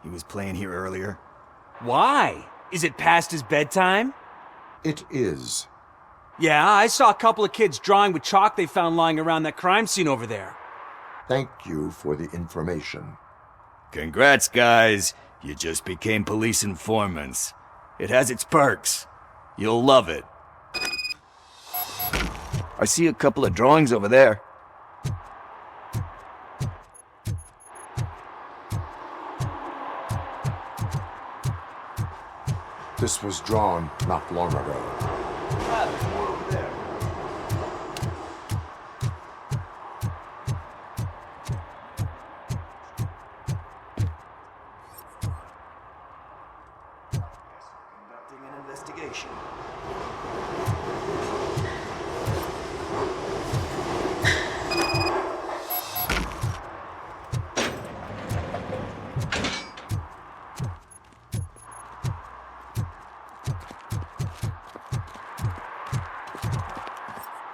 He was playing here earlier. Why? Is it past his bedtime? It is. Yeah, I saw a couple of kids drawing with chalk they found lying around that crime scene over there. Thank you for the information. Congrats, guys. You just became police informants. It has its perks. You'll love it. I see a couple of drawings over there. This was drawn not long ago. Conducting an investigation.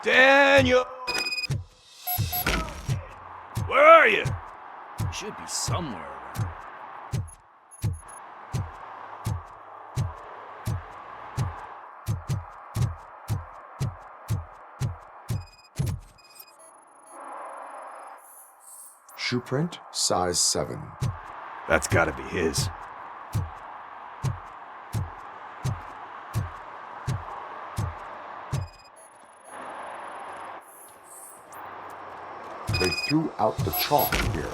Daniel! Where are you? You should be somewhere around. Shoe print, size 7. That's gotta be his. They threw out the chalk here.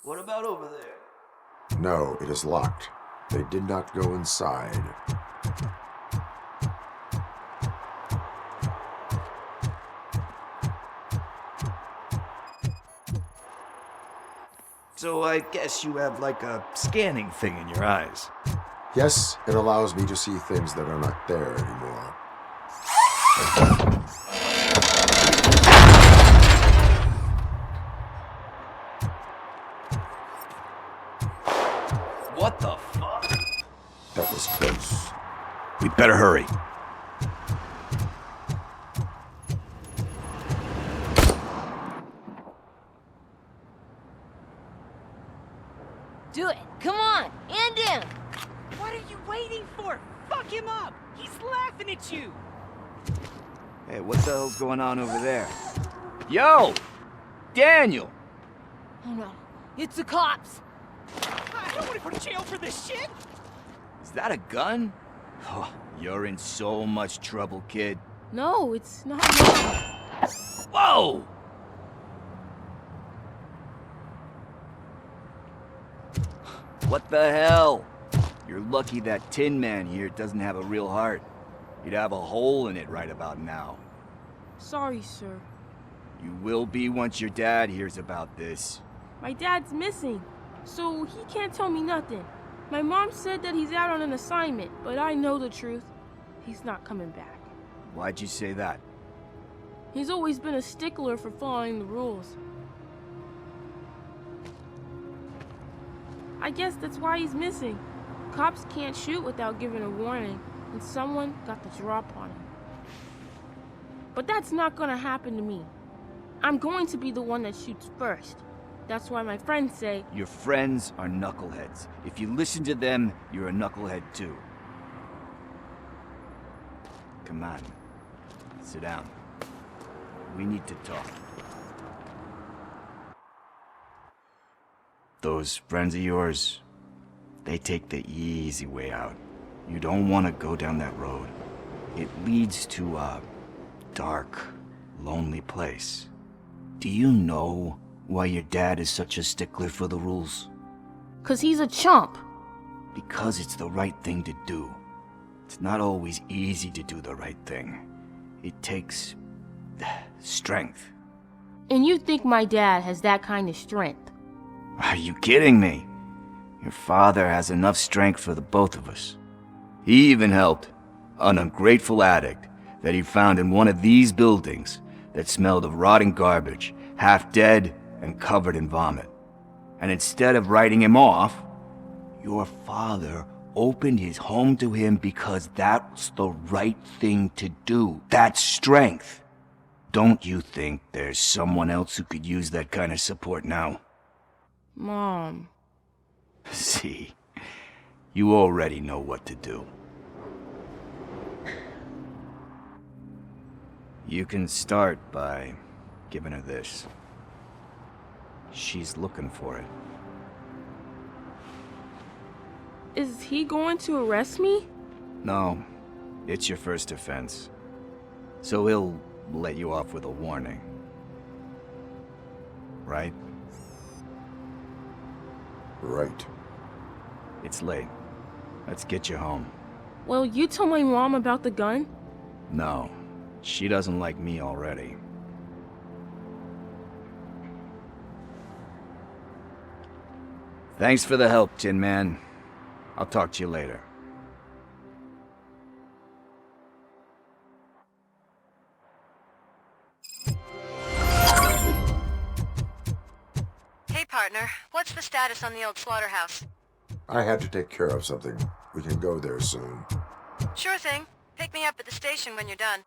What about over there? No, it is locked. They did not go inside. So I guess you have like a scanning thing in your eyes. Yes, it allows me to see things that are not there anymore. What the fuck? That was close. We better hurry. Do it. Come on. End him. What are you waiting for? Fuck him up. He's laughing at you. Hey, what the hell's going on over there? Yo! Daniel! Oh no. It's the cops. I don't want to go to jail for this shit. Is that a gun? Oh, you're in so much trouble, kid. No, it's not. Whoa! What the hell? You're lucky that Tin Man here doesn't have a real heart. He'd have a hole in it right about now. Sorry, sir. You will be once your dad hears about this. My dad's missing, so he can't tell me nothing. My mom said that he's out on an assignment, but I know the truth. He's not coming back. Why'd you say that? He's always been a stickler for following the rules. I guess that's why he's missing. Cops can't shoot without giving a warning, and someone got the drop on him. But that's not gonna happen to me. I'm going to be the one that shoots first. That's why my friends say... Your friends are knuckleheads. If you listen to them, you're a knucklehead too. Come on. Sit down. We need to talk. Those friends of yours, they take the easy way out. You don't want to go down that road. It leads to a dark, lonely place. Do you know why your dad is such a stickler for the rules? 'Cause he's a chump. Because it's the right thing to do. It's not always easy to do the right thing. It takes strength. And you think my dad has that kind of strength? Are you kidding me? Your father has enough strength for the both of us. He even helped an ungrateful addict that he found in one of these buildings that smelled of rotting garbage, half dead and covered in vomit. And instead of writing him off, your father opened his home to him because that's the right thing to do. That's strength. Don't you think there's someone else who could use that kind of support now? Mom. See, you already know what to do. You can start by giving her this. She's looking for it. Is he going to arrest me? No, it's your first offense. So he'll let you off with a warning. Right? Right. It's late. Let's get you home. Well, you tell my mom about the gun? No, she doesn't like me already. Thanks for the help, Tin Man. I'll talk to you later. Hey, partner. What's the status on the old slaughterhouse? I had to take care of something. We can go there soon. Sure thing. Pick me up at the station when you're done.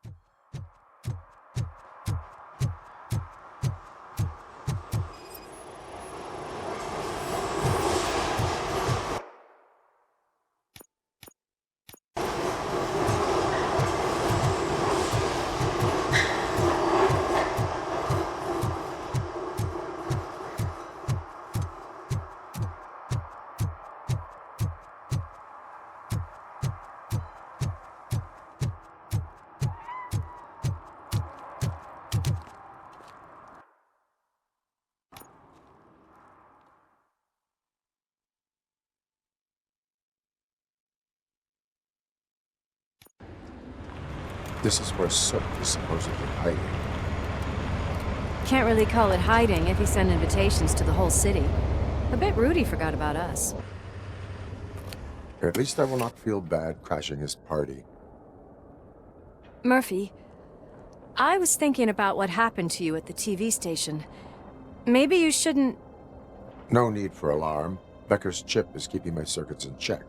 This is where Soap is supposedly hiding. Can't really call it hiding if he sent invitations to the whole city. I bet Rudy forgot about us. At least I will not feel bad crashing his party. Murphy, I was thinking about what happened to you at the TV station. Maybe you shouldn't... No need for alarm. Becker's chip is keeping my circuits in check.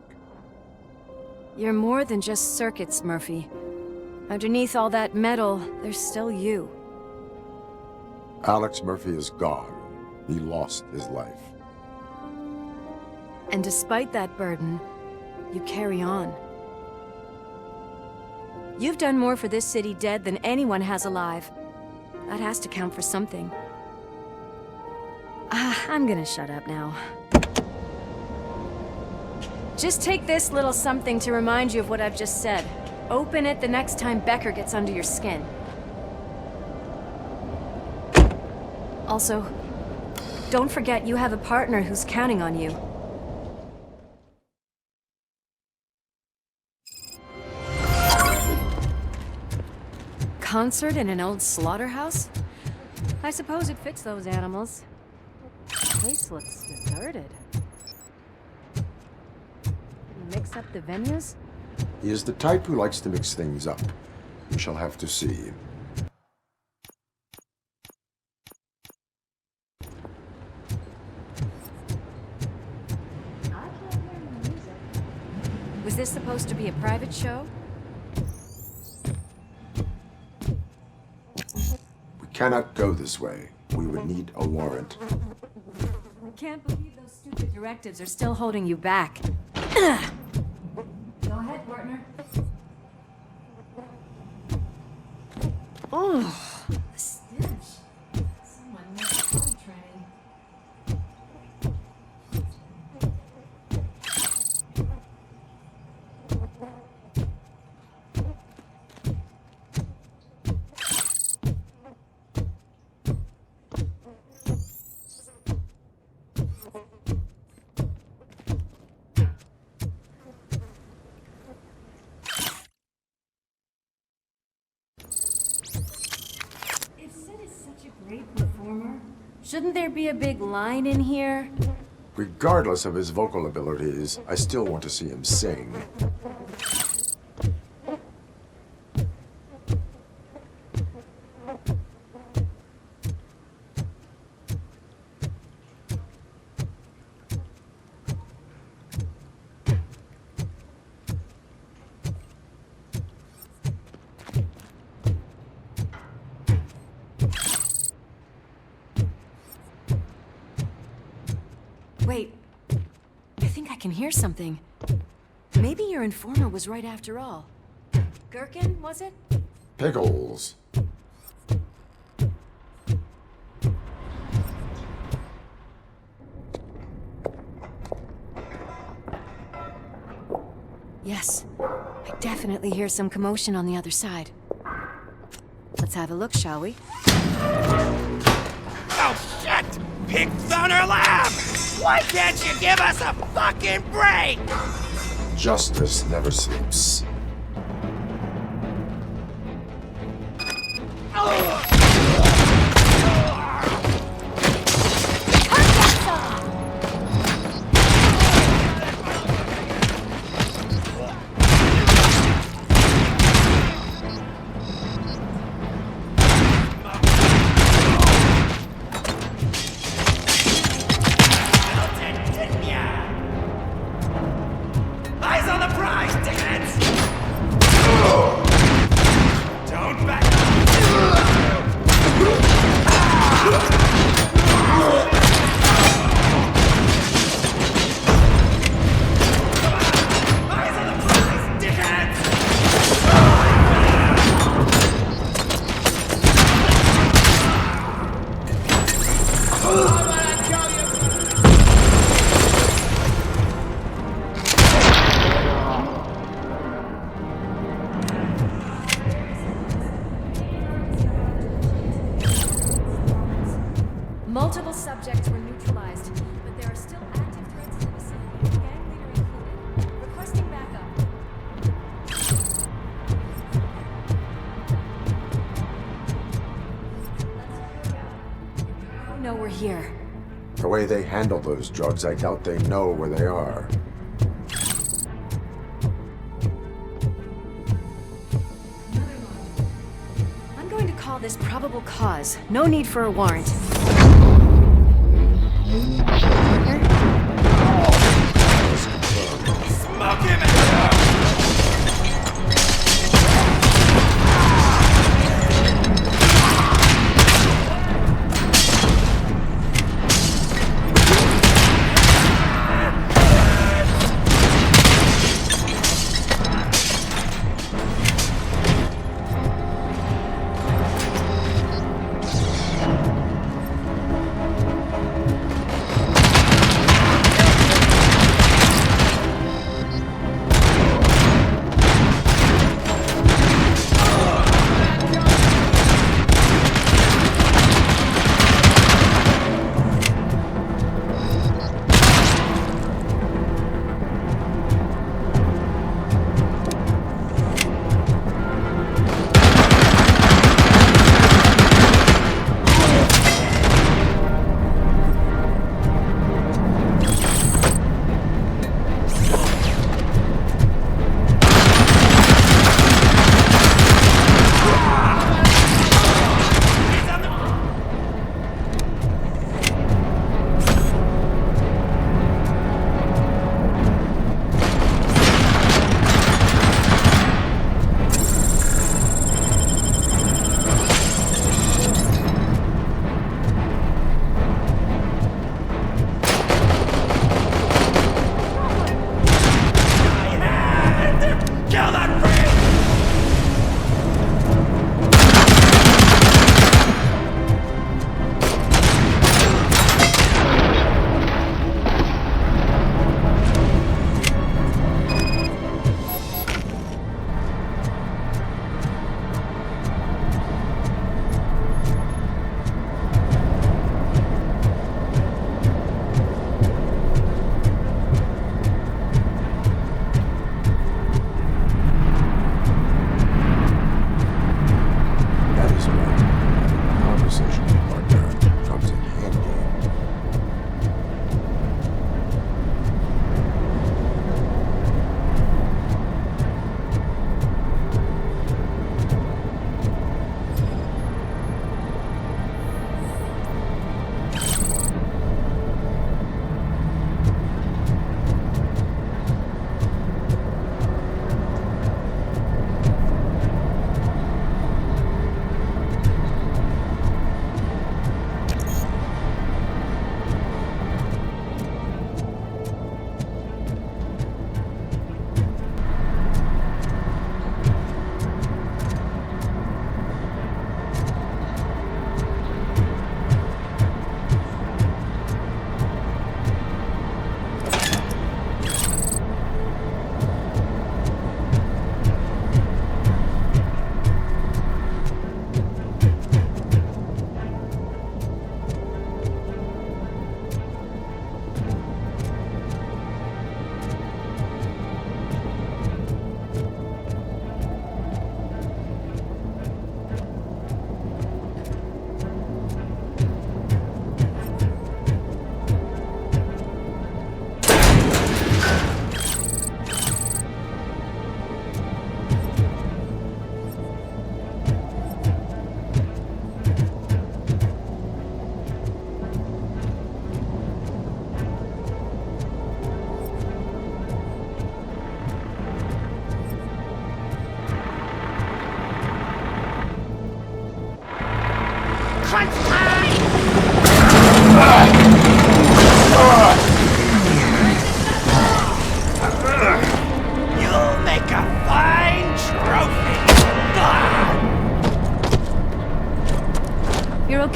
You're more than just circuits, Murphy. Underneath all that metal, there's still you. Alex Murphy is gone. He lost his life. And despite that burden, you carry on. You've done more for this city dead than anyone has alive. That has to count for something. I'm gonna shut up now. Just take this little something to remind you of what I've just said. Open it the next time Becker gets under your skin. Also, don't forget you have a partner who's counting on you. Concert in an old slaughterhouse? I suppose it fits those animals. The place looks deserted. Mix up the venues? He is the type who likes to mix things up. We shall have to see. Was this supposed to be a private show? We cannot go this way. We would need a warrant. I can't believe those stupid directives are still holding you back. Go ahead, partner. Oh, the stench. Someone missed potty training. Shouldn't there be a big line in here? Regardless of his vocal abilities, I still want to see him sing. Wait, I think I can hear something. Maybe your informer was right after all. Gherkin, was it? Pickles. Yes, I definitely hear some commotion on the other side. Let's have a look, shall we? Oh, shit! Pigs on her lab! Why can't you give us a fucking break? Justice never sleeps. Eyes on the prize, dickheads! Don't back Eyes on the prize, dickheads! Multiple subjects were neutralized, but there are still active threats in the vicinity, gang leader included. Requesting backup. know we're here? The way they handle those drugs, I doubt they know where they are. I'm going to call this probable cause. No need for a warrant. Smoke him out!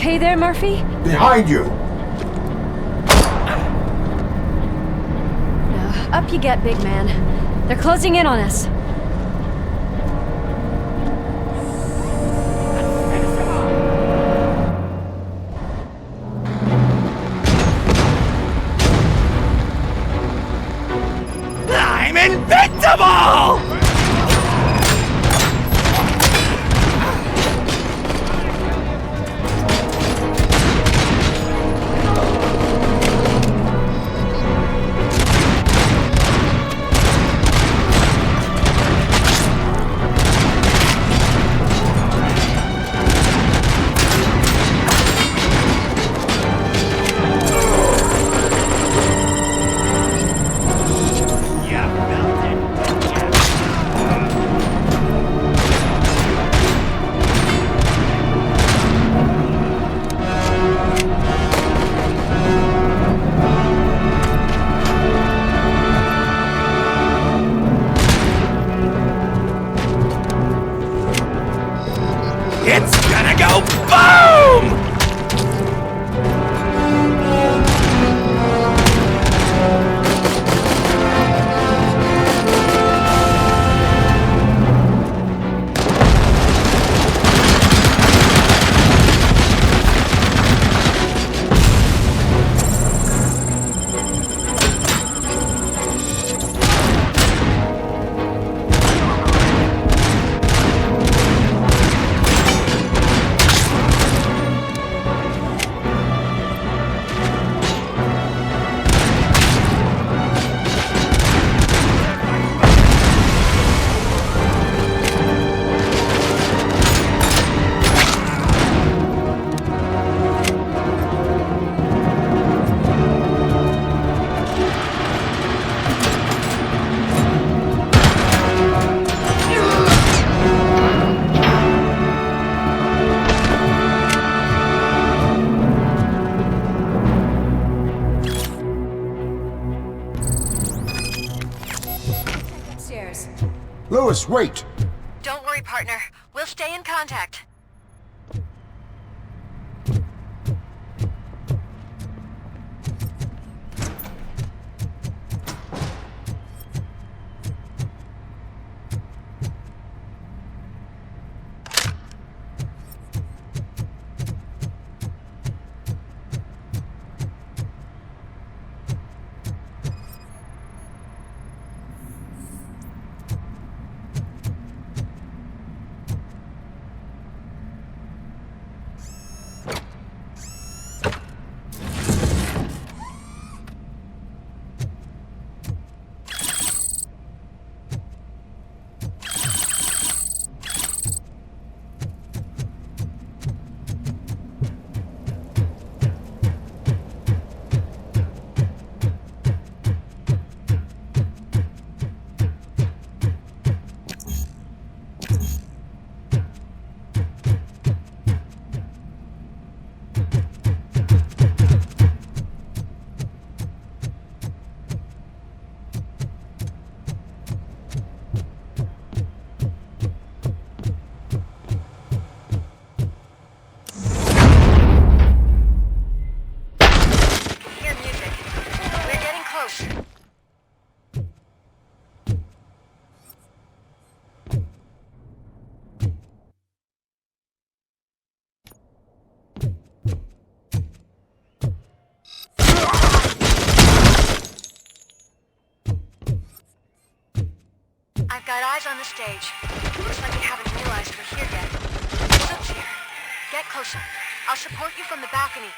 Okay there, Murphy? Behind you! Up you get, big man. They're closing in on us. I'm invincible! Lewis, wait! Don't worry, partner. We'll stay in contact. I've got eyes on the stage. Looks like they haven't realized we're here yet. Soup's here. Get closer. I'll support you from the balcony.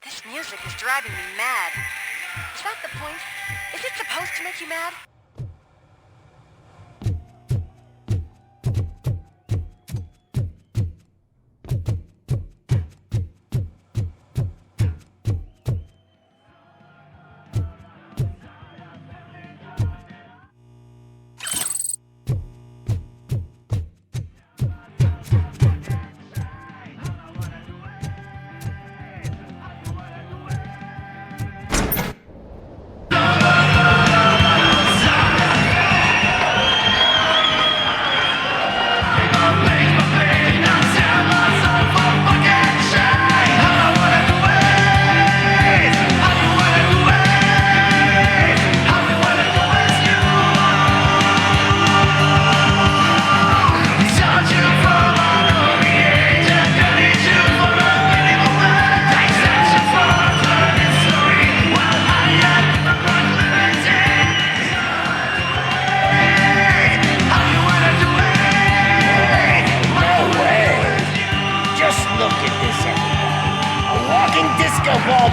This music is driving me mad. Is that the point? Is it supposed to make you mad?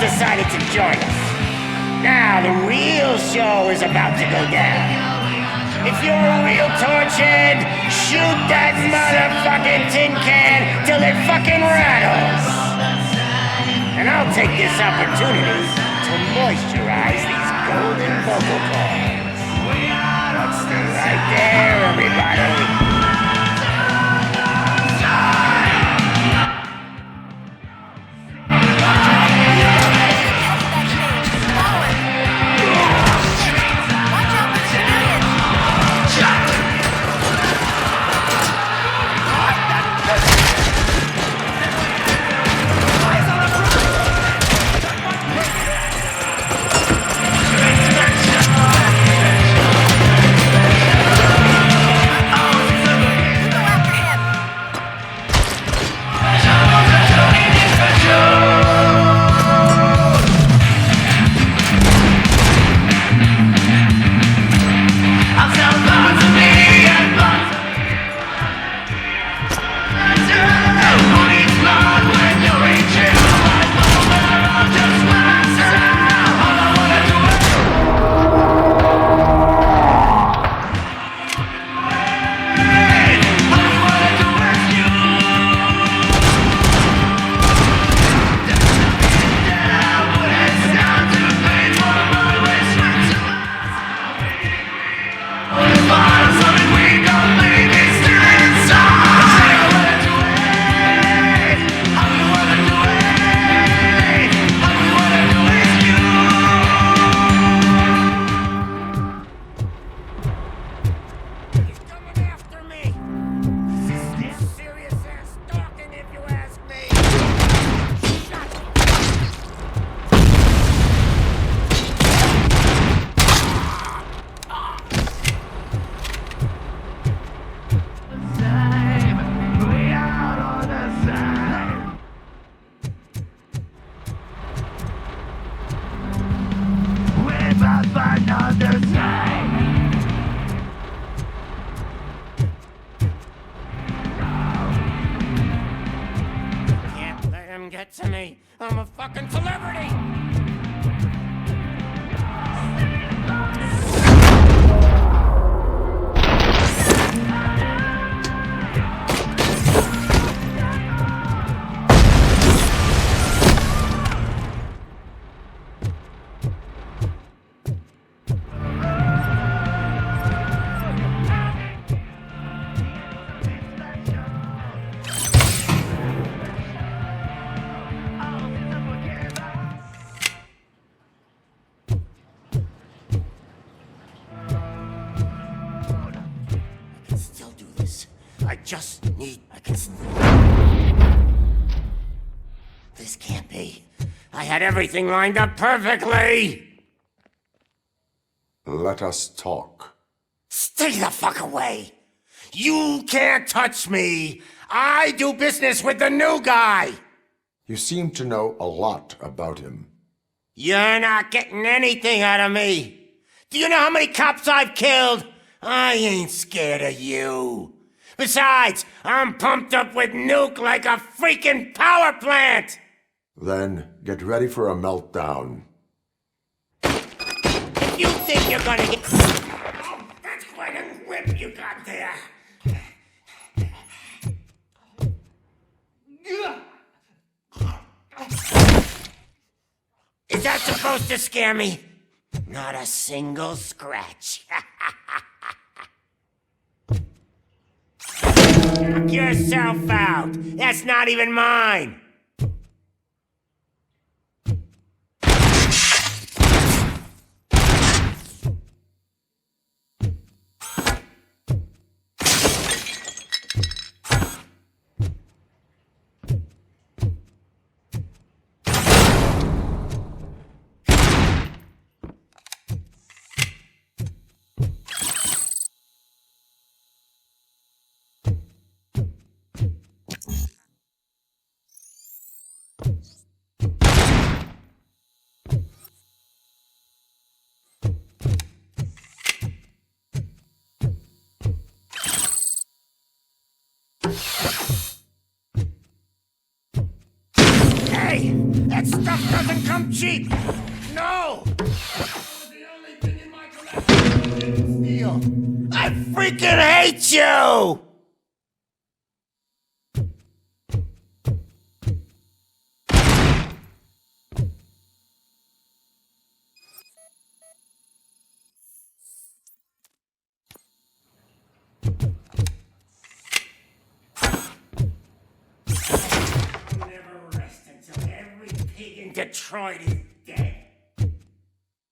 Decided to join us. Now the real show is about to go down. If you're a real torchhead, shoot that motherfucking tin can till it fucking rattles. And I'll take this opportunity to moisturize these golden vocal cords. What's right there, everybody? Oh! fucking get to me. I'm a fucking celebrity! This can't be. I had everything lined up perfectly! Let us talk. Stay the fuck away! You can't touch me! I do business with the new guy! You seem to know a lot about him. You're not getting anything out of me! Do you know how many cops I've killed? I ain't scared of you. Besides, I'm pumped up with nuke like a freaking power plant! Then get ready for a meltdown. If you think you're gonna get... Oh, that's quite a whip you got there. Is that supposed to scare me? Not a single scratch. Knock yourself out. That's not even mine. Hey! That stuff doesn't come cheap! No! That was the only thing in my collection I didn't steal! I freaking hate you! Detroit is dead.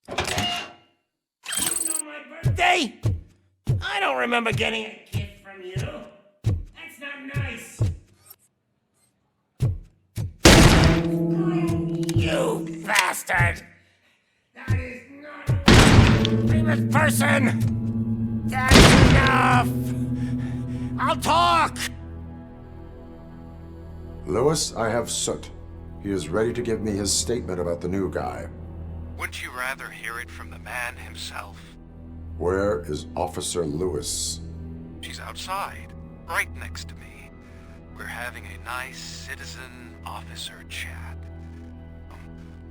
You know my birthday? I don't remember getting a gift from you. That's not nice. You bastard! That is not a famous person! That's enough! I'll talk! Lewis, I have Soot. He is ready to give me his statement about the new guy. Wouldn't you rather hear it from the man himself? Where is Officer Lewis? She's outside, right next to me. We're having a nice citizen-officer chat.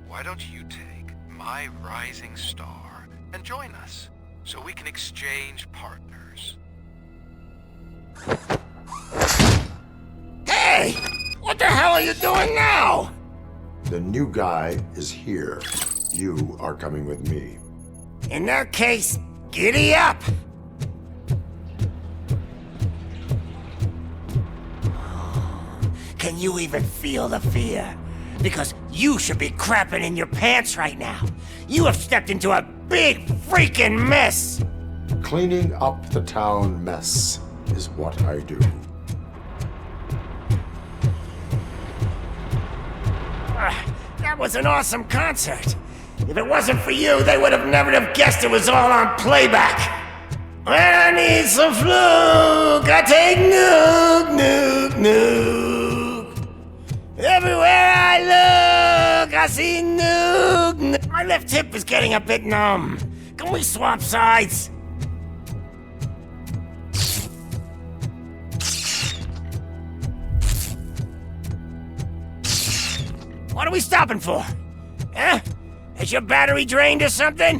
Why don't you take my rising star and join us, so we can exchange partners? Hey! What the hell are you doing now? The new guy is here. You are coming with me. In that case, giddy up! Can you even feel the fear? Because you should be crapping in your pants right now. You have stepped into a big freaking mess! Cleaning up the town mess is what I do. That was an awesome concert. If it wasn't for you, they would have never have guessed it was all on playback. When I need some fluke, I take nuke, nuke, nuke. Everywhere I look, I see nuke. My left hip is getting a bit numb. Can we swap sides? What are we stopping for? Huh? Is your battery drained or something?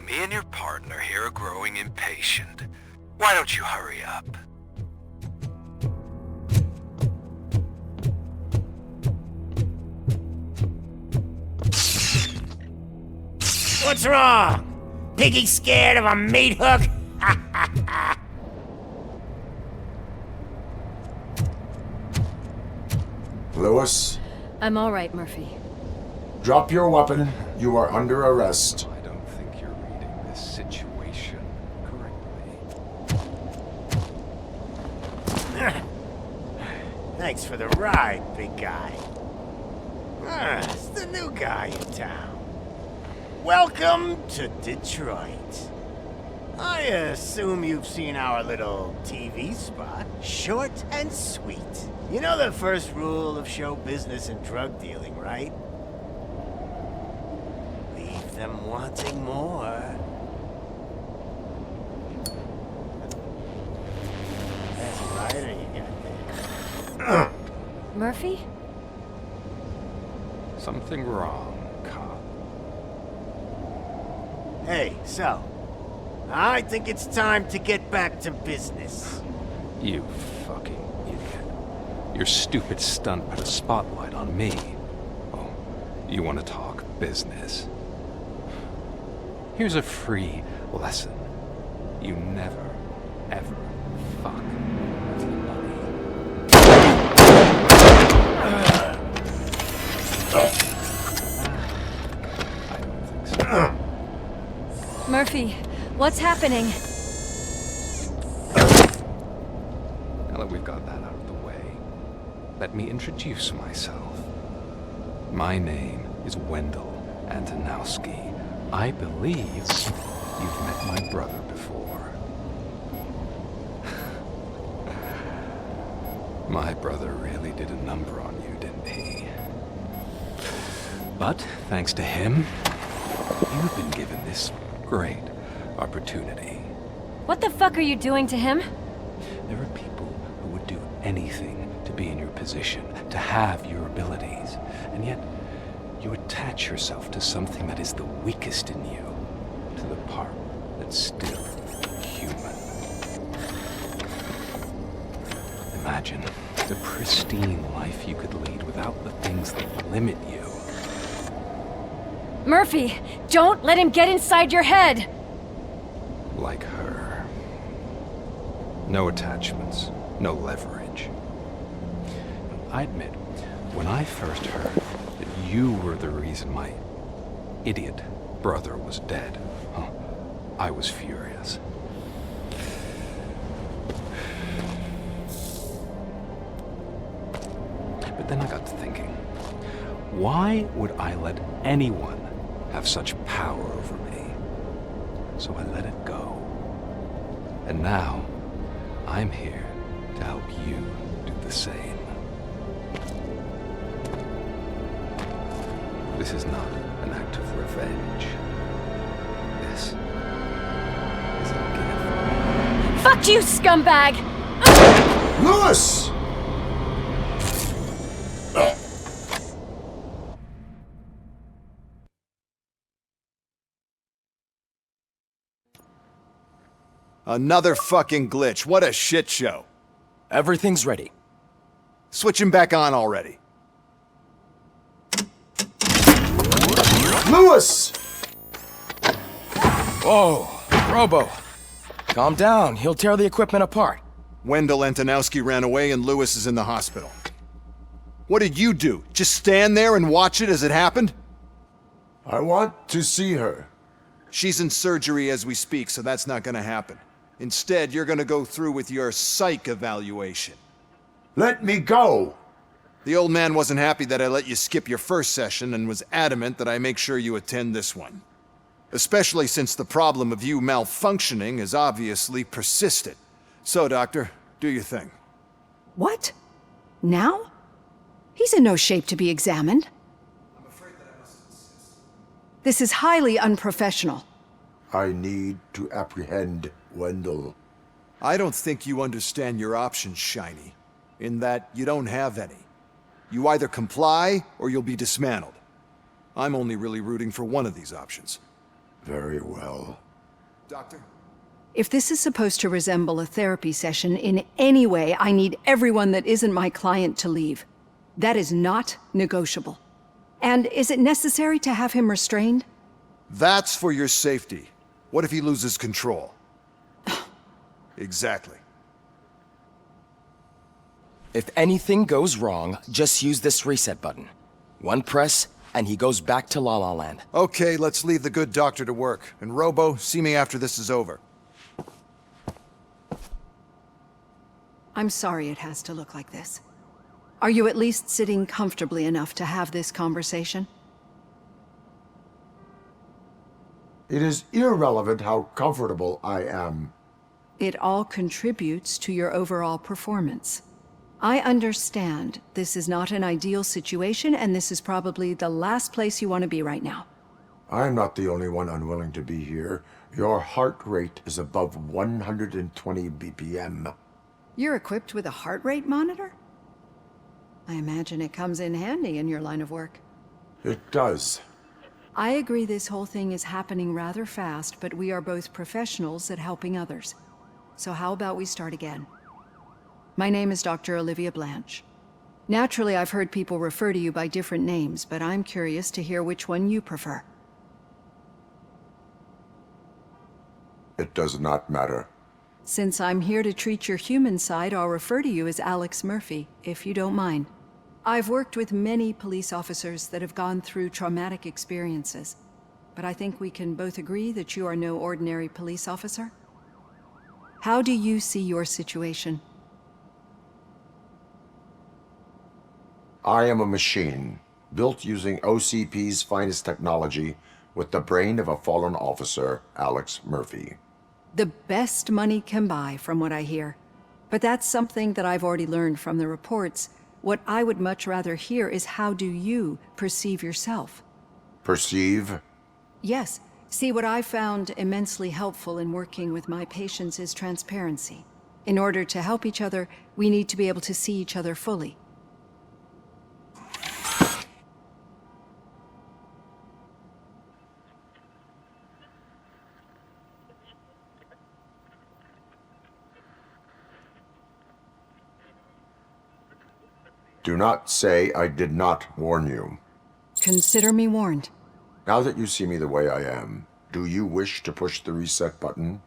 Me and your partner here are growing impatient. Why don't you hurry up? What's wrong? Piggy scared of a meat hook? Lewis, I'm all right, Murphy. drop your weapon. You are under arrest. I don't think you're reading this situation correctly. Thanks for the ride, big guy. It's the new guy in town. Welcome to Detroit. I assume you've seen our little TV spot. Short and sweet. You know the first rule of show business and drug dealing, right? Leave them wanting more. That's right, or you got there. Murphy? Something wrong, cop. Hey, so, I think it's time to get back to business. You fucking idiot. Your stupid stunt put a spotlight on me. Oh, you want to talk business? Here's a free lesson. You never, ever fuck with money. I don't think so. Murphy, what's happening? Now that we've got that out of the way, let me introduce myself. My name is Wendell Antonowski. I believe you've met my brother before. My brother really did a number on you, didn't he? But thanks to him, you've been given this great opportunity. What the fuck are you doing to him? There are people who would do anything to be in your position, to have your abilities, and yet you attach yourself to something that is the weakest in you, to the part that's still human. Imagine the pristine life you could lead without the things that limit you. Murphy, don't let him get inside your head! Like her. No attachments, no leverage. I admit, when I first heard that you were the reason my idiot brother was dead, I was furious. But then I got to thinking, why would I let anyone have such power over me? So I let it go. And now, I'm here to help you do the same. This is not an act of revenge. This is a gift. Fuck you, scumbag! Lewis! Another fucking glitch. What a shit show. Everything's ready. Switch him back on already. Lewis! Whoa, Robo. Calm down. He'll tear the equipment apart. Wendell Antonowski ran away and Lewis is in the hospital. What did you do? Just stand there and watch it as it happened? I want to see her. She's in surgery as we speak, so that's not gonna happen. Instead, you're gonna go through with your psych evaluation. Let me go! The old man wasn't happy that I let you skip your first session and was adamant that I make sure you attend this one. Especially since the problem of you malfunctioning is obviously persistent. So, Doctor, do your thing. What? Now? He's in no shape to be examined. I'm afraid that I must insist. This is highly unprofessional. I need to apprehend Wendell. I don't think you understand your options, Shiny. In that you don't have any. You either comply, or you'll be dismantled. I'm only really rooting for one of these options. Very well. Doctor? If this is supposed to resemble a therapy session in any way, I need everyone that isn't my client to leave. That is not negotiable. And is it necessary to have him restrained? That's for your safety. What if he loses control? Exactly. If anything goes wrong, just use this reset button. One press, and he goes back to La La Land. Okay, let's leave the good doctor to work. And Robo, see me after this is over. I'm sorry it has to look like this. Are you at least sitting comfortably enough to have this conversation? It is irrelevant how comfortable I am. It all contributes to your overall performance. I understand this is not an ideal situation, and this is probably the last place you want to be right now. I'm not the only one unwilling to be here. Your heart rate is above 120 BPM. You're equipped with a heart rate monitor? I imagine it comes in handy in your line of work. It does. I agree this whole thing is happening rather fast, but we are both professionals at helping others. So how about we start again? My name is Dr. Olivia Blanche. Naturally, I've heard people refer to you by different names, but I'm curious to hear which one you prefer. It does not matter. Since I'm here to treat your human side, I'll refer to you as Alex Murphy, if you don't mind. I've worked with many police officers that have gone through traumatic experiences, but I think we can both agree that you are no ordinary police officer. How do you see your situation? I am a machine, built using OCP's finest technology, with the brain of a fallen officer, Alex Murphy. The best money can buy, from what I hear. But that's something that I've already learned from the reports. What I would much rather hear is how do you perceive yourself? Perceive? Yes. See, what I found immensely helpful in working with my patients is transparency. In order to help each other, we need to be able to see each other fully. Do not say I did not warn you. Consider me warned. Now that you see me the way I am, do you wish to push the reset button?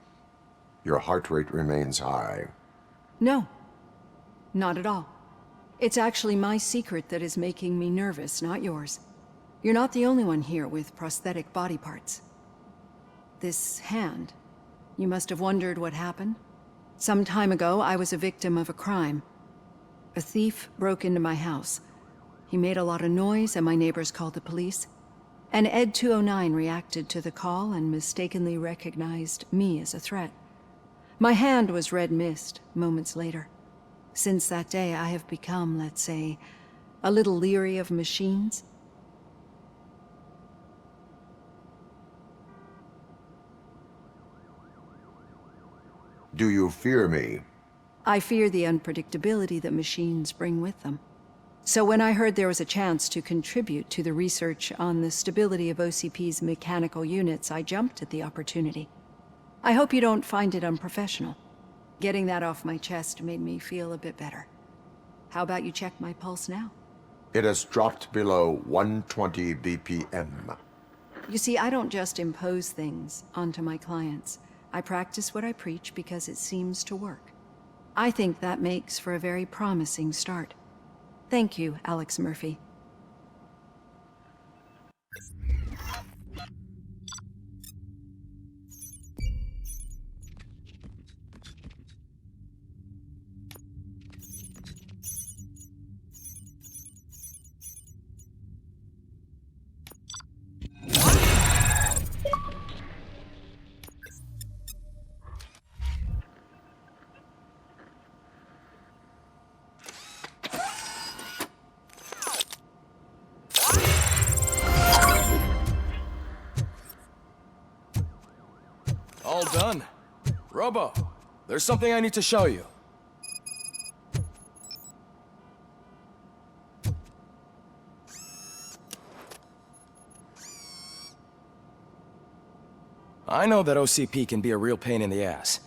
Your heart rate remains high. No, not at all. It's actually my secret that is making me nervous, not yours. You're not the only one here with prosthetic body parts. This hand, you must have wondered what happened. Some time ago, I was a victim of a crime. A thief broke into my house. He made a lot of noise and my neighbors called the police. And Ed 209 reacted to the call and mistakenly recognized me as a threat. My hand was red mist moments later. Since that day, I have become, let's say, a little leery of machines. Do you fear me? I fear the unpredictability that machines bring with them. So when I heard there was a chance to contribute to the research on the stability of OCP's mechanical units, I jumped at the opportunity. I hope you don't find it unprofessional. Getting that off my chest made me feel a bit better. How about you check my pulse now? It has dropped below 120 BPM. You see, I don't just impose things onto my clients. I practice what I preach because it seems to work. I think that makes for a very promising start. Thank you, Alex Murphy. All done. Robo, There's something I need to show you. I know that OCP can be a real pain in the ass,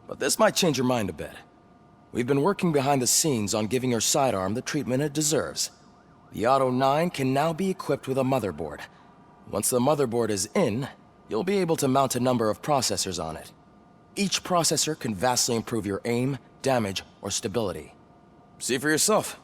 but this might change your mind a bit. We've been working behind the scenes on giving your sidearm the treatment it deserves. The Auto 9 can now be equipped with a motherboard. Once the motherboard is in, you'll be able to mount a number of processors on it. Each processor can vastly improve your aim, damage, or stability. See for yourself.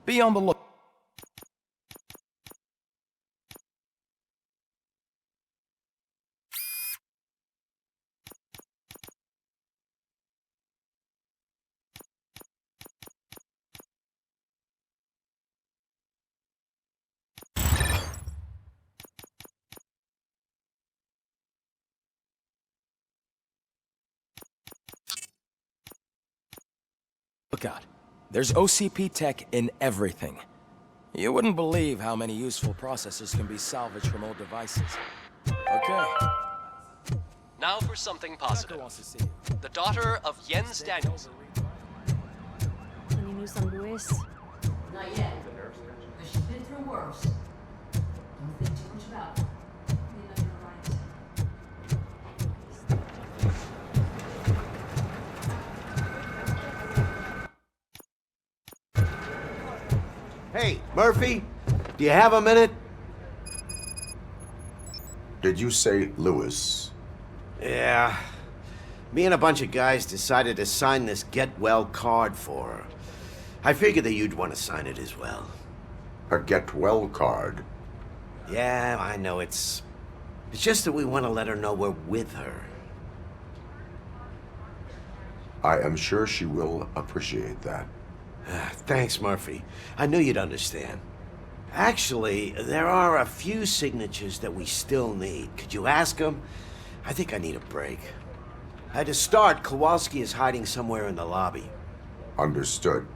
Be on the look. Look out. There's OCP tech in everything. You wouldn't believe how many useful processors can be salvaged from old devices. Okay. Now for something positive. The daughter of Jens Danielson. Any news on Luis? Not yet. But she's been through worse. Don't think too much about it. Hey, Murphy, do you have a minute? Did you say Lewis? Yeah. Me and a bunch of guys decided to sign this get well card for her. I figured that you'd want to sign it as well. A get well card? Yeah, I know it's just that we want to let her know we're with her. I am sure she will appreciate that. Thanks, Murphy. I knew you'd understand. Actually, there are a few signatures that we still need. Could you ask them? I think I need a break. To start, Kowalski is hiding somewhere in the lobby. Understood.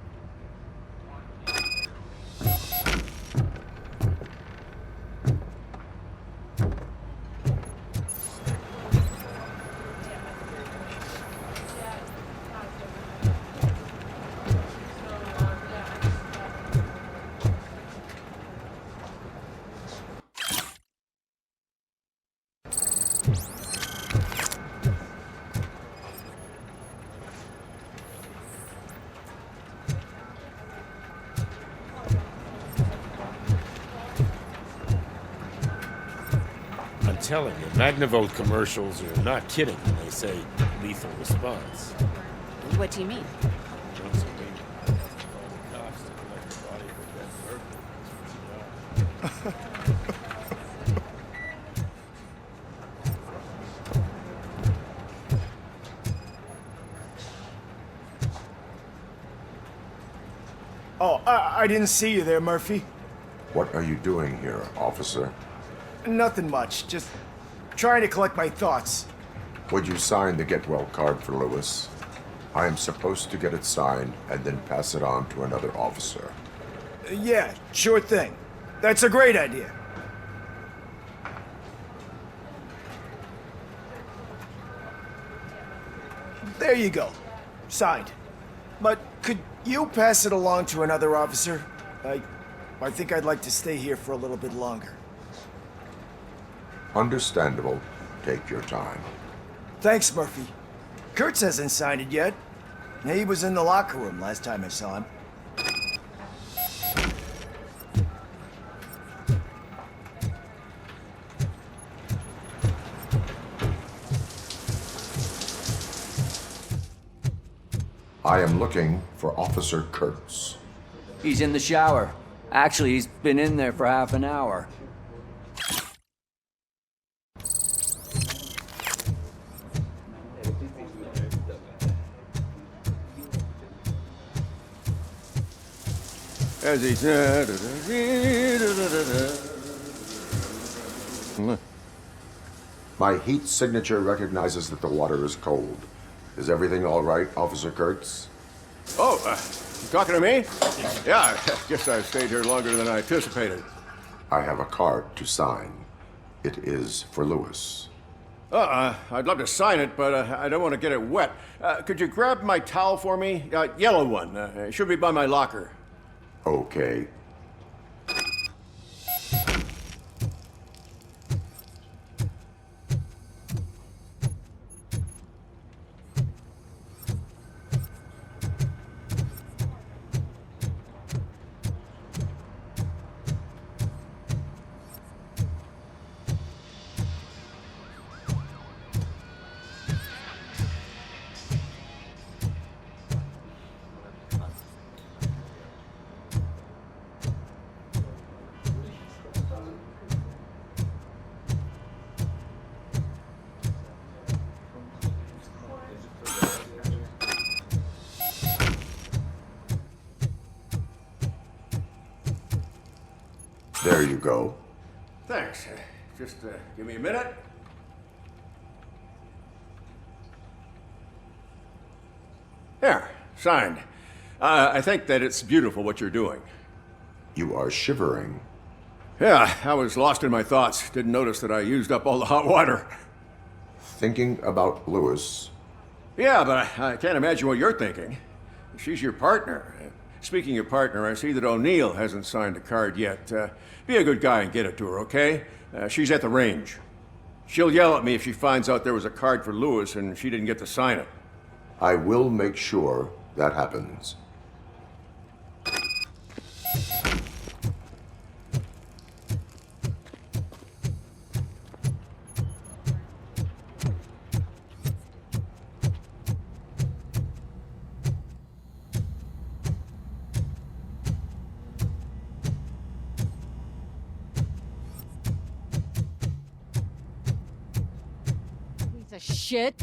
I'm telling you, Magnavolt commercials are not kidding when they say lethal response. What do you mean? Oh, I didn't see you there, Murphy. What are you doing here, officer? Nothing much, just trying to collect my thoughts. Would you sign the get well card for Lewis? I am supposed to get it signed and then pass it on to another officer. Yeah, sure thing. That's a great idea. There you go. Signed. But could you pass it along to another officer? I think I'd like to stay here for a little bit longer. Understandable. Take your time. Thanks, Murphy. Kurtz hasn't signed it yet. He was in the locker room last time I saw him. I am looking for Officer Kurtz. He's in the shower. Actually, he's been in there for half an hour. As he said. My heat signature recognizes that the water is cold. Is everything all right, Officer Kurtz? Oh, you talking to me? Yeah, I guess I stayed here longer than I anticipated. I have a card to sign. It is for Lewis. I'd love to sign it, but I don't want to get it wet. Could you grab my towel for me? Yellow one. It should be by my locker. Okay. There you go. Thanks. Just give me a minute. There, signed. I think that it's beautiful what you're doing. You are shivering. Yeah, I was lost in my thoughts. Didn't notice that I used up all the hot water. Thinking about Lewis. Yeah, but I can't imagine what you're thinking. She's your partner. Speaking of partner, I see that O'Neill hasn't signed a card yet. Be a good guy and get it to her, okay? She's at the range. She'll yell at me if she finds out there was a card for Lewis and she didn't get to sign it. I will make sure that happens. Shit.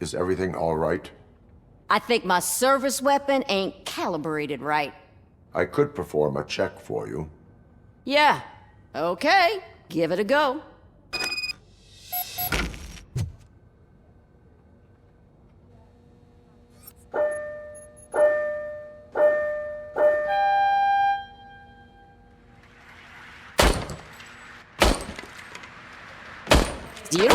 Is everything all right? I think my service weapon ain't calibrated right. I could perform a check for you. Yeah. Okay. Give it a go. You?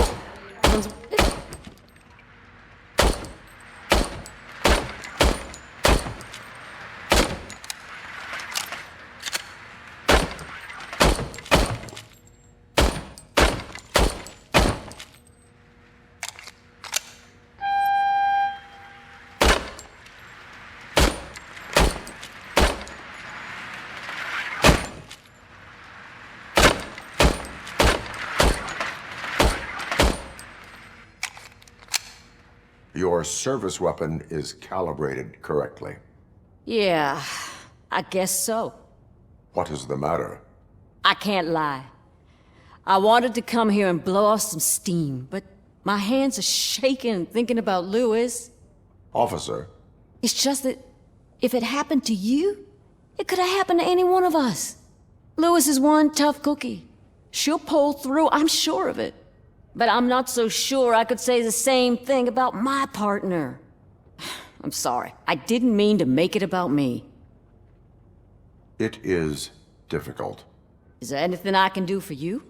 Your service weapon is calibrated correctly. Yeah, I guess so. What is the matter? I can't lie. I wanted to come here and blow off some steam, but my hands are shaking thinking about Lewis. Officer. It's just that if it happened to you, it could have happened to any one of us. Lewis is one tough cookie. She'll pull through, I'm sure of it. But I'm not so sure I could say the same thing about my partner. I'm sorry. I didn't mean to make it about me. It is difficult. Is there anything I can do for you?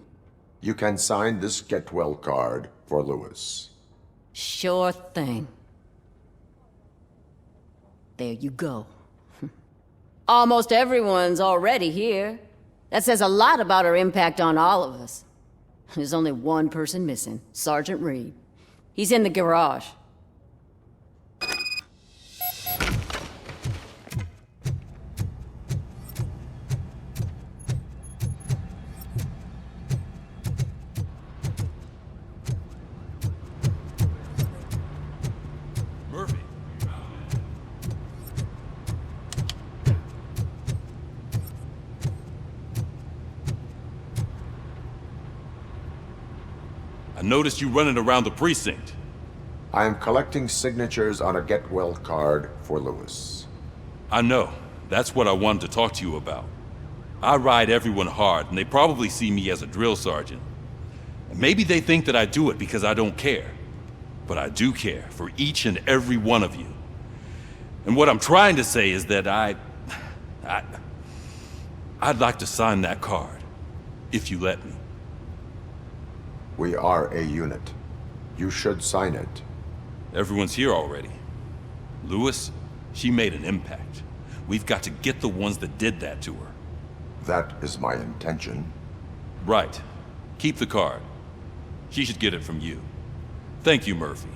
You can sign this Get Well card for Lewis. Sure thing. There you go. Almost everyone's already here. That says a lot about her impact on all of us. There's only one person missing, Sergeant Reed. He's in the garage. Murphy. I noticed you running around the precinct. I am collecting signatures on a Get Well card for Lewis. I know. That's what I wanted to talk to you about. I ride everyone hard, and they probably see me as a drill sergeant. And maybe they think that I do it because I don't care. But I do care for each and every one of you. And what I'm trying to say is that I'd like to sign that card, if you let me. We are a unit. You should sign it. Everyone's here already. Lewis, she made an impact. We've got to get the ones that did that to her. That is my intention. Right. Keep the card. She should get it from you. Thank you, Murphy.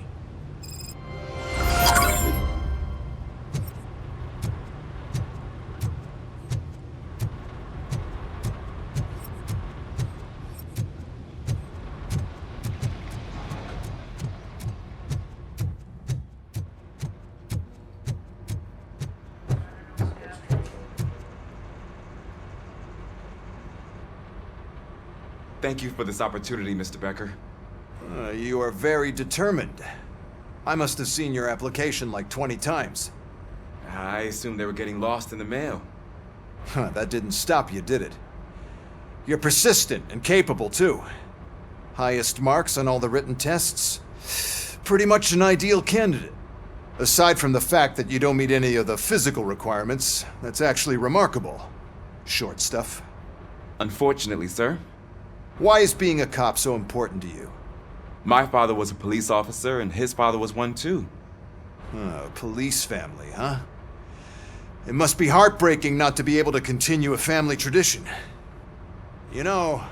Thank you for this opportunity, Mr. Becker. You are very determined. I must have seen your application like 20 times. I assumed they were getting lost in the mail. That didn't stop you, did it? You're persistent and capable, too. Highest marks on all the written tests. Pretty much an ideal candidate. Aside from the fact that you don't meet any of the physical requirements, that's actually remarkable. Short stuff. Unfortunately, sir. Why is being a cop so important to you? My father was a police officer, and his father was one too. Police family, huh? It must be heartbreaking not to be able to continue a family tradition. You know,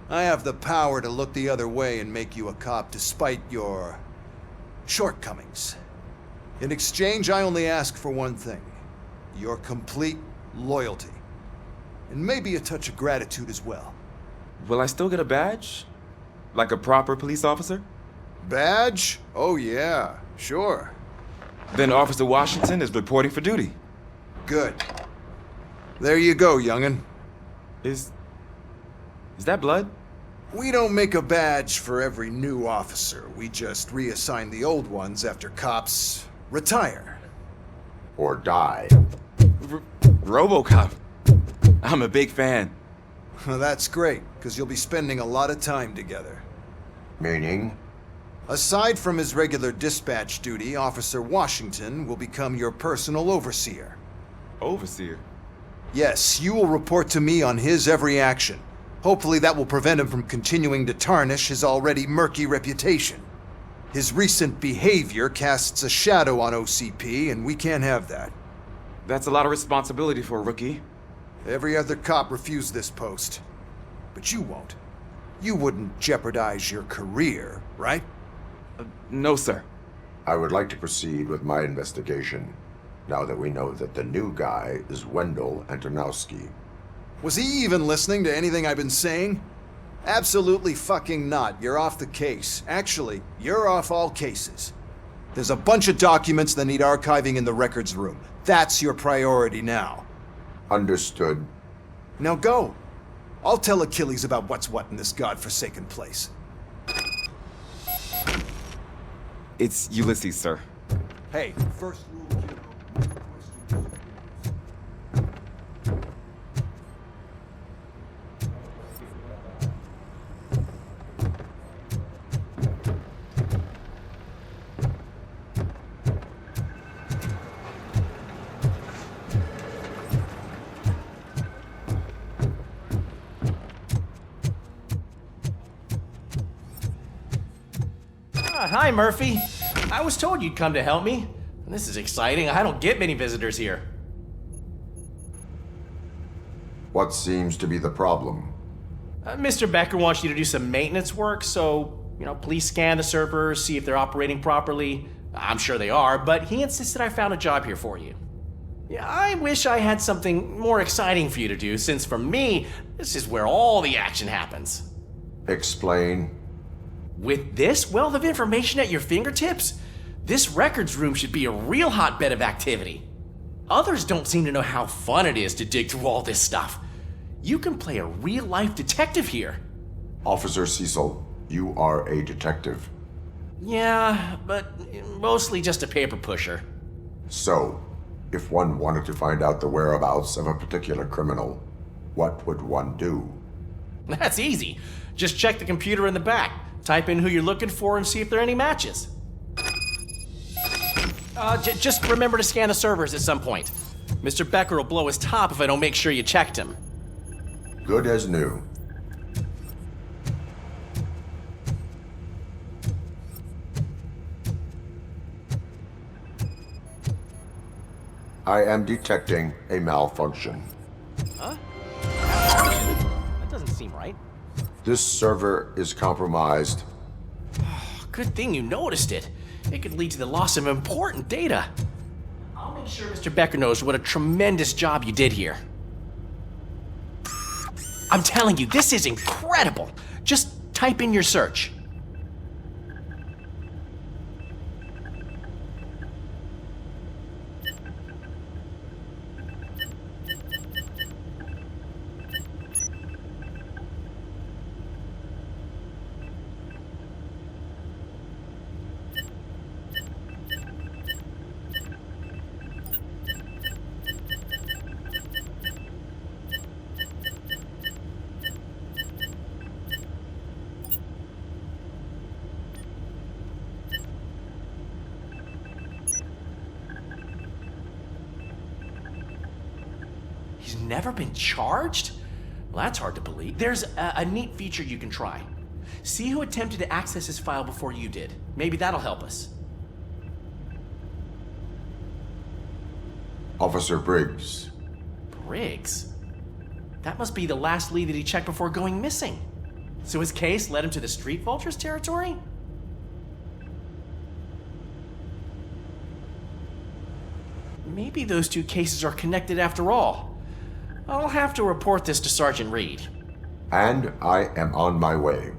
I have the power to look the other way and make you a cop despite your shortcomings. In exchange, I only ask for one thing. Your complete loyalty. And maybe a touch of gratitude as well. Will I still get a badge? Like a proper police officer? Badge? Oh yeah, sure. Then Officer Washington is reporting for duty. Good. There you go, young'un. Is that blood? We don't make a badge for every new officer. We just reassign the old ones after cops retire. Or die. RoboCop. I'm a big fan. That's great, because you'll be spending a lot of time together. Meaning? Aside from his regular dispatch duty, Officer Washington will become your personal overseer. Overseer? Yes, you will report to me on his every action. Hopefully that will prevent him from continuing to tarnish his already murky reputation. His recent behavior casts a shadow on OCP, and we can't have that. That's a lot of responsibility for a rookie. Every other cop refused this post. But you won't. You wouldn't jeopardize your career, right? No, sir. I would like to proceed with my investigation, now that we know that the new guy is Wendell Antonowski. Was he even listening to anything I've been saying? Absolutely fucking not. You're off the case. Actually, you're off all cases. There's a bunch of documents that need archiving in the records room. That's your priority now. Understood. Now go. I'll tell Achilles about what's what in this godforsaken place. It's Ulysses, sir. Hey, first rule. Hi, Murphy. I was told you'd come to help me. This is exciting. I don't get many visitors here. What seems to be the problem? Mr. Becker wants you to do some maintenance work, so, please scan the servers, see if they're operating properly. I'm sure they are, but he insisted I found a job here for you. Yeah, I wish I had something more exciting for you to do, since for me, this is where all the action happens. Explain. With this wealth of information at your fingertips, this records room should be a real hotbed of activity. Others don't seem to know how fun it is to dig through all this stuff. You can play a real-life detective here. Officer Cecil, you are a detective. Yeah, but mostly just a paper pusher. So, if one wanted to find out the whereabouts of a particular criminal, what would one do? That's easy. Just check the computer in the back. Type in who you're looking for and see if there are any matches. Just remember to scan the servers at some point. Mr. Becker will blow his top if I don't make sure you checked him. Good as new. I am detecting a malfunction. Huh? That doesn't seem right. This server is compromised. Good thing you noticed it. It could lead to the loss of important data. I'll make sure Mr. Becker knows what a tremendous job you did here. I'm telling you, this is incredible. Just type in your search. never been charged? Well, that's hard to believe. There's a neat feature you can try. See who attempted to access his file before you did. Maybe that'll help us. Officer Briggs. Briggs? That must be the last lead that he checked before going missing. So his case led him to the Street Vultures territory? Maybe those two cases are connected after all. I'll have to report this to Sergeant Reed. And I am on my way.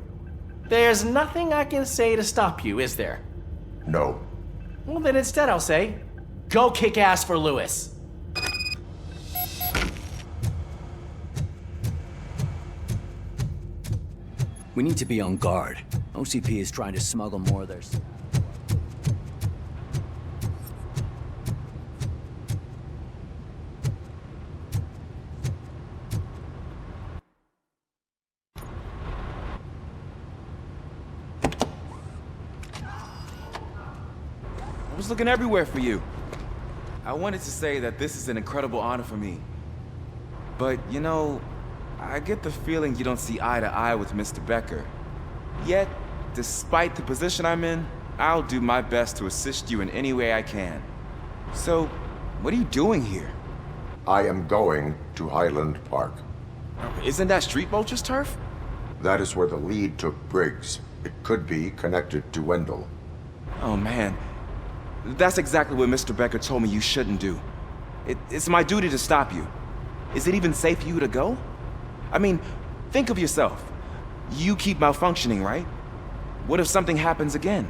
There's nothing I can say to stop you, is there? No. Well, then instead I'll say, go kick ass for Lewis. We need to be on guard. OCP is trying to smuggle more of their... I was looking everywhere for you. I wanted to say that this is an incredible honor for me. But, you know, I get the feeling you don't see eye to eye with Mr. Becker. Yet, despite the position I'm in, I'll do my best to assist you in any way I can. So, what are you doing here? I am going to Highland Park. Isn't that Street Vulture's turf? That is where the lead took Briggs. It could be connected to Wendell. Oh man, that's exactly what Mr. Becker told me you shouldn't do. It's my duty to stop you. Is it even safe for you to go? I mean, think of yourself. You keep malfunctioning, right? What if something happens again?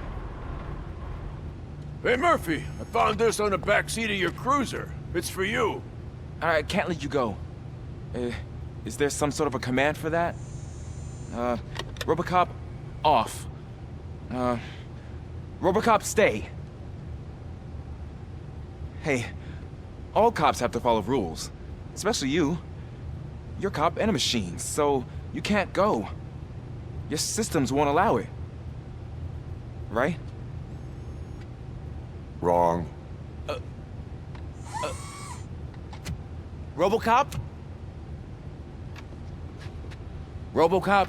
Hey, Murphy, I found this on the back seat of your cruiser. It's for you. I can't let you go. Is there some sort of a command for that? RoboCop, off. RoboCop, stay. Hey, all cops have to follow rules. Especially you. You're a cop and a machine, so you can't go. Your systems won't allow it. Right? Wrong. RoboCop? RoboCop?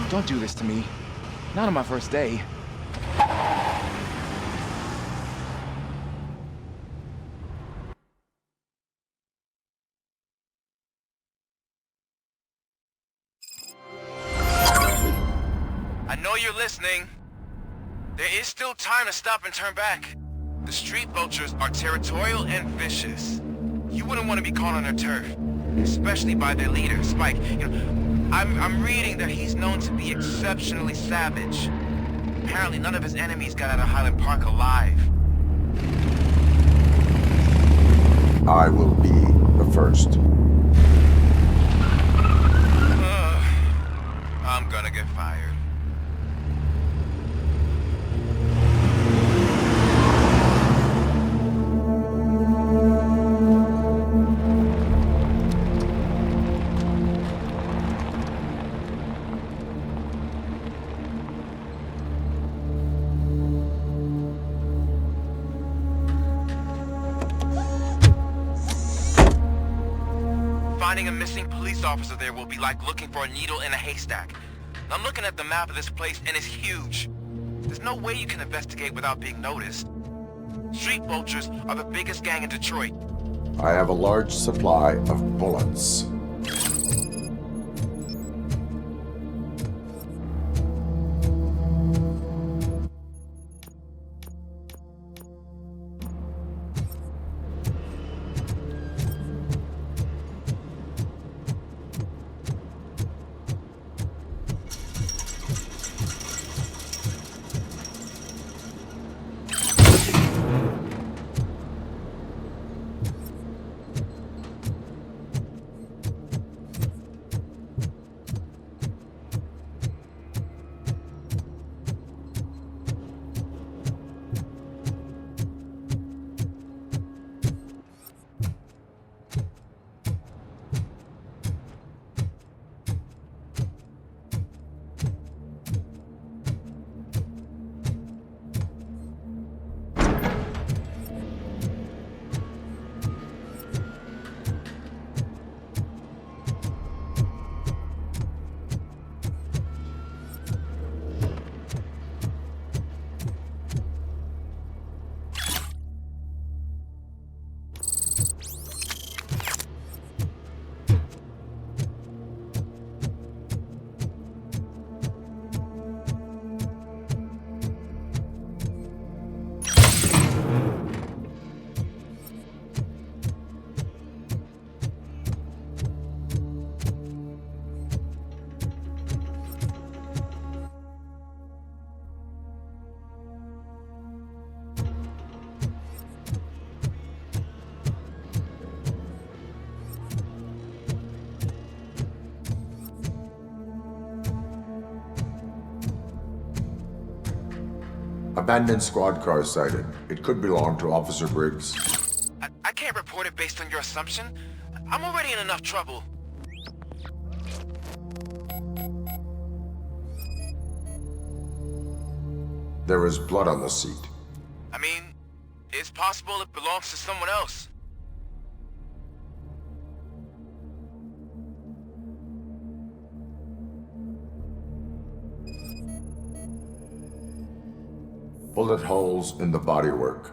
Don't do this to me. Not on my first day. I know you're listening. There is still time to stop and turn back. The Street Vultures are territorial and vicious. You wouldn't want to be caught on their turf, especially by their leader, Spike. You know, I'm reading that he's known to be exceptionally savage. Apparently none of his enemies got out of Highland Park alive. I will be the first. I'm gonna get fired. Finding a missing police officer there will be like looking for a needle in a haystack. I'm looking at the map of this place and it's huge. There's no way you can investigate without being noticed. Street Vultures are the biggest gang in Detroit. I have a large supply of bullets. Abandoned squad car sighted. It could belong to Officer Briggs. I can't report it based on your assumption. I'm already in enough trouble. There is blood on the seat. I mean, it's possible it belongs to someone else. Bullet holes in the bodywork.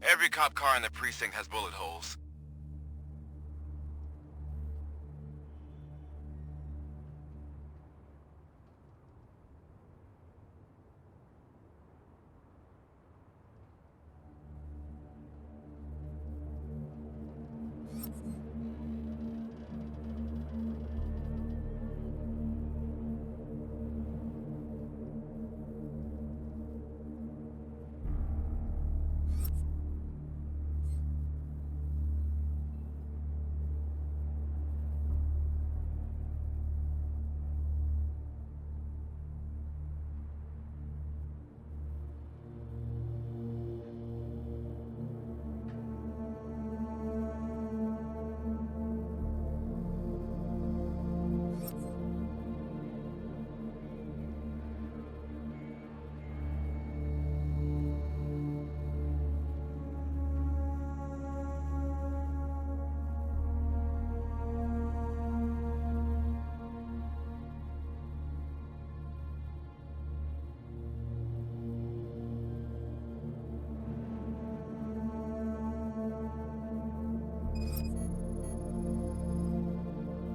Every cop car in the precinct has bullet holes.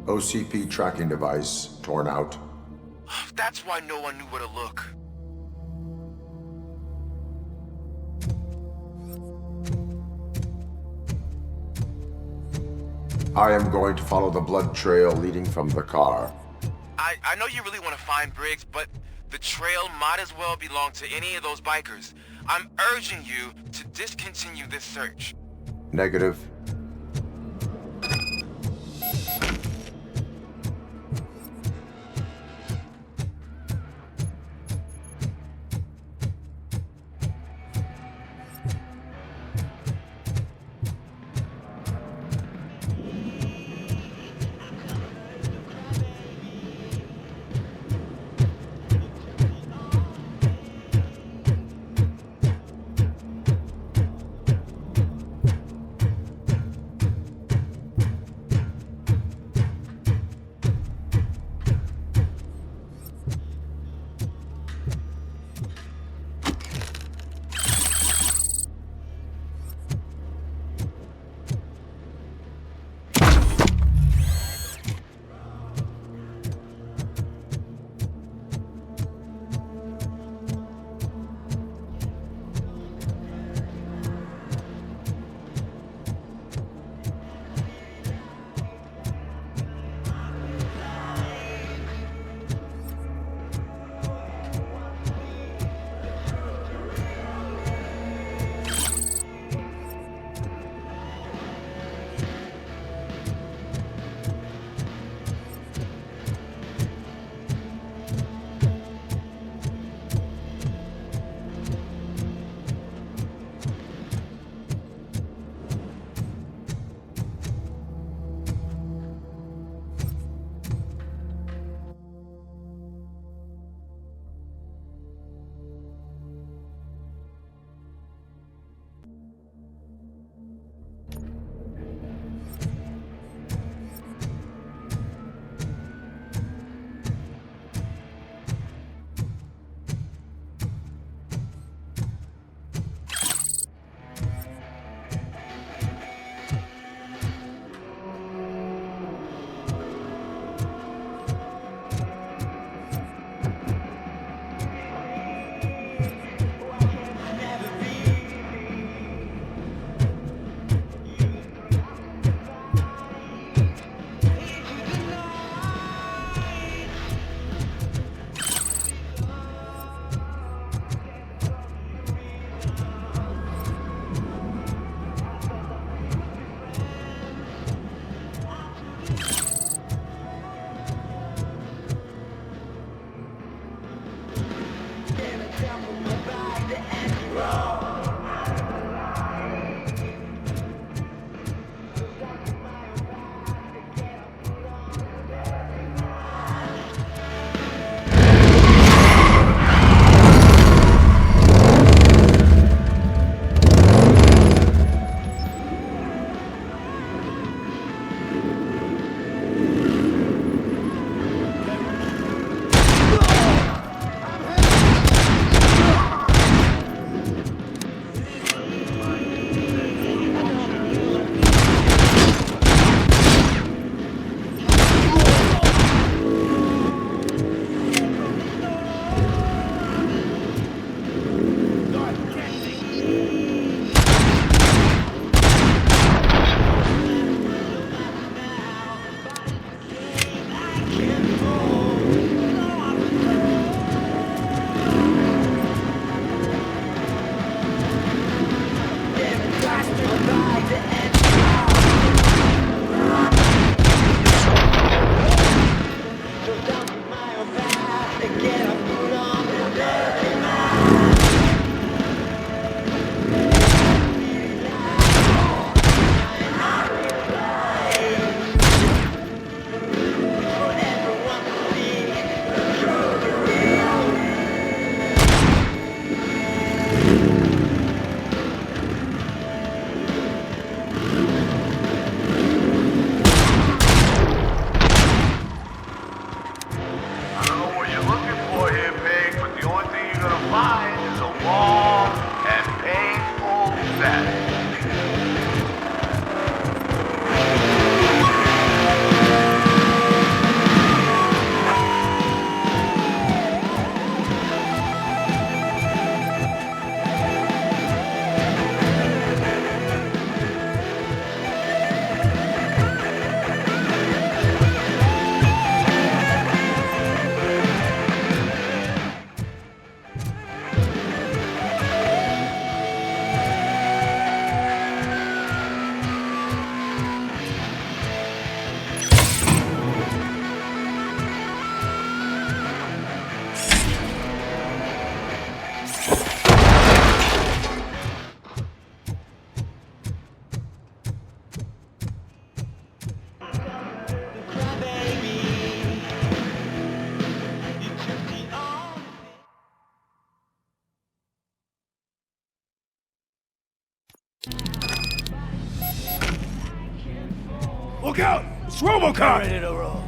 OCP tracking device torn out. That's why no one knew where to look. I am going to follow the blood trail leading from the car. I know you really want to find Briggs, but the trail might as well belong to any of those bikers. I'm urging you to discontinue this search. Negative. Look out! It's RoboCop! Ready to roll.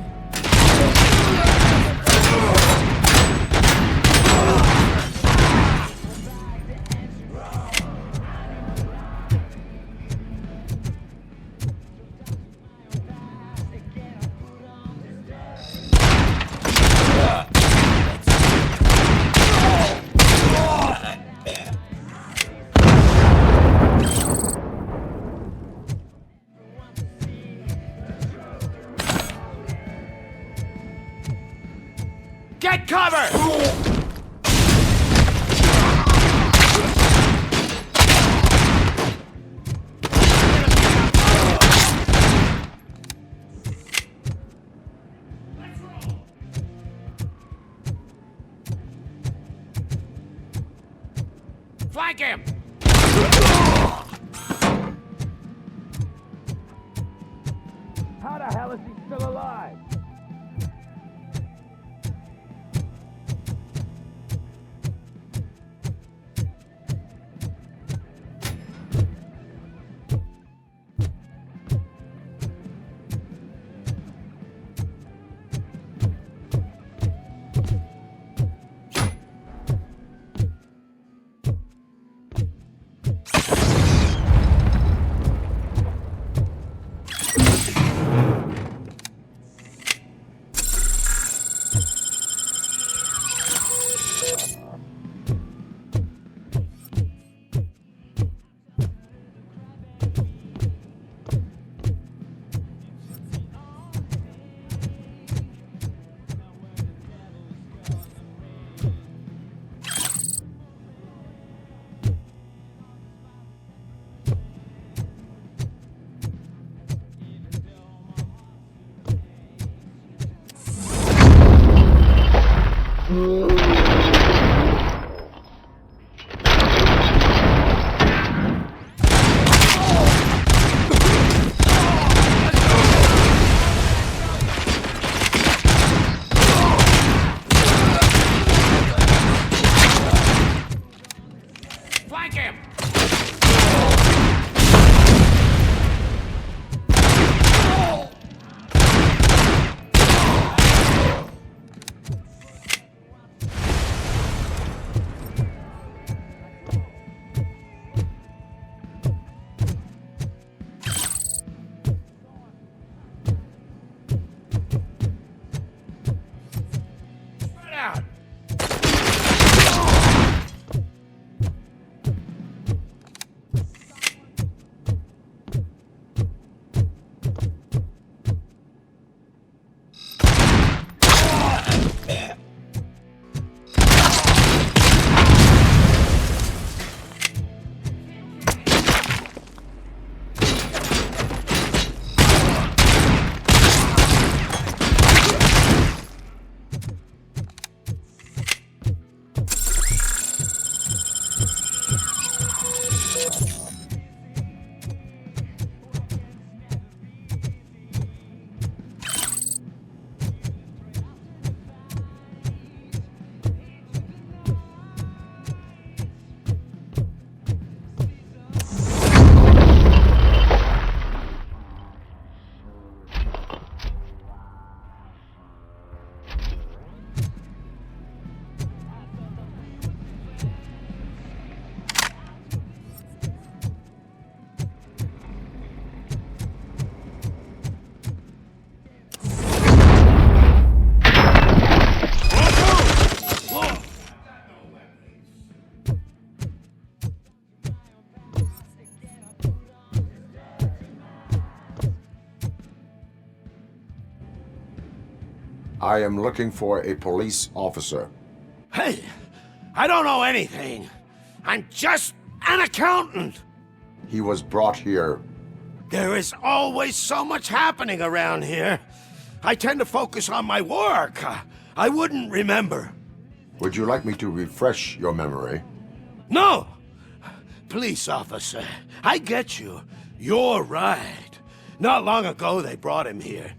Get cover! Flank him! How the hell is he still alive? Flank him! Spread out! I am looking for a police officer. Hey, I don't know anything. I'm just an accountant. He was brought here. There is always so much happening around here. I tend to focus on my work. I wouldn't remember. Would you like me to refresh your memory? No! Police officer, I get you. You're right. Not long ago they brought him here.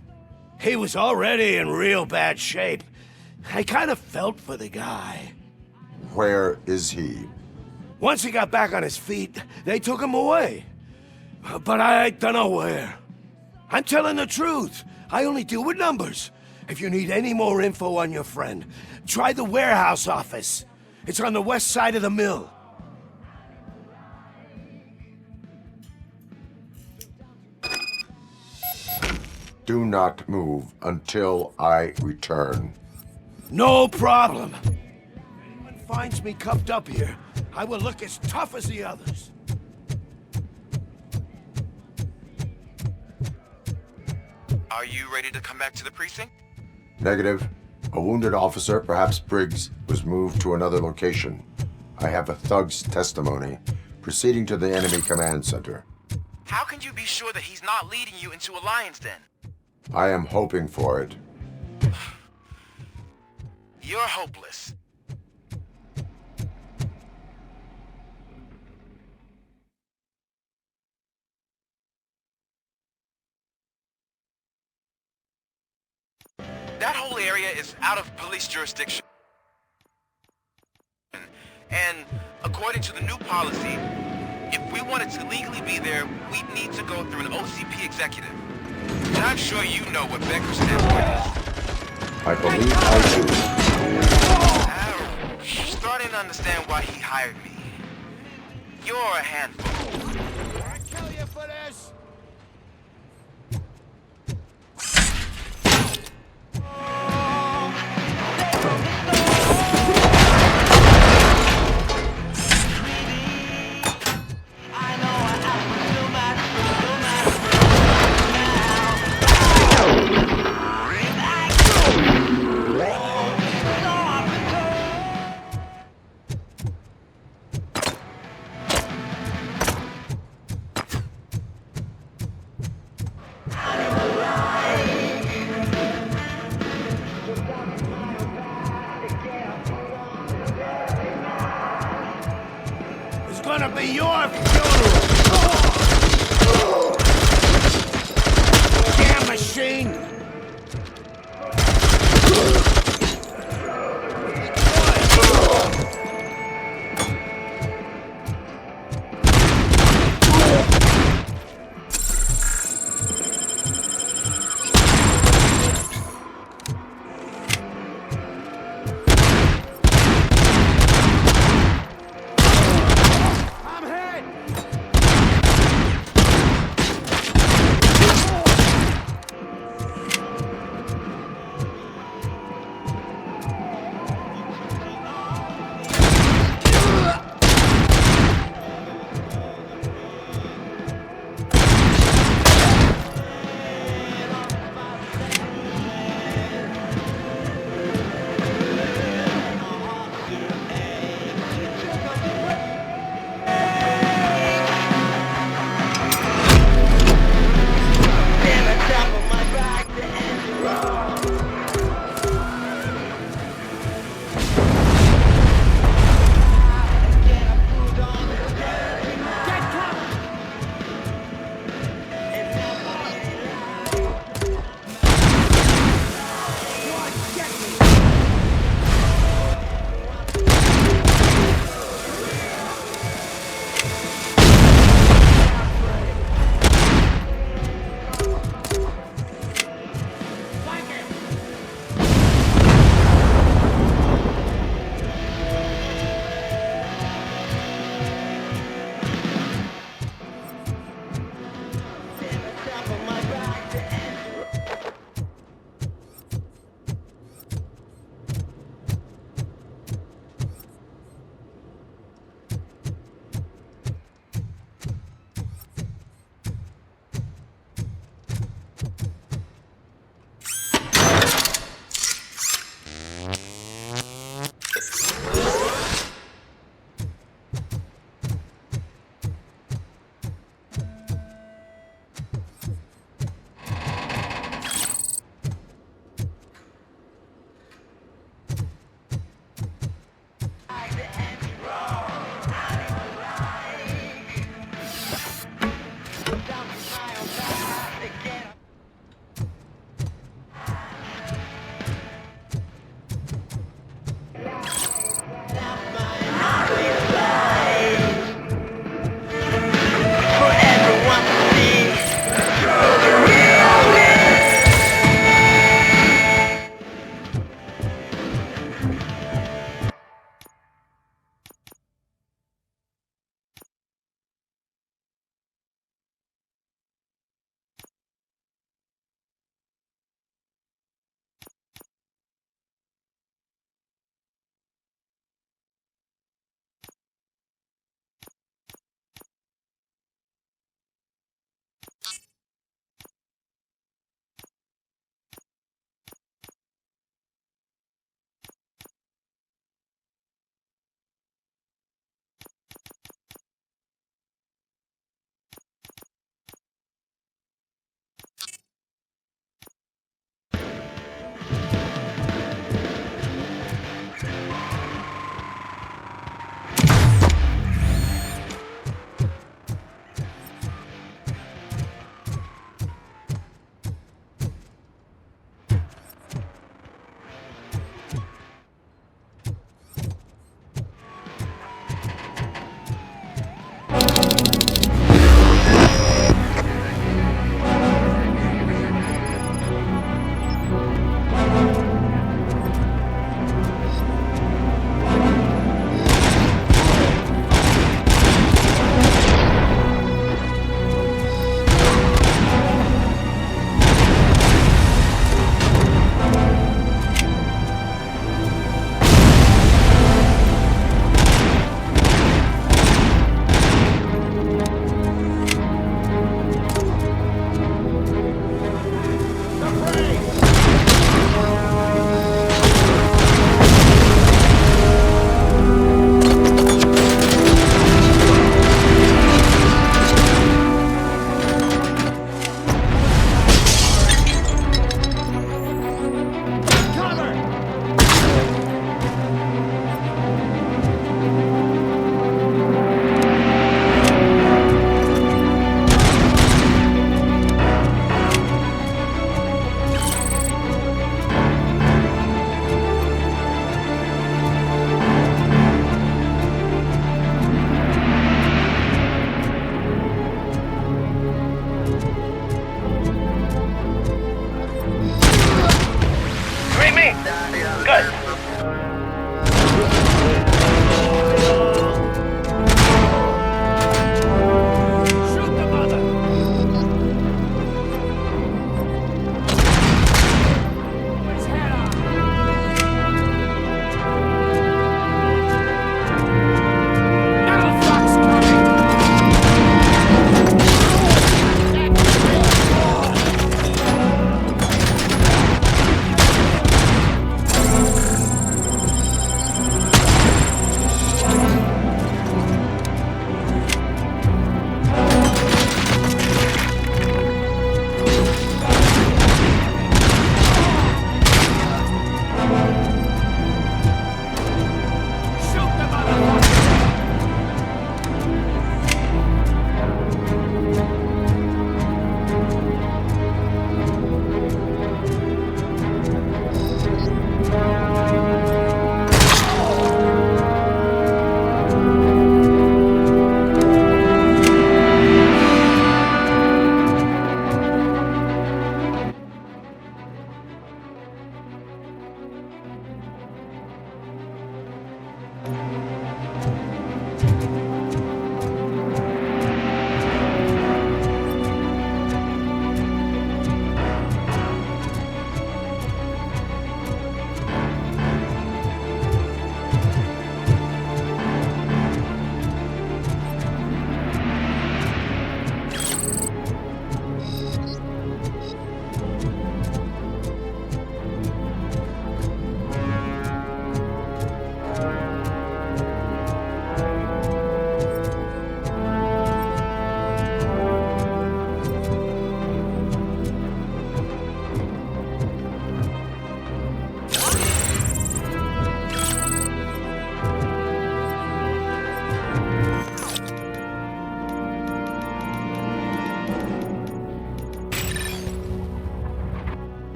He was already in real bad shape. I kind of felt for the guy. Where is he? Once he got back on his feet, they took him away. But I don't know where. I'm telling the truth. I only deal with numbers. If you need any more info on your friend, try the warehouse office. It's on the west side of the mill. Do not move until I return. No problem. If anyone finds me cuffed up here, I will look as tough as the others. Are you ready to come back to the precinct? Negative. A wounded officer, perhaps Briggs, was moved to another location. I have a thug's testimony, proceeding to the enemy command center. How can you be sure that he's not leading you into a lion's den? I am hoping for it. You're hopeless. That whole area is out of police jurisdiction. And according to the new policy, if we wanted to legally be there, we'd need to go through an OCP executive. And I'm sure you know what Becker's standpoint is. I believe I I'm starting to understand why he hired me. You're a handful. I kill you for this! Gonna be your funeral! Damn machine!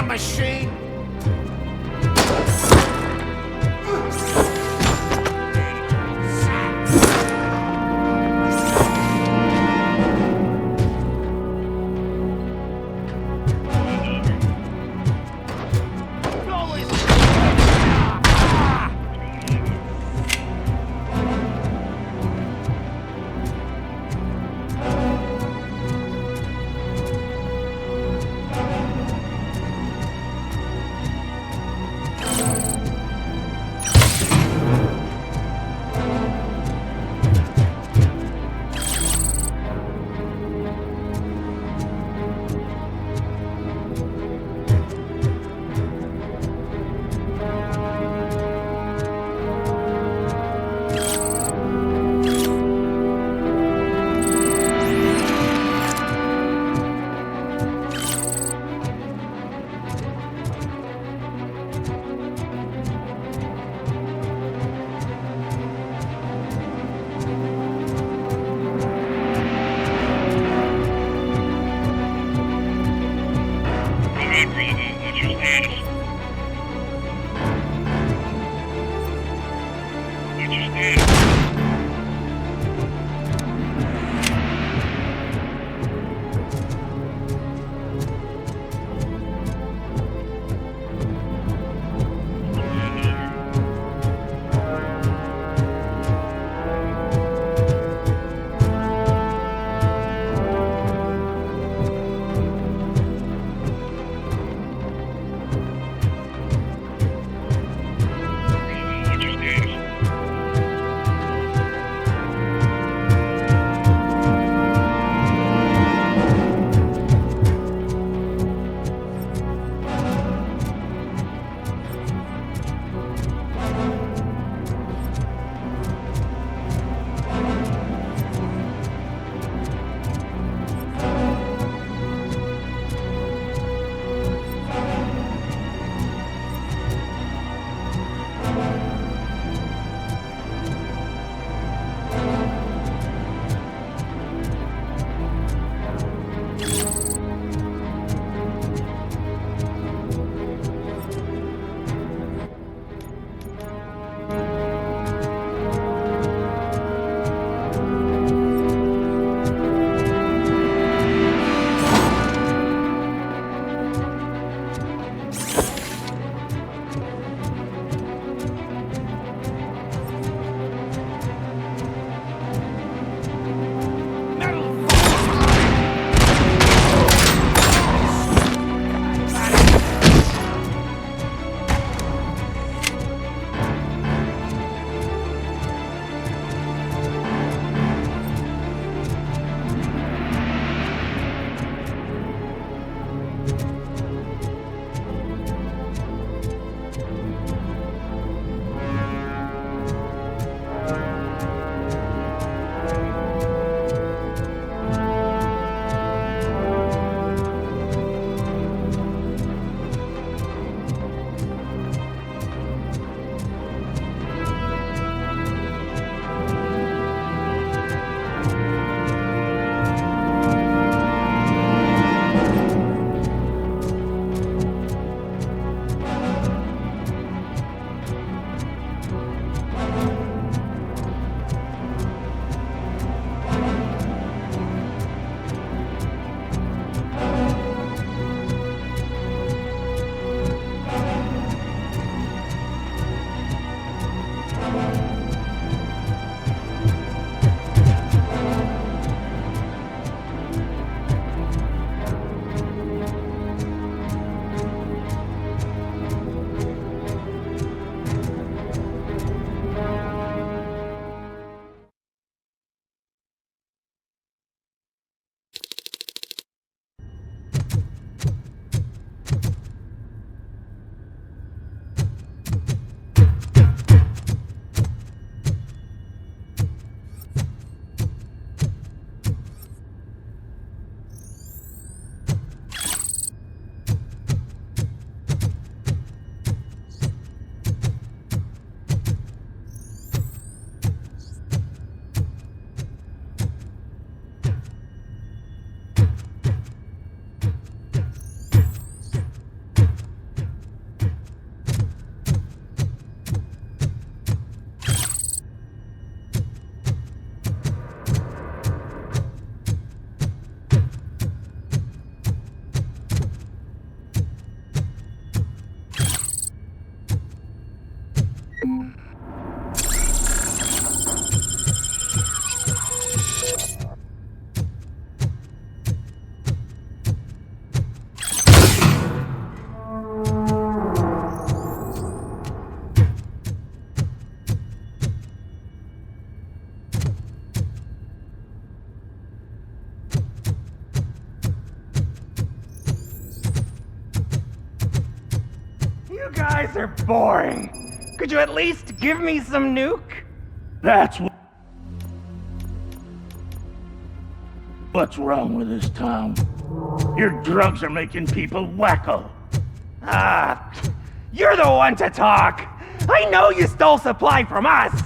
damn machine! You guys are boring. Could you at least give me some nuke? That's what's wrong with this town. Your drugs are making people wacko. Ah, you're the one to talk. I know you stole supply from us.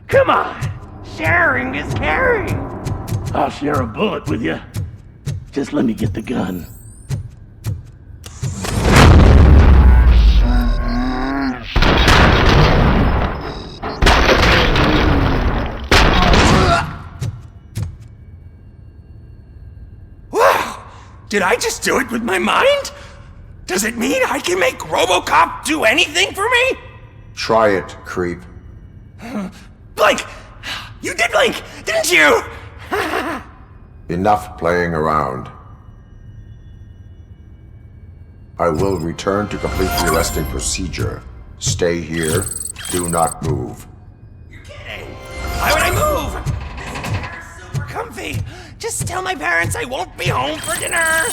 Come on, sharing is caring. I'll share a bullet with you. Just let me get the gun. Wow! Did I just do it with my mind? Does it mean I can make RoboCop do anything for me? Try it, creep. Blink! You did blink, didn't you? Enough playing around. I will return to complete the arresting procedure. Stay here. Do not move. Why would I move? This chair is super comfy. Just tell my parents I won't be home for dinner.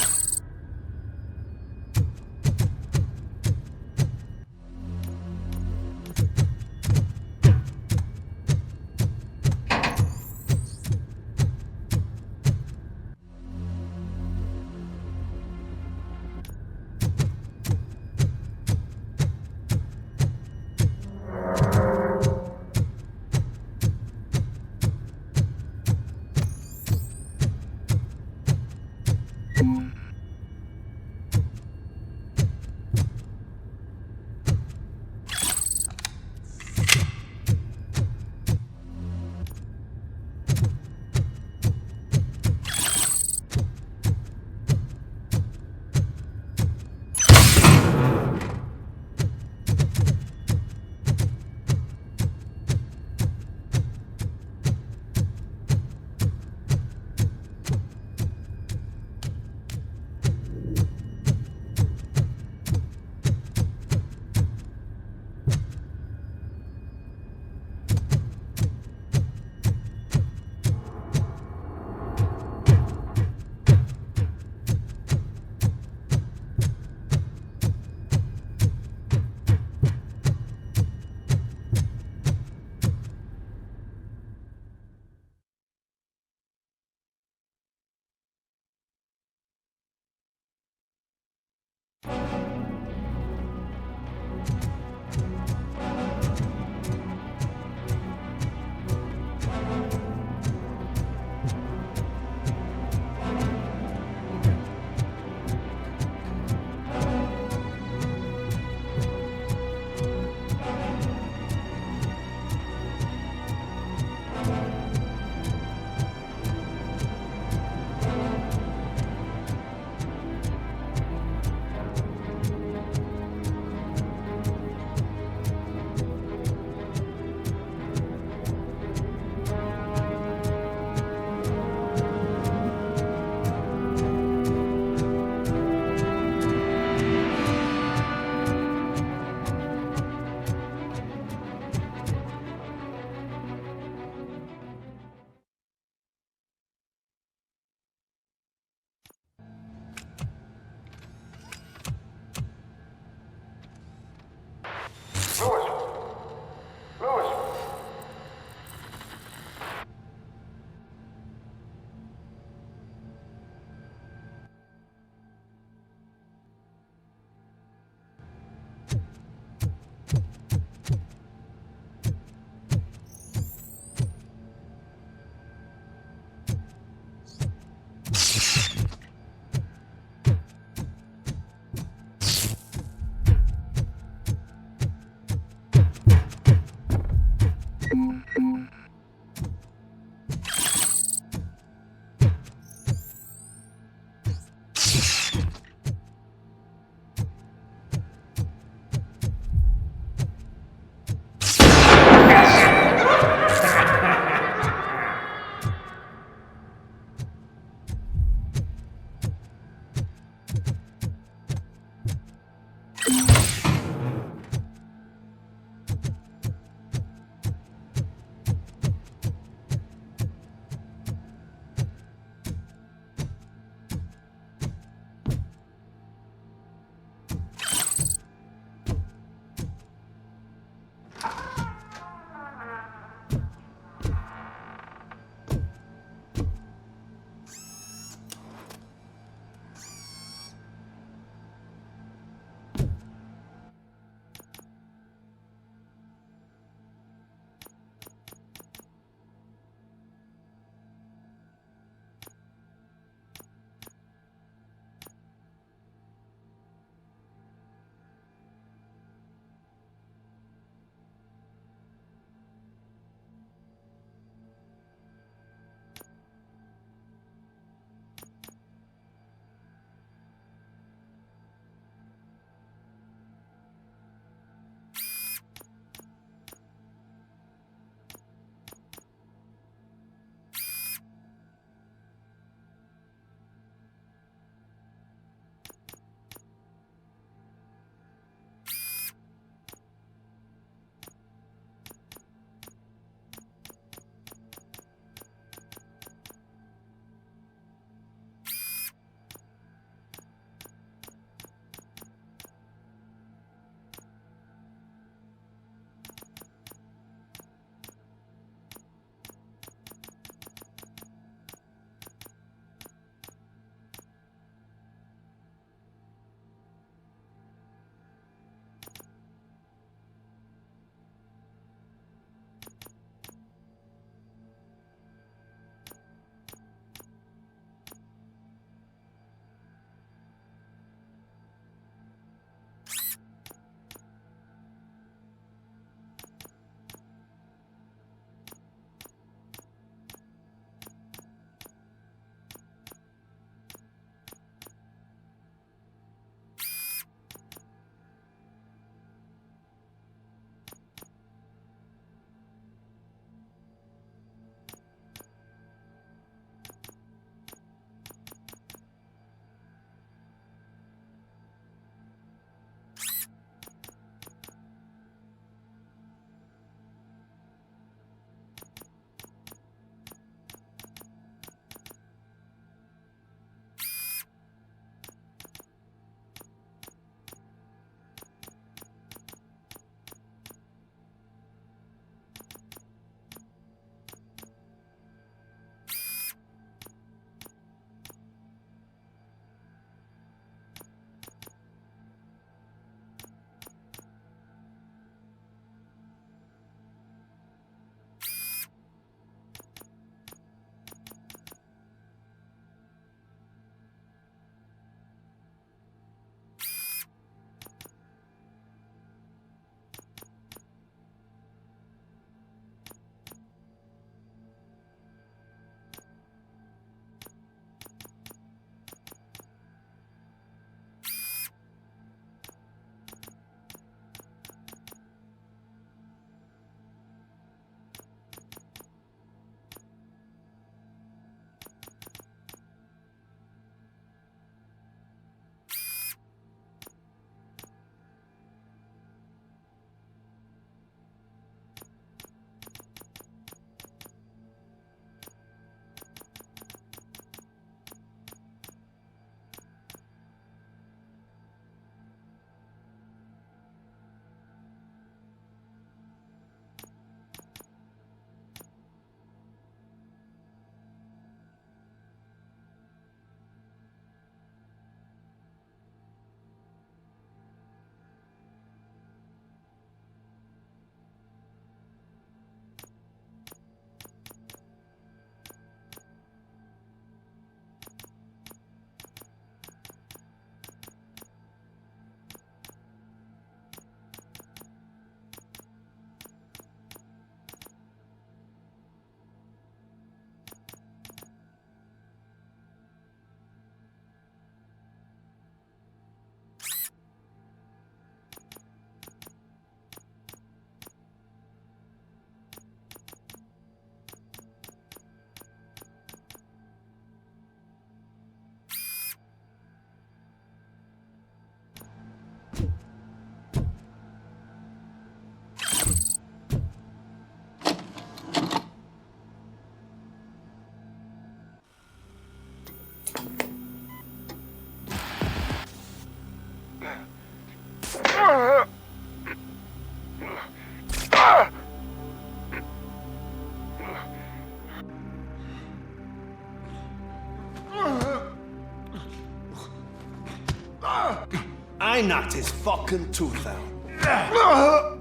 I knocked his fucking tooth out.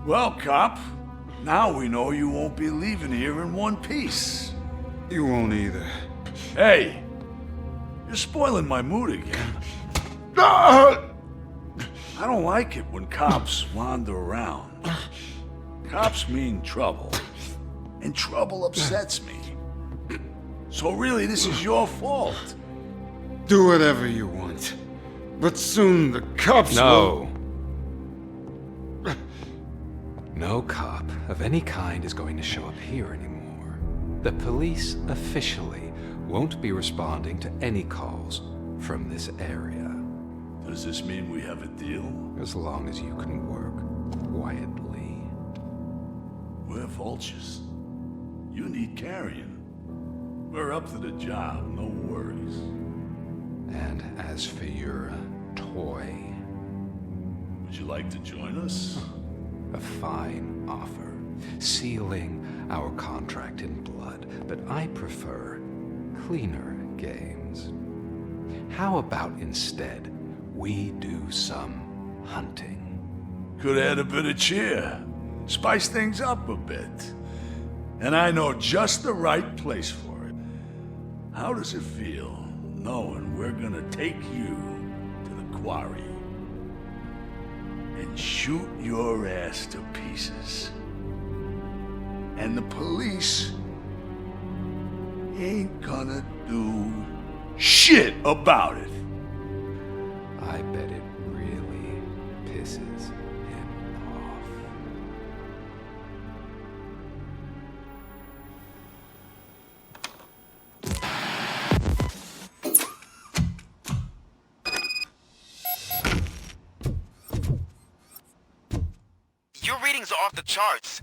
Well, cop, now we know you won't be leaving here in one piece. You won't either. Hey, you're spoiling my mood again. I don't like it when cops wander around. Cops mean trouble, and trouble upsets me. So really, this is your fault. Do whatever you want. But soon the cops will... No cop of any kind is going to show up here anymore. The police officially won't be responding to any calls from this area. Does this mean we have a deal? As long as you can work quietly. We're vultures. You need carrying. We're up to the job, no worries. And as for your toy... Would you like to join us? A fine offer, sealing our contract in blood, but I prefer cleaner games. How about instead we do some hunting? Could add a bit of cheer, spice things up a bit. And I know just the right place for it. How does it feel knowing we're gonna take you to the quarry and shoot your ass to pieces? And the police ain't gonna do shit about it. I bet it really pisses him off. Your readings are off the charts.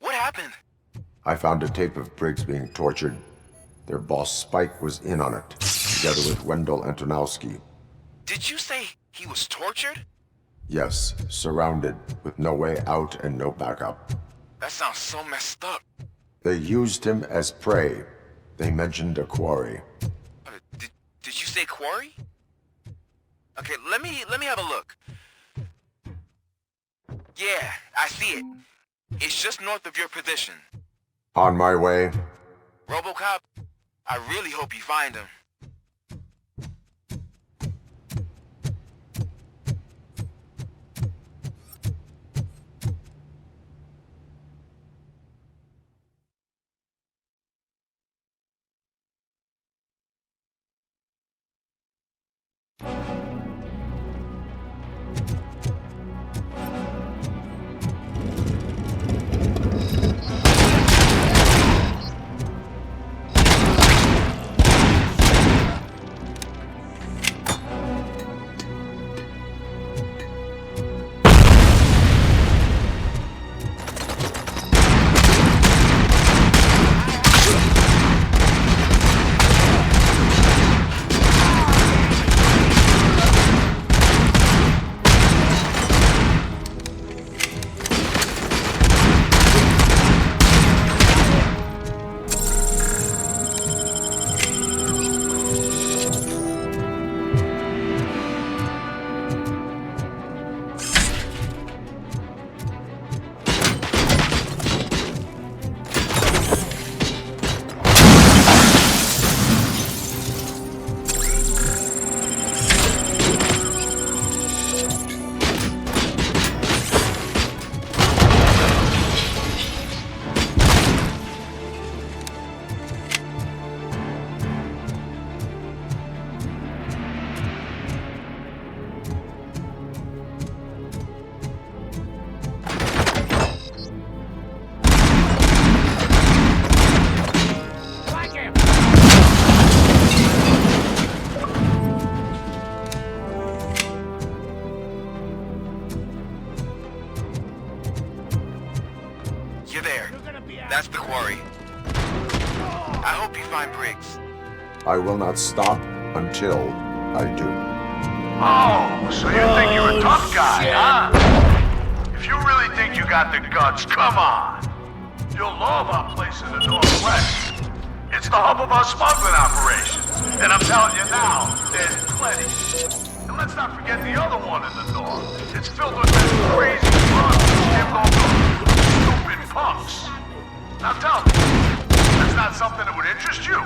What happened? I found a tape of Briggs being tortured. Their boss Spike was in on it, together with Wendell Antonowski. Did you say he was tortured? Yes, surrounded, with no way out and no backup. That sounds so messed up. They used him as prey. They mentioned a quarry. Did you say quarry? Okay, let me have a look. Yeah, I see it. It's just north of your position. On my way. RoboCop, I really hope you find him. You're there. That's the quarry. I hope you find Briggs. I will not stop until I do. Oh, so you think you're a tough guy, huh? If you really think you got the guts, come on. You'll love our place in the Northwest. It's the hub of our smuggling operations. And I'm telling you now, there's plenty. And let's not forget the other one in the north. It's filled with this crazy drugs and stupid punks. Now tell me, that's not something that would interest you?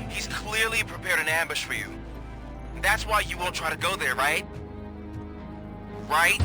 He's clearly prepared an ambush for you. That's why you won't try to go there, right? Right?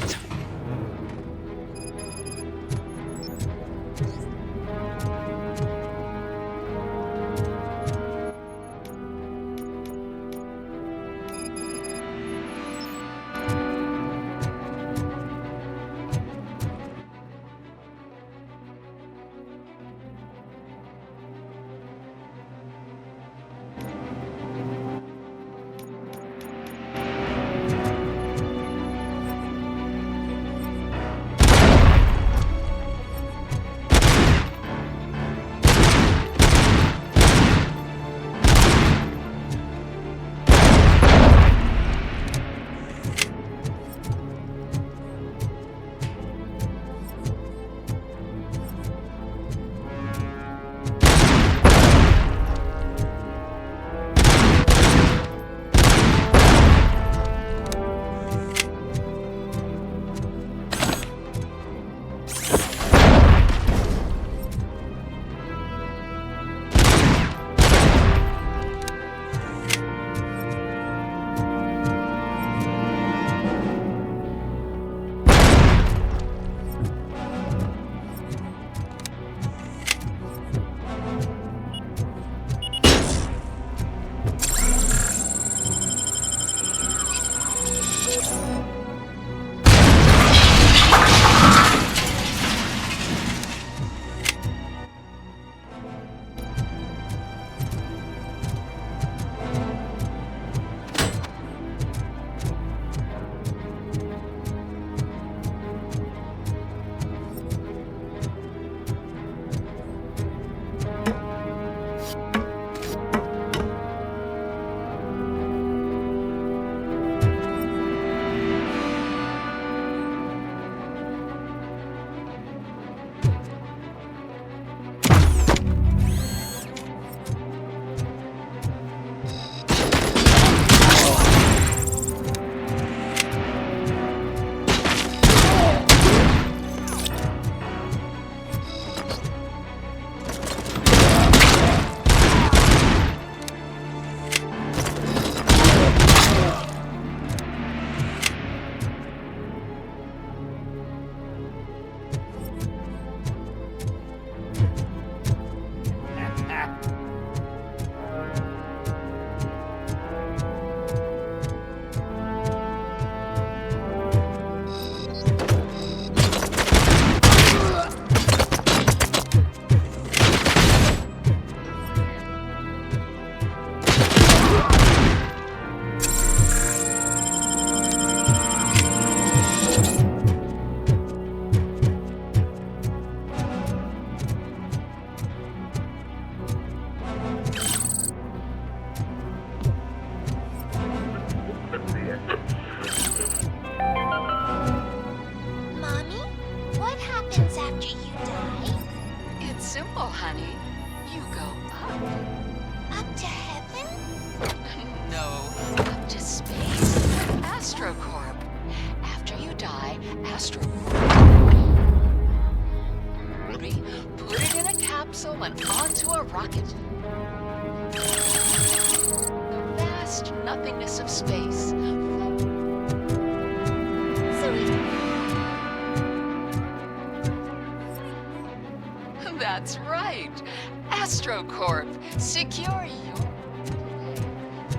That's right. AstroCorp. Secure your...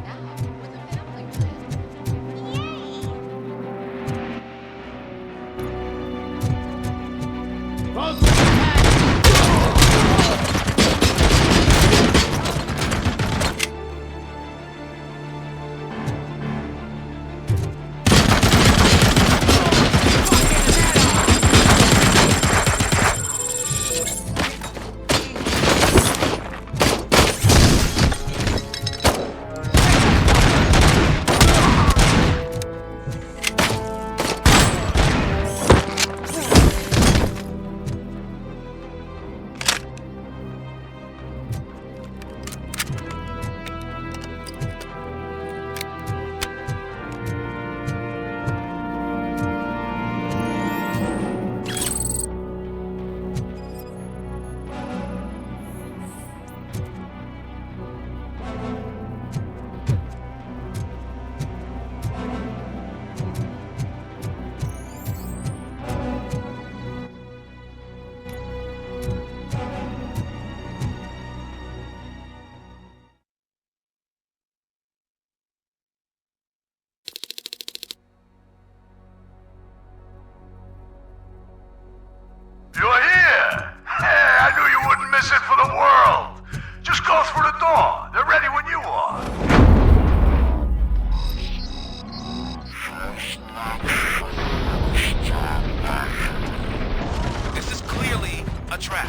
Now, with a family close for the door. They're ready when you are. This is clearly a trap.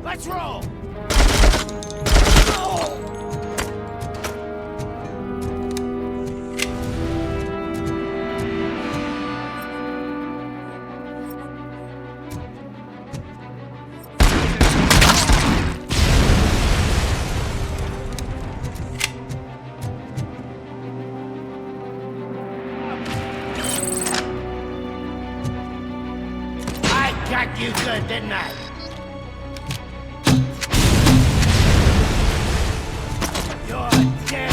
Let's roll! I got you good, didn't I? You're dead.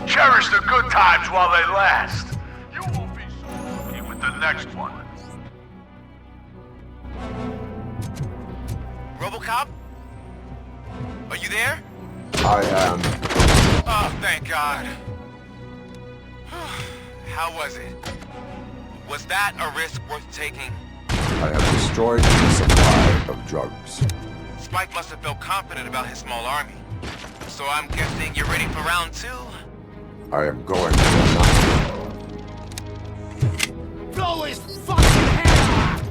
Cherish the good times while they last. You won't be so lucky with the next one. RoboCop? Are you there? I am. Oh, thank God. How was it? Was that a risk worth taking? I have destroyed the supply of drugs. Spike must have felt confident about his small army. So I'm guessing you're ready for round 2? I am going to not. Blow his fucking head off!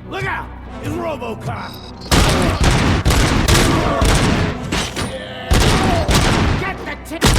Look out! It's RoboCop! Get the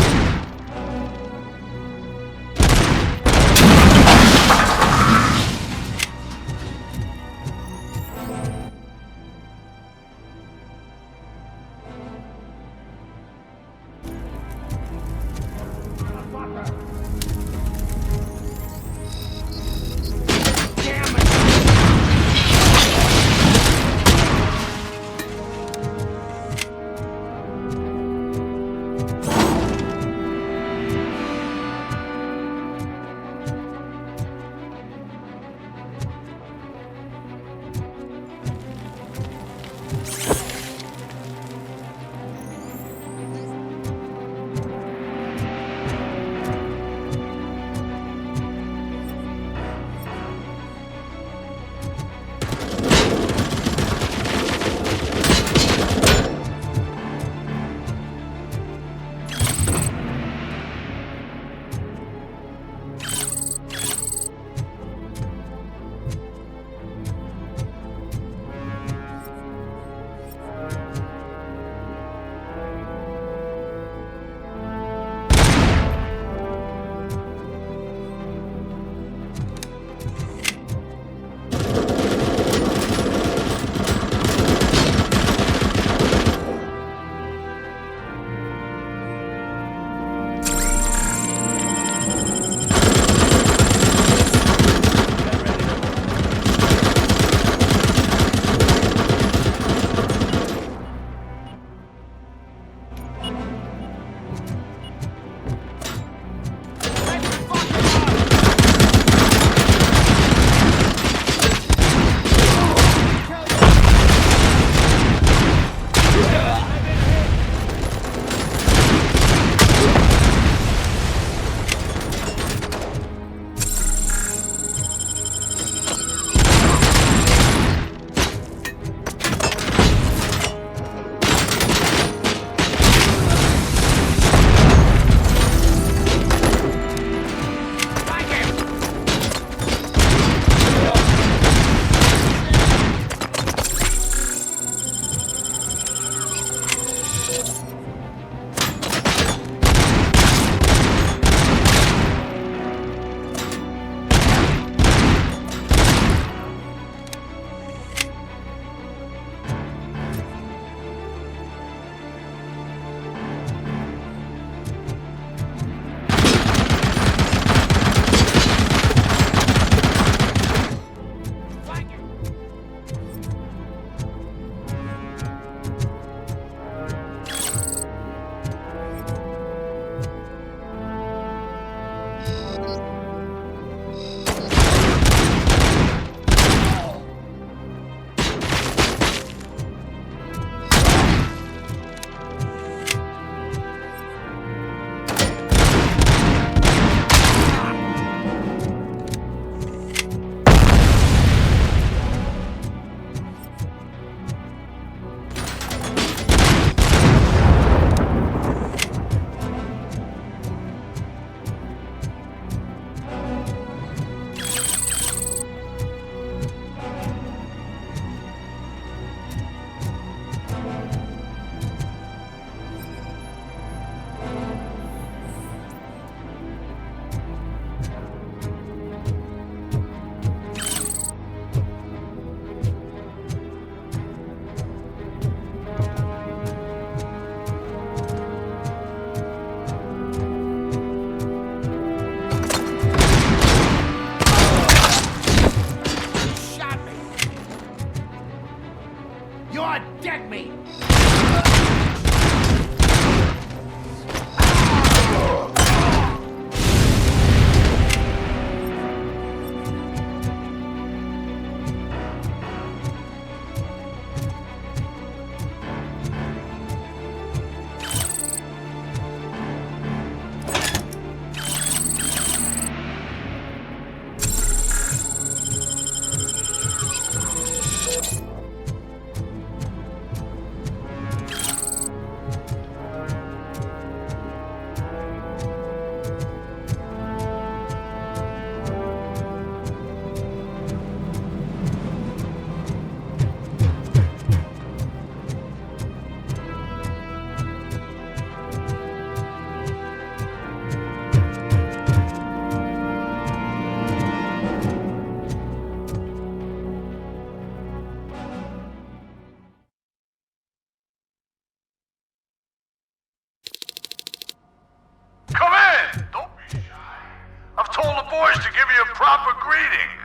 the boys to give you a proper greeting.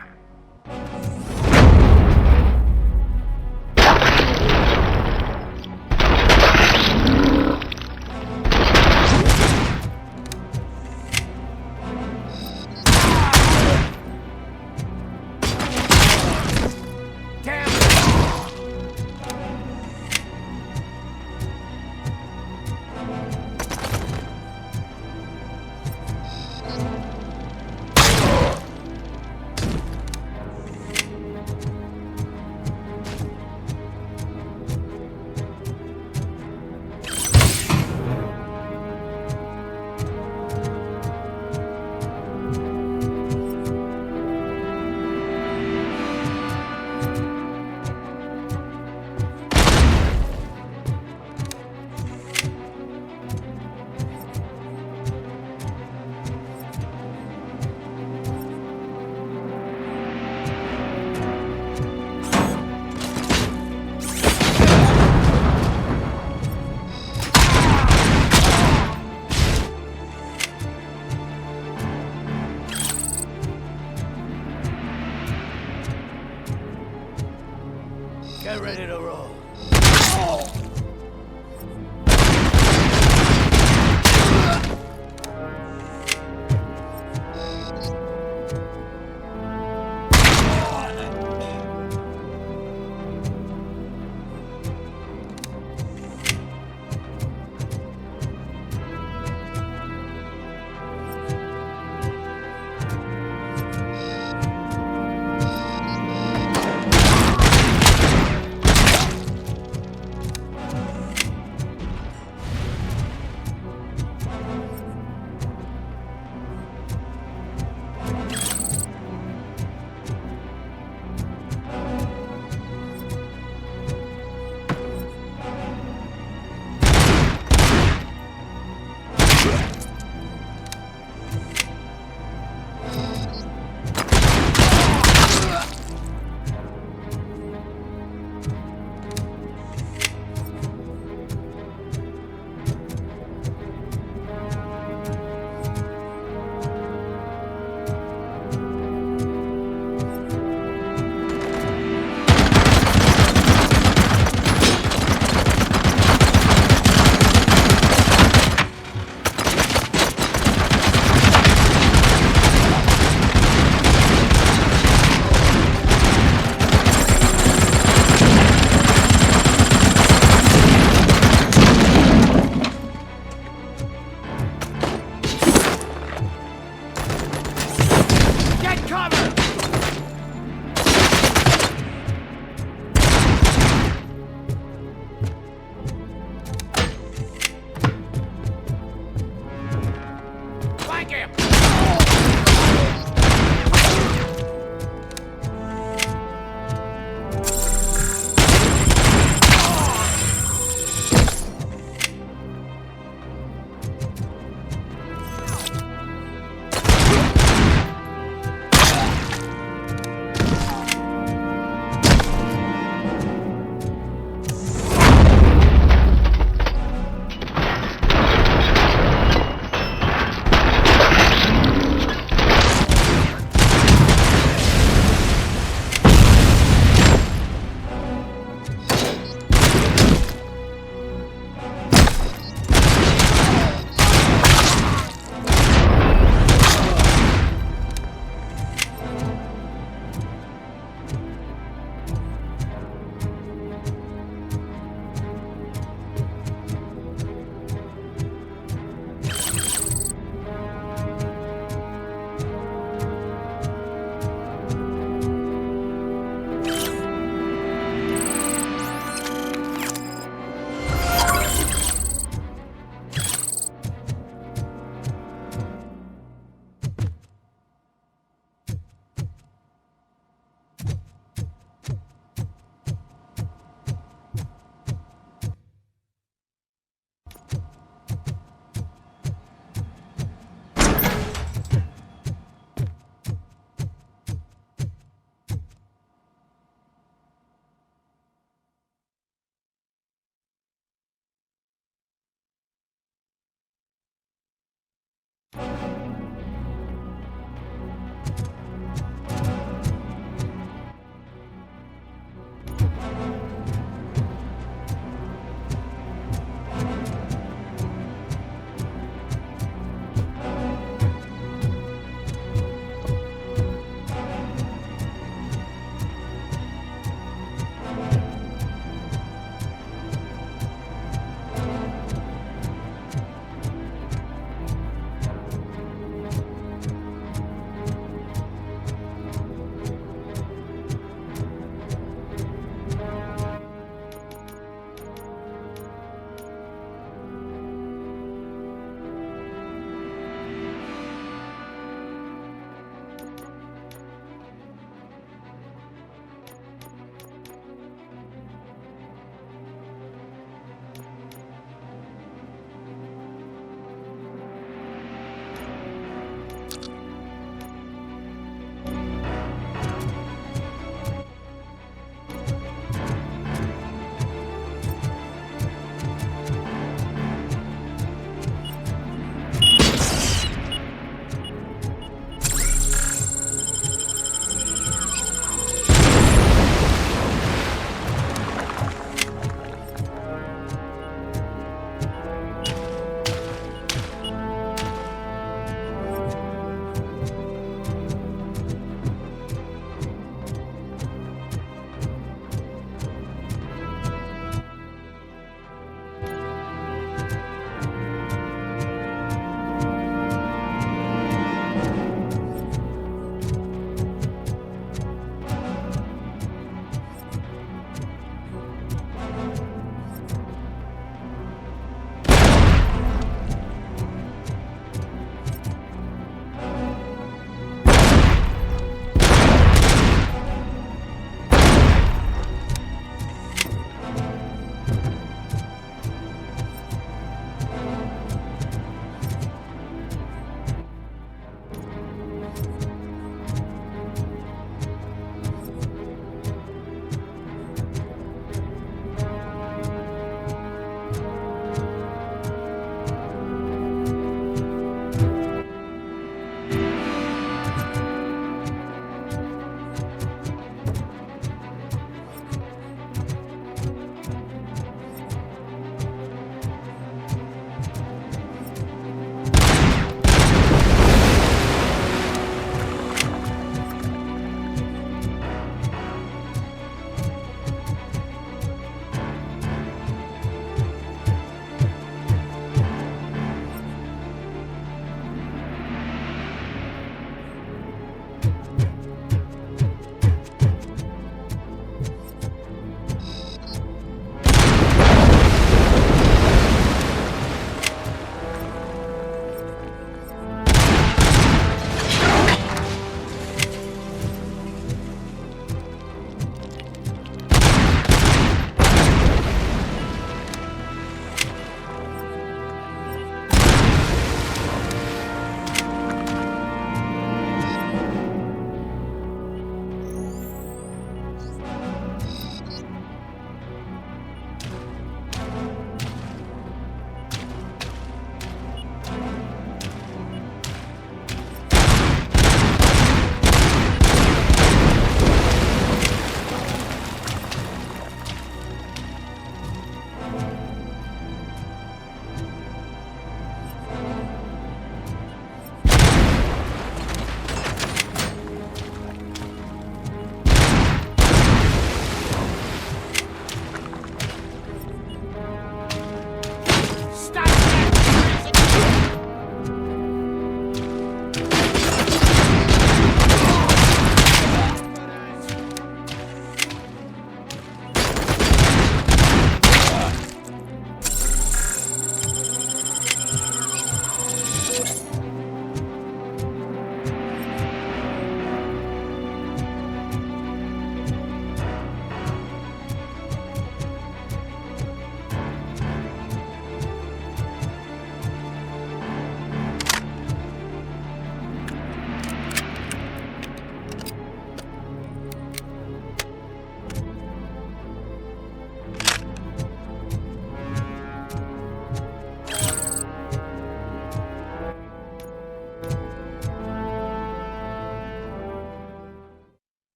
Get ready to roll.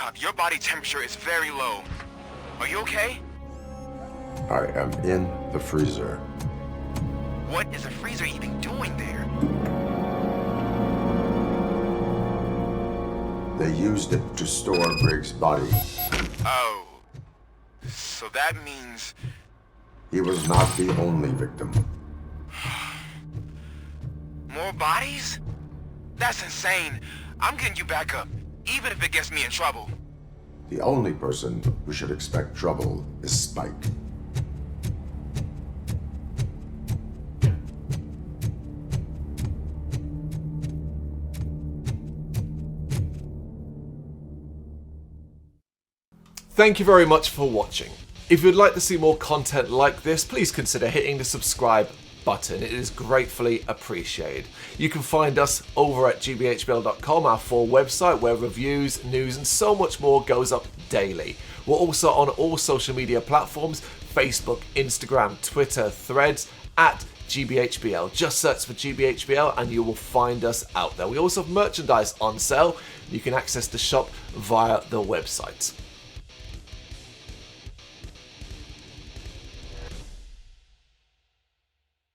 RoboCop, your body temperature is very low. Are you okay? I am in the freezer. What is a freezer even doing there? They used it to store Briggs' body. Oh. So that means... He was not the only victim. More bodies? That's insane. I'm getting you back up, even if it gets me in trouble. The only person who should expect trouble is Spike. Thank you very much for watching. If you'd like to see more content like this, please consider hitting the subscribe button. It is gratefully appreciated. You can find us over at gbhbl.com, our full website where reviews, news and so much more goes up daily. We're also on all social media platforms, Facebook, Instagram, Twitter, Threads, at GBHBL. Just search for GBHBL and you will find us out there. We also have merchandise on sale. You can access the shop via the website.